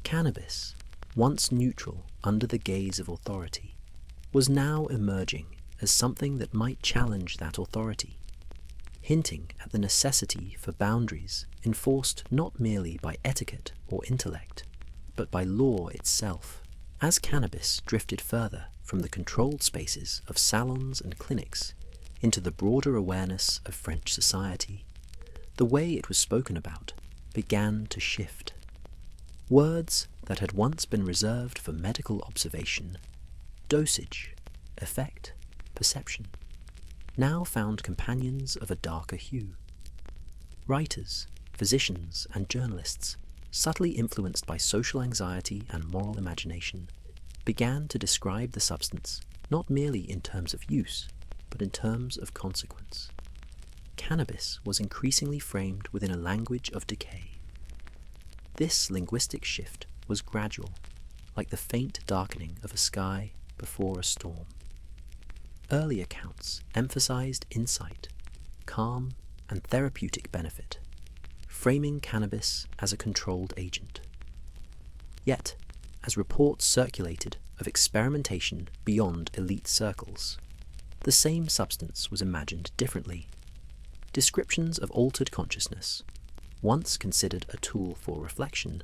Cannabis, once neutral under the gaze of authority, was now emerging as something that might challenge that authority, hinting at the necessity for boundaries enforced not merely by etiquette or intellect, but by law itself. As cannabis drifted further from the controlled spaces of salons and clinics into the broader awareness of French society, the way it was spoken about began to shift. Words that had once been reserved for medical observation, dosage, effect, perception, now found companions of a darker hue. Writers, physicians, and journalists, subtly influenced by social anxiety and moral imagination, began to describe the substance not merely in terms of use, but in terms of consequence. Cannabis was increasingly framed within a language of decay. This linguistic shift was gradual, like the faint darkening of a sky before a storm. Early accounts emphasized insight, calm, and therapeutic benefit, framing cannabis as a controlled agent. Yet, as reports circulated of experimentation beyond elite circles, the same substance was imagined differently. Descriptions of altered consciousness, once considered a tool for reflection,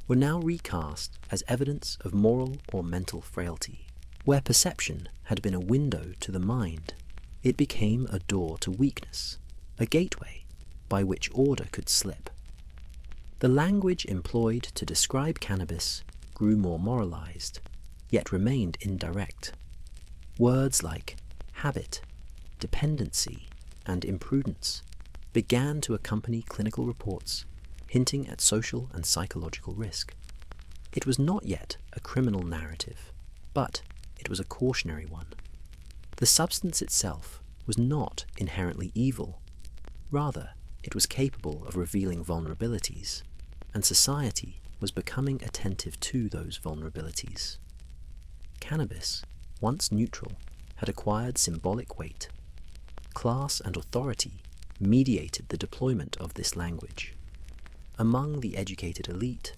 were now recast as evidence of moral or mental frailty. Where perception had been a window to the mind, it became a door to weakness, a gateway by which order could slip. The language employed to describe cannabis grew more moralized, yet remained indirect. Words like habit, dependency, and imprudence began to accompany clinical reports, hinting at social and psychological risk. It was not yet a criminal narrative, but it was a cautionary one. The substance itself was not inherently evil. Rather, it was capable of revealing vulnerabilities, and society was becoming attentive to those vulnerabilities. Cannabis, once neutral, had acquired symbolic weight. Class and authority mediated the deployment of this language. Among the educated elite,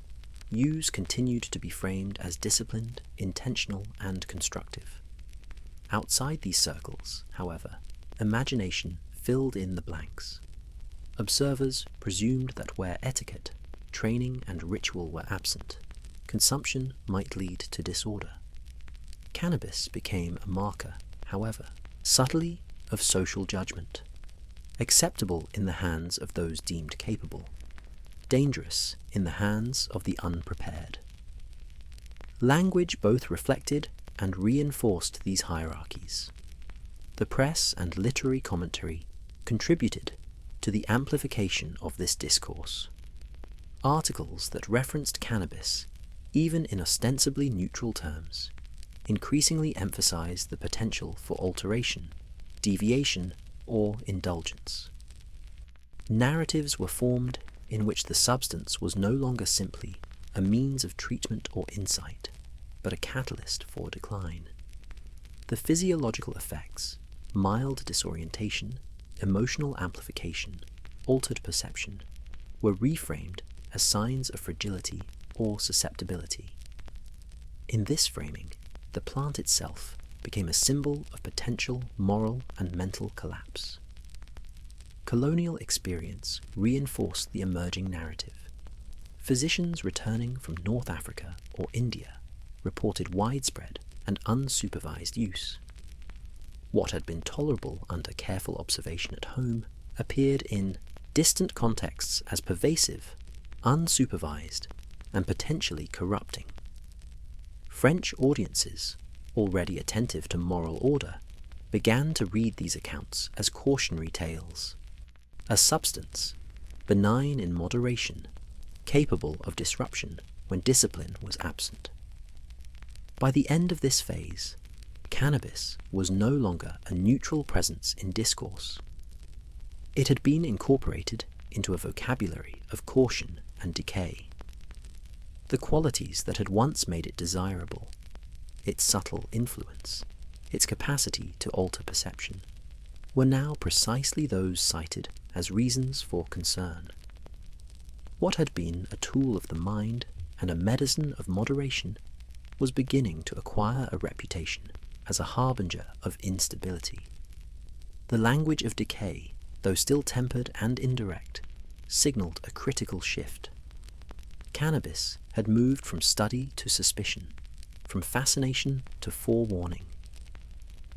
use continued to be framed as disciplined, intentional, and constructive. Outside these circles, however, imagination filled in the blanks. Observers presumed that where etiquette, training, and ritual were absent, consumption might lead to disorder. Cannabis became a marker, however, subtly of social judgment, acceptable in the hands of those deemed capable, dangerous in the hands of the unprepared. Language both reflected and reinforced these hierarchies. The press and literary commentary contributed to the amplification of this discourse. Articles that referenced cannabis, even in ostensibly neutral terms, increasingly emphasized the potential for alteration, deviation, or indulgence. Narratives were formed in which the substance was no longer simply a means of treatment or insight, but a catalyst for decline. The physiological effects, mild disorientation, emotional amplification, altered perception, were reframed as signs of fragility or susceptibility. In this framing, the plant itself became a symbol of potential moral and mental collapse. Colonial experience reinforced the emerging narrative. Physicians returning from North Africa or India reported widespread and unsupervised use. What had been tolerable under careful observation at home appeared in distant contexts as pervasive, unsupervised, and potentially corrupting. French audiences, already attentive to moral order, began to read these accounts as cautionary tales. A substance, benign in moderation, capable of disruption when discipline was absent. By the end of this phase, cannabis was no longer a neutral presence in discourse. It had been incorporated into a vocabulary of caution and decay. The qualities that had once made it desirable, its subtle influence, its capacity to alter perception, were now precisely those cited as reasons for concern. What had been a tool of the mind and a medicine of moderation was beginning to acquire a reputation as a harbinger of instability. The language of decay, though still tempered and indirect, signaled a critical shift. Cannabis had moved from study to suspicion, from fascination to forewarning.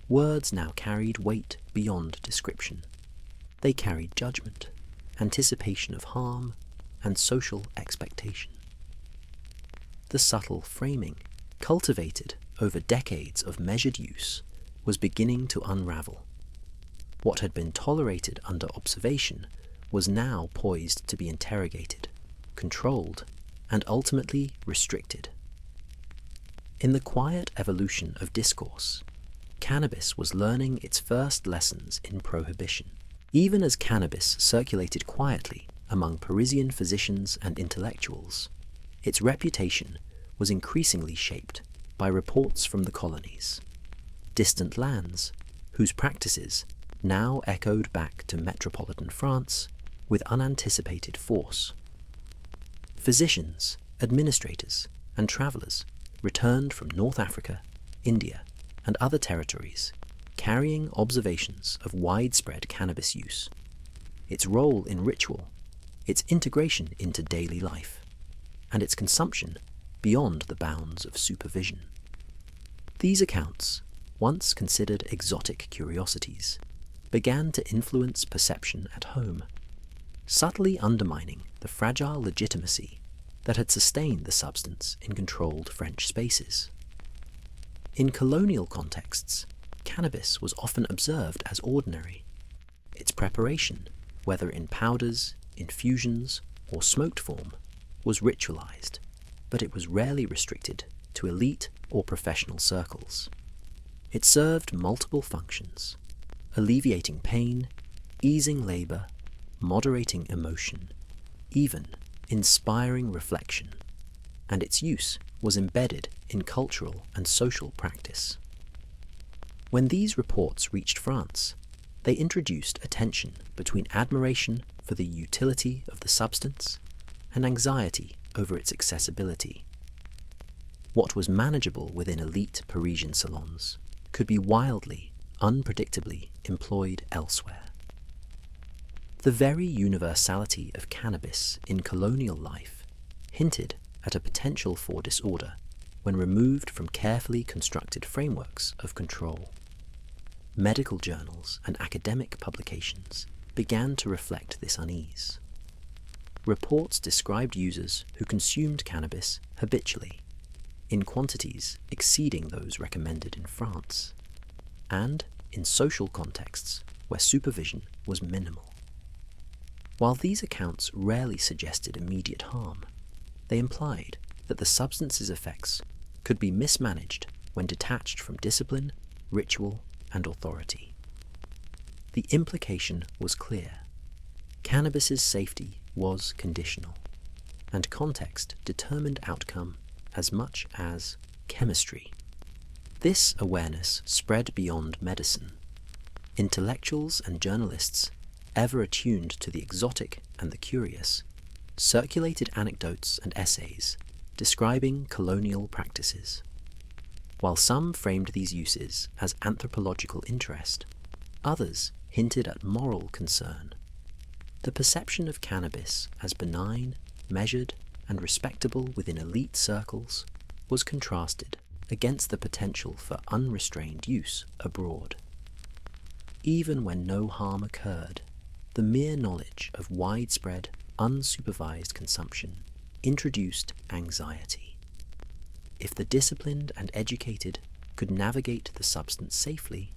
Words now carried weight beyond description. They carried judgment, anticipation of harm, and social expectation. The subtle framing, cultivated over decades of measured use, was beginning to unravel. What had been tolerated under observation was now poised to be interrogated, controlled, and ultimately restricted. In the quiet evolution of discourse, cannabis was learning its first lessons in prohibition. Even as cannabis circulated quietly among Parisian physicians and intellectuals, its reputation was increasingly shaped by reports from the colonies, distant lands whose practices now echoed back to metropolitan France with unanticipated force. Physicians, administrators, and travellers returned from North Africa, India, and other territories, carrying observations of widespread cannabis use, its role in ritual, its integration into daily life, and its consumption beyond the bounds of supervision. These accounts, once considered exotic curiosities, began to influence perception at home, subtly undermining the fragile legitimacy that had sustained the substance in controlled French spaces. In colonial contexts, cannabis was often observed as ordinary. Its preparation, whether in powders, infusions, or smoked form, was ritualized, but it was rarely restricted to elite or professional circles. It served multiple functions: alleviating pain, easing labor, moderating emotion, even inspiring reflection, and its use was embedded in cultural and social practice. When these reports reached France, they introduced a tension between admiration for the utility of the substance and anxiety over its accessibility. What was manageable within elite Parisian salons could be wildly, unpredictably employed elsewhere. The very universality of cannabis in colonial life hinted at a potential for disorder when removed from carefully constructed frameworks of control. Medical journals and academic publications began to reflect this unease. Reports described users who consumed cannabis habitually, in quantities exceeding those recommended in France, and in social contexts where supervision was minimal. While these accounts rarely suggested immediate harm, they implied that the substance's effects could be mismanaged when detached from discipline, ritual, and authority. The implication was clear. Cannabis's safety was conditional, and context determined outcome as much as chemistry. This awareness spread beyond medicine. Intellectuals and journalists, ever attuned to the exotic and the curious, circulated anecdotes and essays describing colonial practices. While some framed these uses as anthropological interest, others hinted at moral concern. The perception of cannabis as benign, measured, and respectable within elite circles was contrasted against the potential for unrestrained use abroad. Even when no harm occurred, the mere knowledge of widespread, unsupervised consumption introduced anxiety. If the disciplined and educated could navigate the substance safely,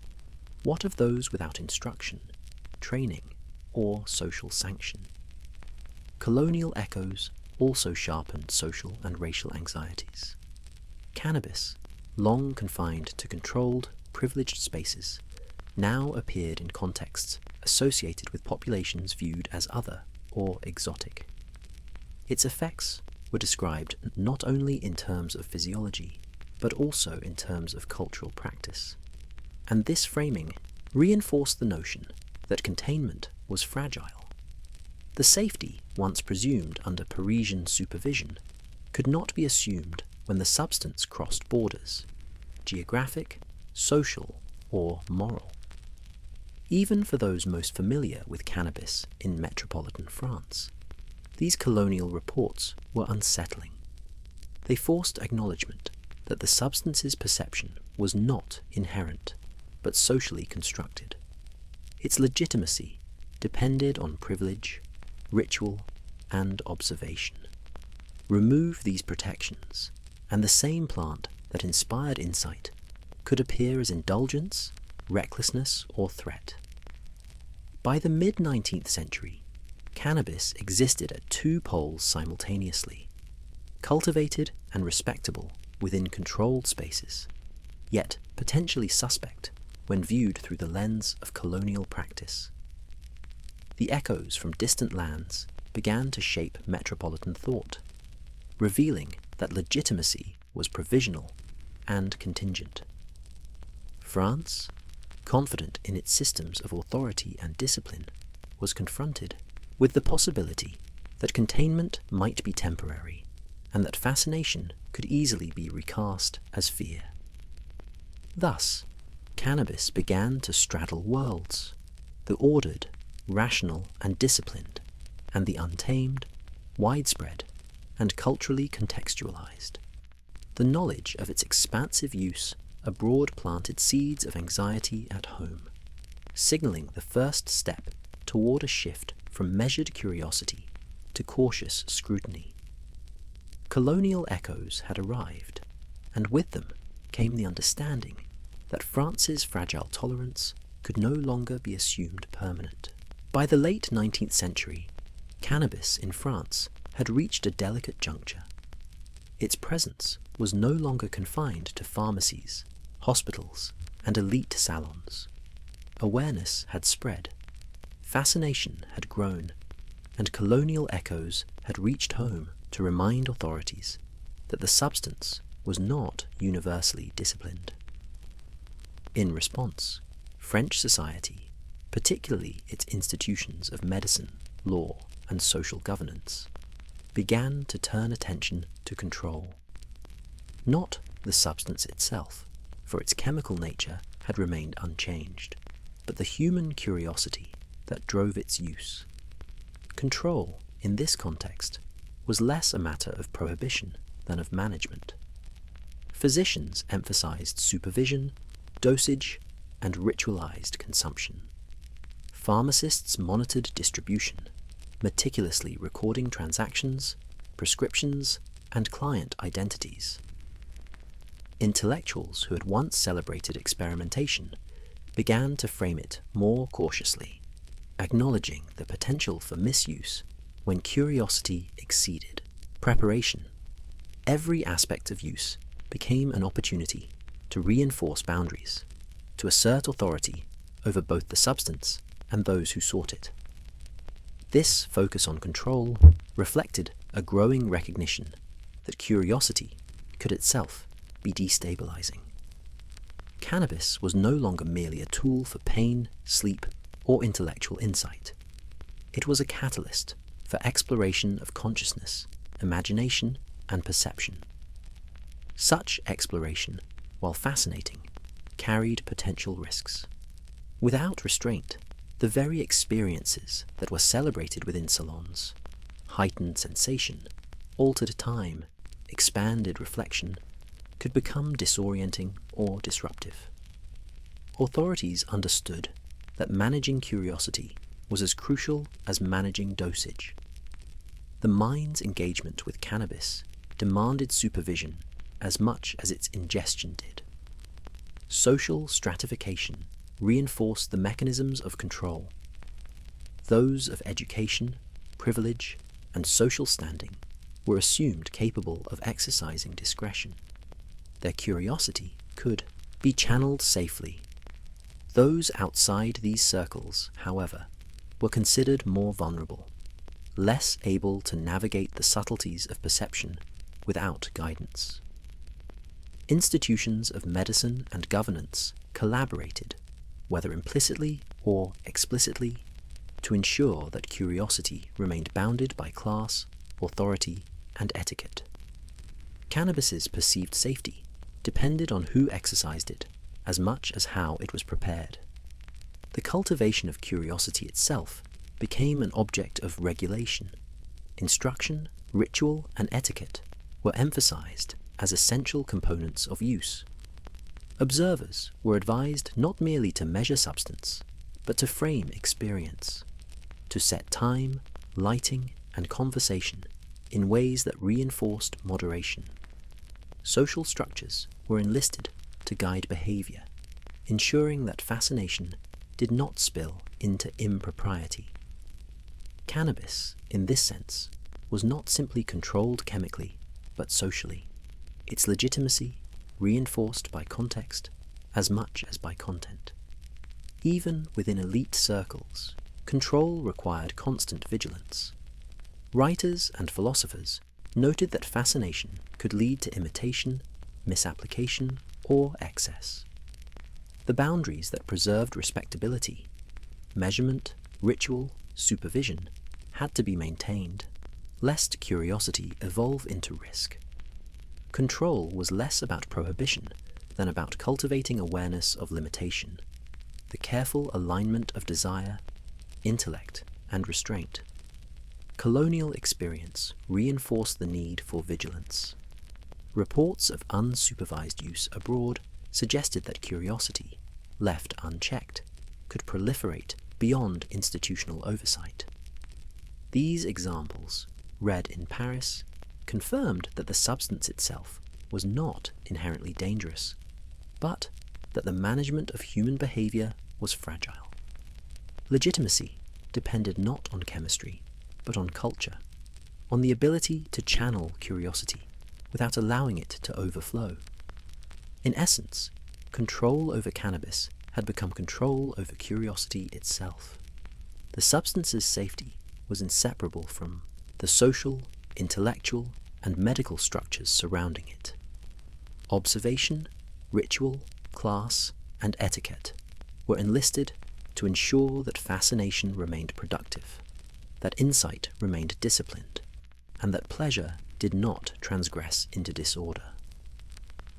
what of those without instruction, training, or social sanction? Colonial echoes also sharpened social and racial anxieties. Cannabis, long confined to controlled, privileged spaces, now appeared in contexts associated with populations viewed as other or exotic. Its effects were described not only in terms of physiology, but also in terms of cultural practice. And this framing reinforced the notion that containment was fragile. The safety once presumed under Parisian supervision could not be assumed when the substance crossed borders, geographic, social, or moral. Even for those most familiar with cannabis in metropolitan France, these colonial reports were unsettling. They forced acknowledgement that the substance's perception was not inherent, but socially constructed. Its legitimacy depended on privilege, ritual, and observation. Remove these protections, and the same plant that inspired insight could appear as indulgence, recklessness, or threat. By the mid-19th century, cannabis existed at two poles simultaneously, cultivated and respectable within controlled spaces, yet potentially suspect when viewed through the lens of colonial practice. The echoes from distant lands began to shape metropolitan thought, revealing that legitimacy was provisional and contingent. France, confident in its systems of authority and discipline, was confronted with the possibility that containment might be temporary and that fascination could easily be recast as fear. Thus, cannabis began to straddle worlds, the ordered, rational, and disciplined, and the untamed, widespread, and culturally contextualized. The knowledge of its expansive use abroad planted seeds of anxiety at home, signaling the first step toward a shift from measured curiosity to cautious scrutiny. Colonial echoes had arrived, and with them came the understanding that France's fragile tolerance could no longer be assumed permanent. By the late 19th century, cannabis in France had reached a delicate juncture. Its presence was no longer confined to pharmacies, hospitals, and elite salons. Awareness had spread, fascination had grown, and colonial echoes had reached home to remind authorities that the substance was not universally disciplined. In response, French society, particularly its institutions of medicine, law, and social governance, began to turn attention to control. Not the substance itself, for its chemical nature had remained unchanged, but the human curiosity that drove its use. Control, in this context, was less a matter of prohibition than of management. Physicians emphasized supervision, dosage, and ritualized consumption. Pharmacists monitored distribution, meticulously recording transactions, prescriptions, and client identities. Intellectuals who had once celebrated experimentation began to frame it more cautiously, acknowledging the potential for misuse when curiosity exceeded preparation. Every aspect of use became an opportunity to reinforce boundaries, to assert authority over both the substance and those who sought it. This focus on control reflected a growing recognition that curiosity could itself be destabilizing. Cannabis was no longer merely a tool for pain, sleep, or intellectual insight. It was a catalyst for exploration of consciousness, imagination, and perception. Such exploration, while fascinating, carried potential risks. Without restraint, the very experiences that were celebrated within salons, heightened sensation, altered time, expanded reflection, could become disorienting or disruptive. Authorities understood that managing curiosity was as crucial as managing dosage. The mind's engagement with cannabis demanded supervision as much as its ingestion did. Social stratification reinforced the mechanisms of control. Those of education, privilege, and social standing were assumed capable of exercising discretion. Their curiosity could be channeled safely. Those outside these circles, however, were considered more vulnerable, less able to navigate the subtleties of perception without guidance. Institutions of medicine and governance collaborated, whether implicitly or explicitly, to ensure that curiosity remained bounded by class, authority, and etiquette. Cannabis's perceived safety depended on who exercised it as much as how it was prepared. The cultivation of curiosity itself became an object of regulation. Instruction, ritual, and etiquette were emphasized as essential components of use. Observers were advised not merely to measure substance, but to frame experience, to set time, lighting, and conversation in ways that reinforced moderation. Social structures were enlisted to guide behavior, ensuring that fascination did not spill into impropriety. Cannabis, in this sense, was not simply controlled chemically, but socially, its legitimacy reinforced by context as much as by content. Even within elite circles, control required constant vigilance. Writers and philosophers noted that fascination could lead to imitation, misapplication, or excess. The boundaries that preserved respectability, measurement, ritual, supervision, had to be maintained, lest curiosity evolve into risk. Control was less about prohibition than about cultivating awareness of limitation, the careful alignment of desire, intellect, and restraint. Colonial experience reinforced the need for vigilance. Reports of unsupervised use abroad suggested that curiosity, left unchecked, could proliferate beyond institutional oversight. These examples, read in Paris, confirmed that the substance itself was not inherently dangerous, but that the management of human behavior was fragile. Legitimacy depended not on chemistry, but on culture, on the ability to channel curiosity without allowing it to overflow. In essence, control over cannabis had become control over curiosity itself. The substance's safety was inseparable from the social, intellectual, and medical structures surrounding it. Observation, ritual, class, and etiquette were enlisted to ensure that fascination remained productive, that insight remained disciplined, and that pleasure did not transgress into disorder.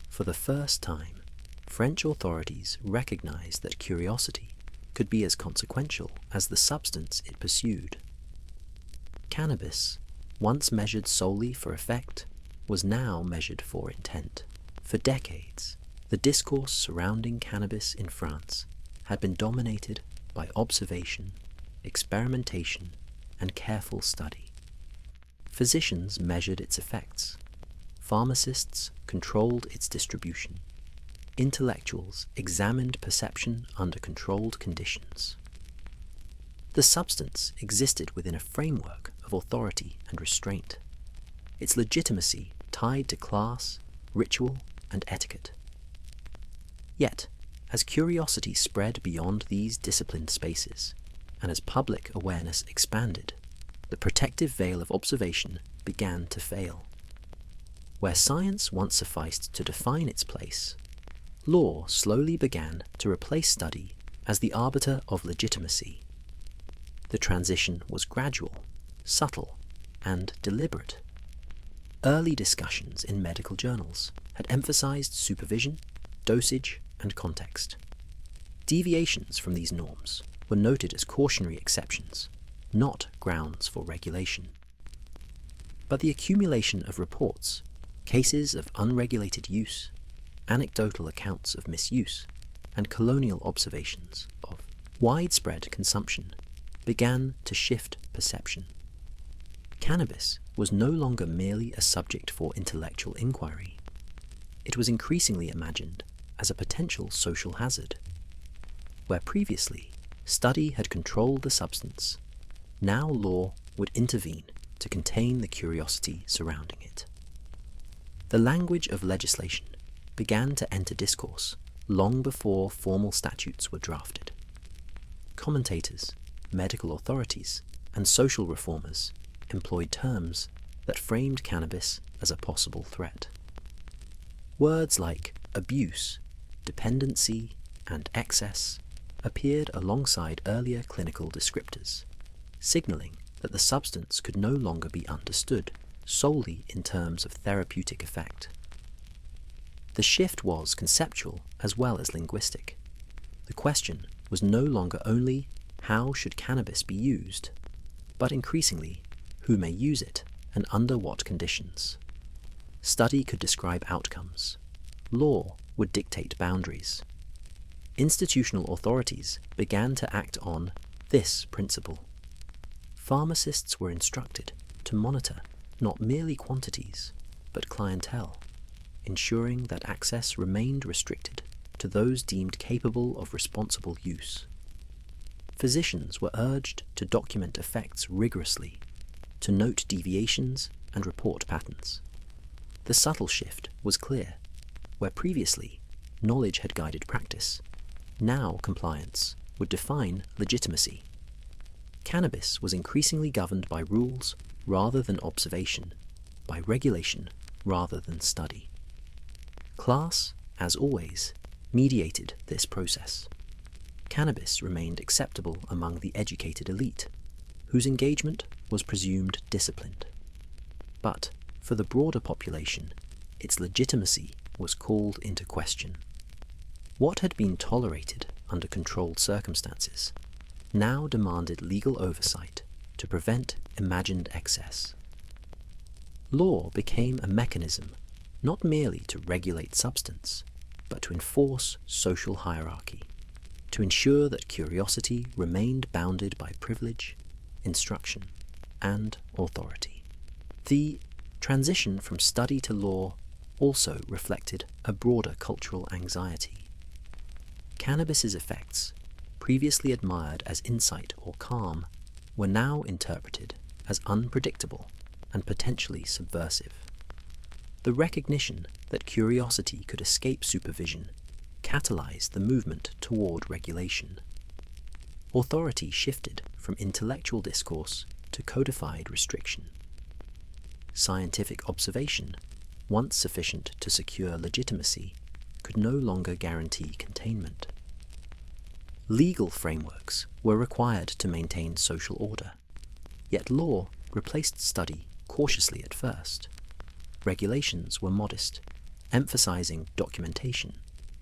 For the first time, French authorities recognized that curiosity could be as consequential as the substance it pursued. Cannabis, once measured solely for effect, was now measured for intent. For decades, the discourse surrounding cannabis in France had been dominated by observation, experimentation, and careful study. Physicians measured its effects. Pharmacists controlled its distribution. Intellectuals examined perception under controlled conditions. The substance existed within a framework of authority and restraint, its legitimacy tied to class, ritual, and etiquette. Yet, as curiosity spread beyond these disciplined spaces, and as public awareness expanded, the protective veil of observation began to fail. Where science once sufficed to define its place, Law slowly began to replace study as the arbiter of legitimacy. The transition was gradual, subtle, and deliberate. Early discussions in medical journals had emphasized supervision, dosage, and context. Deviations from these norms were noted as cautionary exceptions, not grounds for regulation. But the accumulation of reports, cases of unregulated use, anecdotal accounts of misuse, and colonial observations of widespread consumption began to shift perception. Cannabis was no longer merely a subject for intellectual inquiry. It was increasingly imagined as a potential social hazard. Where previously study had controlled the substance, now law would intervene to contain the curiosity surrounding it. The language of legislation began to enter discourse long before formal statutes were drafted. Commentators, medical authorities, and social reformers employed terms that framed cannabis as a possible threat. Words like abuse, dependency, and excess appeared alongside earlier clinical descriptors, signaling that the substance could no longer be understood solely in terms of therapeutic effect. The shift was conceptual as well as linguistic. The question was no longer only how should cannabis be used, but increasingly who may use it and under what conditions. Study could describe outcomes. Law would dictate boundaries. Institutional authorities began to act on this principle. Pharmacists were instructed to monitor not merely quantities, but clientele, ensuring that access remained restricted to those deemed capable of responsible use. Physicians were urged to document effects rigorously, to note deviations and report patterns. The subtle shift was clear. Where previously knowledge had guided practice, now compliance would define legitimacy. Cannabis was increasingly governed by rules rather than observation, by regulation rather than study. Class, as always, mediated this process. Cannabis remained acceptable among the educated elite, whose engagement was presumed disciplined. But for the broader population, its legitimacy was called into question. What had been tolerated under controlled circumstances now demanded legal oversight to prevent imagined excess. Law became a mechanism not merely to regulate substance, but to enforce social hierarchy, to ensure that curiosity remained bounded by privilege, instruction, and authority. The transition from study to law also reflected a broader cultural anxiety. Cannabis's effects, previously admired as insight or calm, were now interpreted as unpredictable and potentially subversive. The recognition that curiosity could escape supervision catalyzed the movement toward regulation. Authority shifted from intellectual discourse to codified restriction. Scientific observation, once sufficient to secure legitimacy, could no longer guarantee containment. Legal frameworks were required to maintain social order, yet law replaced study cautiously at first. Regulations were modest, emphasizing documentation,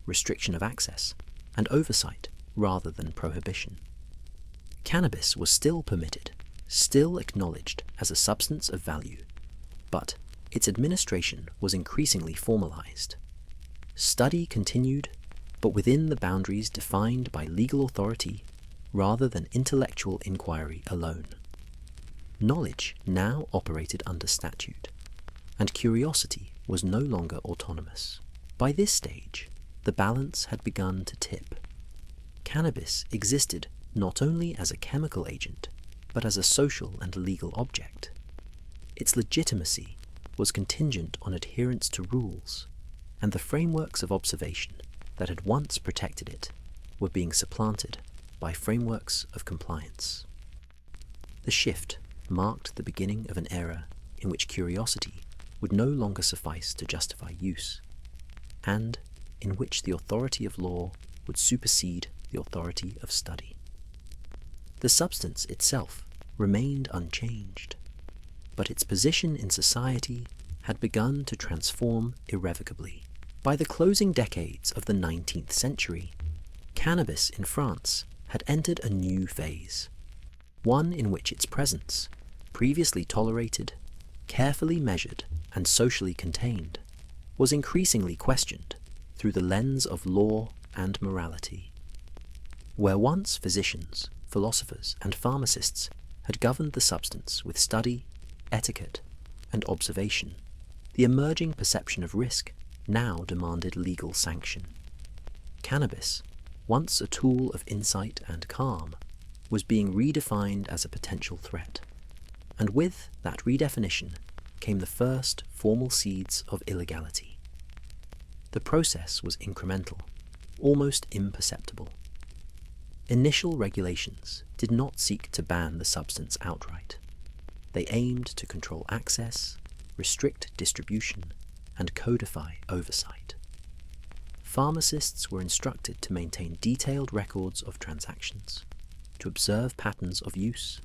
restriction of access, and oversight rather than prohibition. Cannabis was still permitted, still acknowledged as a substance of value, but its administration was increasingly formalized. Study continued, but within the boundaries defined by legal authority rather than intellectual inquiry alone. Knowledge now operated under statute, and curiosity was no longer autonomous. By this stage, the balance had begun to tip. Cannabis existed not only as a chemical agent, but as a social and legal object. Its legitimacy was contingent on adherence to rules, and the frameworks of observation that had once protected it were being supplanted by frameworks of compliance. The shift marked the beginning of an era in which curiosity would no longer suffice to justify use, and in which the authority of law would supersede the authority of study. The substance itself remained unchanged, but its position in society had begun to transform irrevocably. By the closing decades of the 19th century, cannabis in France had entered a new phase, one in which its presence, previously tolerated, carefully measured, and socially contained, was increasingly questioned through the lens of law and morality. Where once physicians, philosophers, and pharmacists had governed the substance with study, etiquette, and observation, the emerging perception of risk now demanded legal sanction. Cannabis, once a tool of insight and calm, was being redefined as a potential threat, and with that redefinition came the first formal seeds of illegality. The process was incremental, almost imperceptible. Initial regulations did not seek to ban the substance outright. They aimed to control access, restrict distribution, and codify oversight. Pharmacists were instructed to maintain detailed records of transactions, to observe patterns of use,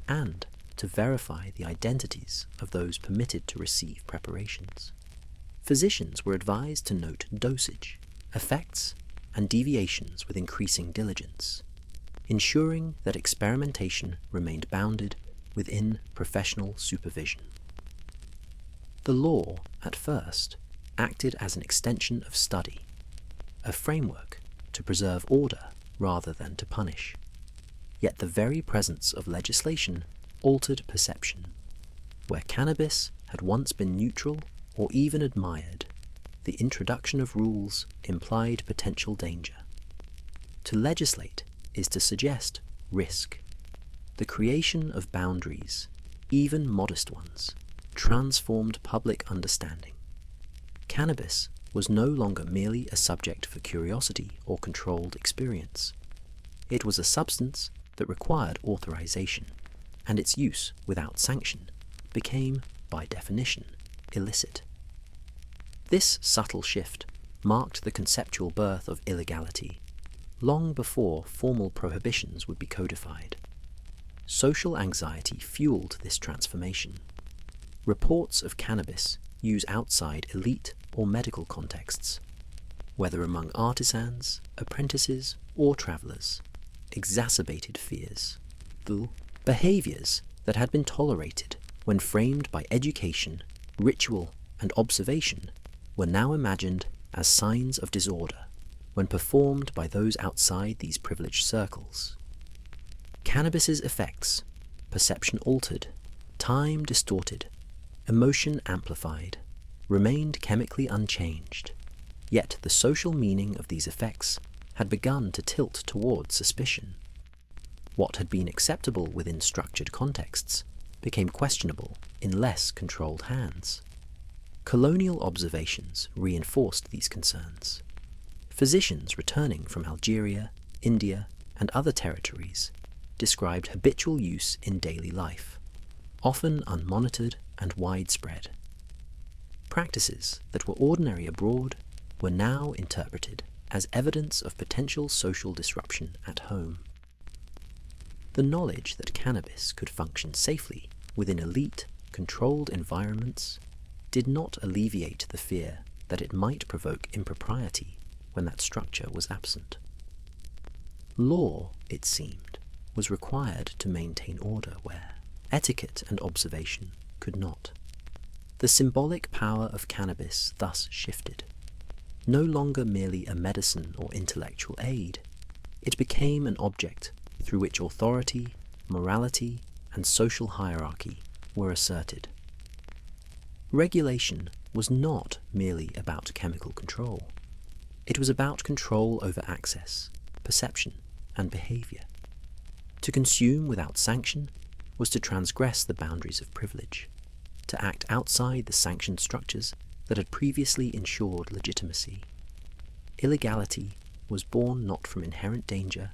and to verify the identities of those permitted to receive preparations. Physicians were advised to note dosage, effects, and deviations with increasing diligence, ensuring that experimentation remained bounded within professional supervision. The law, at first, acted as an extension of study, a framework to preserve order rather than to punish. Yet the very presence of legislation altered perception. Where cannabis had once been neutral or even admired, the introduction of rules implied potential danger. To legislate is to suggest risk. The creation of boundaries, even modest ones, transformed public understanding. Cannabis was no longer merely a subject for curiosity or controlled experience. It was a substance that required authorization, and its use without sanction became, by definition, illicit. This subtle shift marked the conceptual birth of illegality, long before formal prohibitions would be codified. Social anxiety fueled this transformation. Reports of cannabis use outside elite or medical contexts, whether among artisans, apprentices, or travelers, exacerbated fears. The behaviors that had been tolerated when framed by education, ritual, and observation were now imagined as signs of disorder when performed by those outside these privileged circles. Cannabis's effects, perception altered, time distorted, emotion amplified, remained chemically unchanged, yet the social meaning of these effects had begun to tilt towards suspicion. What had been acceptable within structured contexts became questionable in less controlled hands. Colonial observations reinforced these concerns. Physicians returning from Algeria, India, and other territories described habitual use in daily life, often unmonitored and widespread. Practices that were ordinary abroad were now interpreted as evidence of potential social disruption at home. The knowledge that cannabis could function safely within elite, controlled environments did not alleviate the fear that it might provoke impropriety when that structure was absent. Law, it seemed, was required to maintain order where etiquette and observation could not. The symbolic power of cannabis thus shifted. No longer merely a medicine or intellectual aid, it became an object through which authority, morality, and social hierarchy were asserted. Regulation was not merely about chemical control. It was about control over access, perception, and behavior. To consume without sanction was to transgress the boundaries of privilege, to act outside the sanctioned structures that had previously ensured legitimacy. Illegality was born not from inherent danger,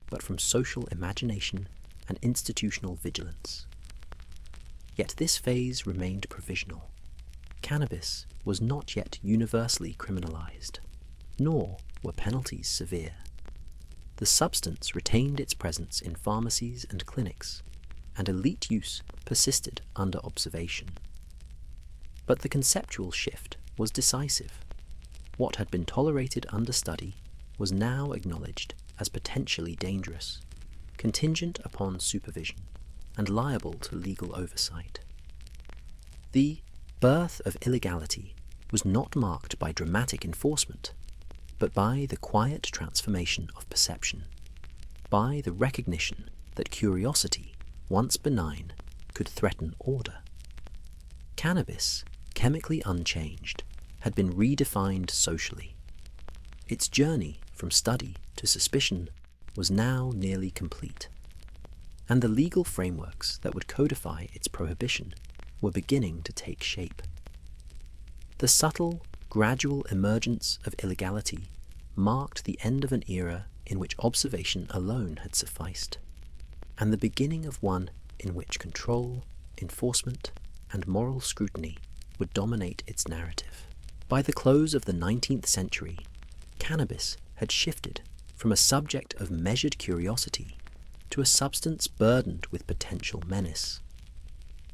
but from social imagination and institutional vigilance. Yet this phase remained provisional. Cannabis was not yet universally criminalized. nor were penalties severe. The substance retained its presence in pharmacies and clinics, and elite use persisted under observation. But the conceptual shift was decisive. What had been tolerated under study was now acknowledged as potentially dangerous, contingent upon supervision, and liable to legal oversight. The birth of illegality was not marked by dramatic enforcement, but by the quiet transformation of perception, by the recognition that curiosity, once benign, could threaten order. Cannabis, chemically unchanged, had been redefined socially. Its journey from study to suspicion was now nearly complete, and the legal frameworks that would codify its prohibition were beginning to take shape. The subtle, gradual emergence of illegality marked the end of an era in which observation alone had sufficed, and the beginning of one in which control, enforcement, and moral scrutiny would dominate its narrative. By the close of the 19th century, cannabis had shifted from a subject of measured curiosity to a substance burdened with potential menace.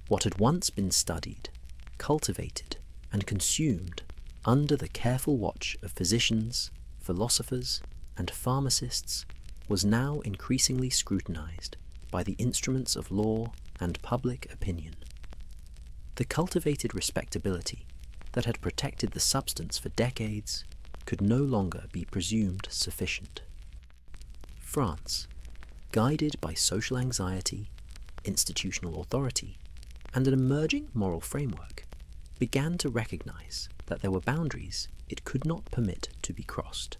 What had once been studied, cultivated, and consumed under the careful watch of physicians, philosophers, and pharmacists was now increasingly scrutinized by the instruments of law and public opinion. The cultivated respectability that had protected the substance for decades could no longer be presumed sufficient. France, guided by social anxiety, institutional authority, and an emerging moral framework, began to recognize that there were boundaries it could not permit to be crossed,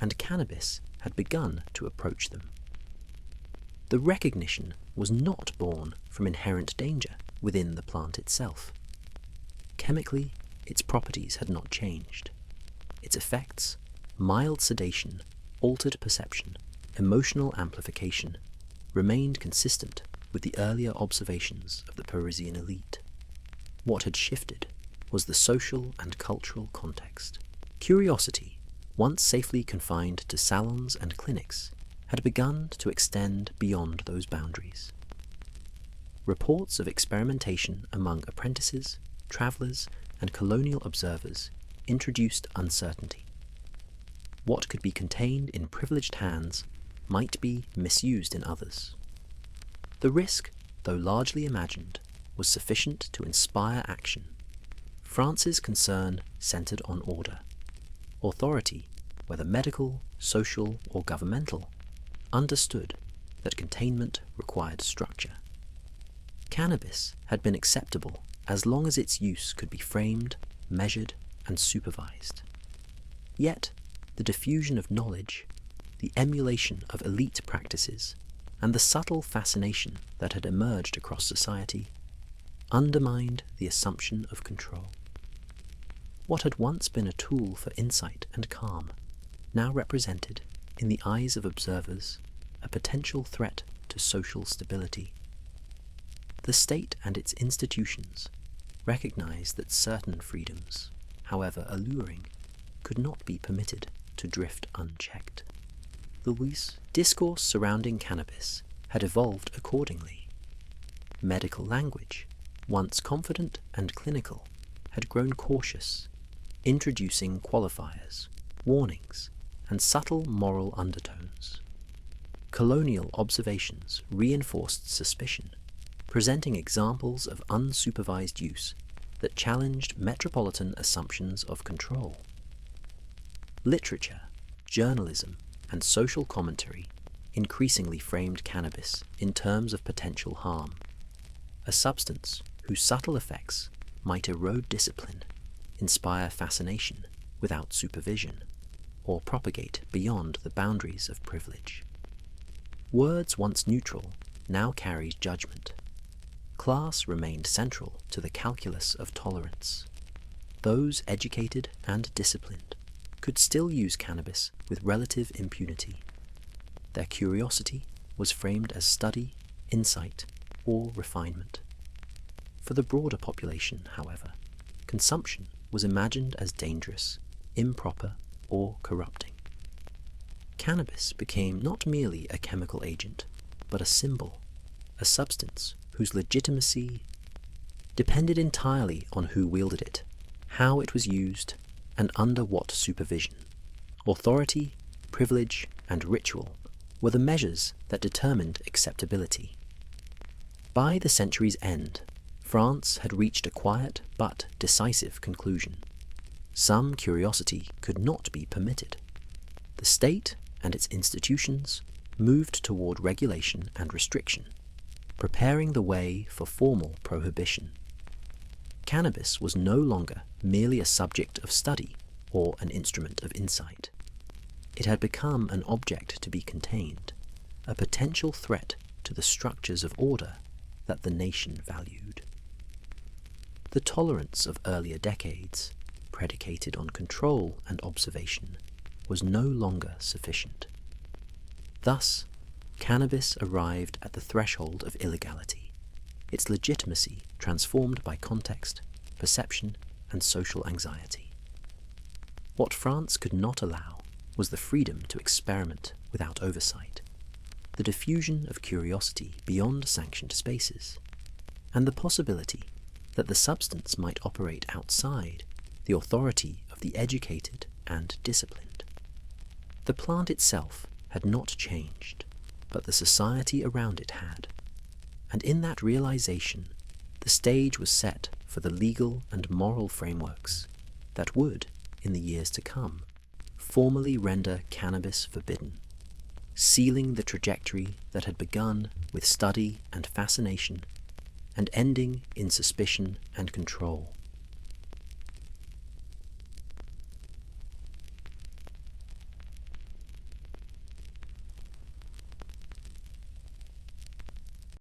and cannabis had begun to approach them. The recognition was not born from inherent danger within the plant itself. Chemically, its properties had not changed. Its effects, mild sedation, altered perception, emotional amplification, remained consistent with the earlier observations of the Parisian elite. What had shifted was the social and cultural context. Curiosity, once safely confined to salons and clinics, had begun to extend beyond those boundaries. Reports of experimentation among apprentices, travellers, and colonial observers introduced uncertainty. What could be contained in privileged hands might be misused in others. The risk, though largely imagined, was sufficient to inspire action. France's concern centred on order. Authority, whether medical, social, or governmental, understood that containment required structure. Cannabis had been acceptable as long as its use could be framed, measured, and supervised. Yet, the diffusion of knowledge, the emulation of elite practices, and the subtle fascination that had emerged across society undermined the assumption of control. What had once been a tool for insight and calm now represented, in the eyes of observers, a potential threat to social stability. The state and its institutions recognized that certain freedoms, however alluring, could not be permitted to drift unchecked. The discourse surrounding cannabis had evolved accordingly. Medical language, once confident and clinical, had grown cautious, introducing qualifiers, warnings, and subtle moral undertones. Colonial observations reinforced suspicion, presenting examples of unsupervised use that challenged metropolitan assumptions of control. Literature, journalism, and social commentary increasingly framed cannabis in terms of potential harm, a substance whose subtle effects might erode discipline, inspire fascination without supervision, or propagate beyond the boundaries of privilege. Words once neutral now carried judgment. Class remained central to the calculus of tolerance. Those educated and disciplined could still use cannabis with relative impunity. Their curiosity was framed as study, insight, or refinement. For the broader population, however, consumption was imagined as dangerous, improper, or corrupting. Cannabis became not merely a chemical agent, but a symbol, a substance whose legitimacy depended entirely on who wielded it, how it was used, and under what supervision. Authority, privilege, and ritual were the measures that determined acceptability. By the century's end, France had reached a quiet but decisive conclusion. Some curiosity could not be permitted. The state and its institutions moved toward regulation and restriction, preparing the way for formal prohibition. Cannabis was no longer merely a subject of study or an instrument of insight. It had become an object to be contained, a potential threat to the structures of order that the nation valued. The tolerance of earlier decades, predicated on control and observation, was no longer sufficient. Thus, cannabis arrived at the threshold of illegality, its legitimacy transformed by context, perception, and social anxiety. What France could not allow was the freedom to experiment without oversight, the diffusion of curiosity beyond sanctioned spaces, and the possibility that the substance might operate outside the authority of the educated and disciplined. The plant itself had not changed, but the society around it had, and in that realization, the stage was set for the legal and moral frameworks that would, in the years to come, formally render cannabis forbidden, sealing the trajectory that had begun with study and fascination and ending in suspicion and control.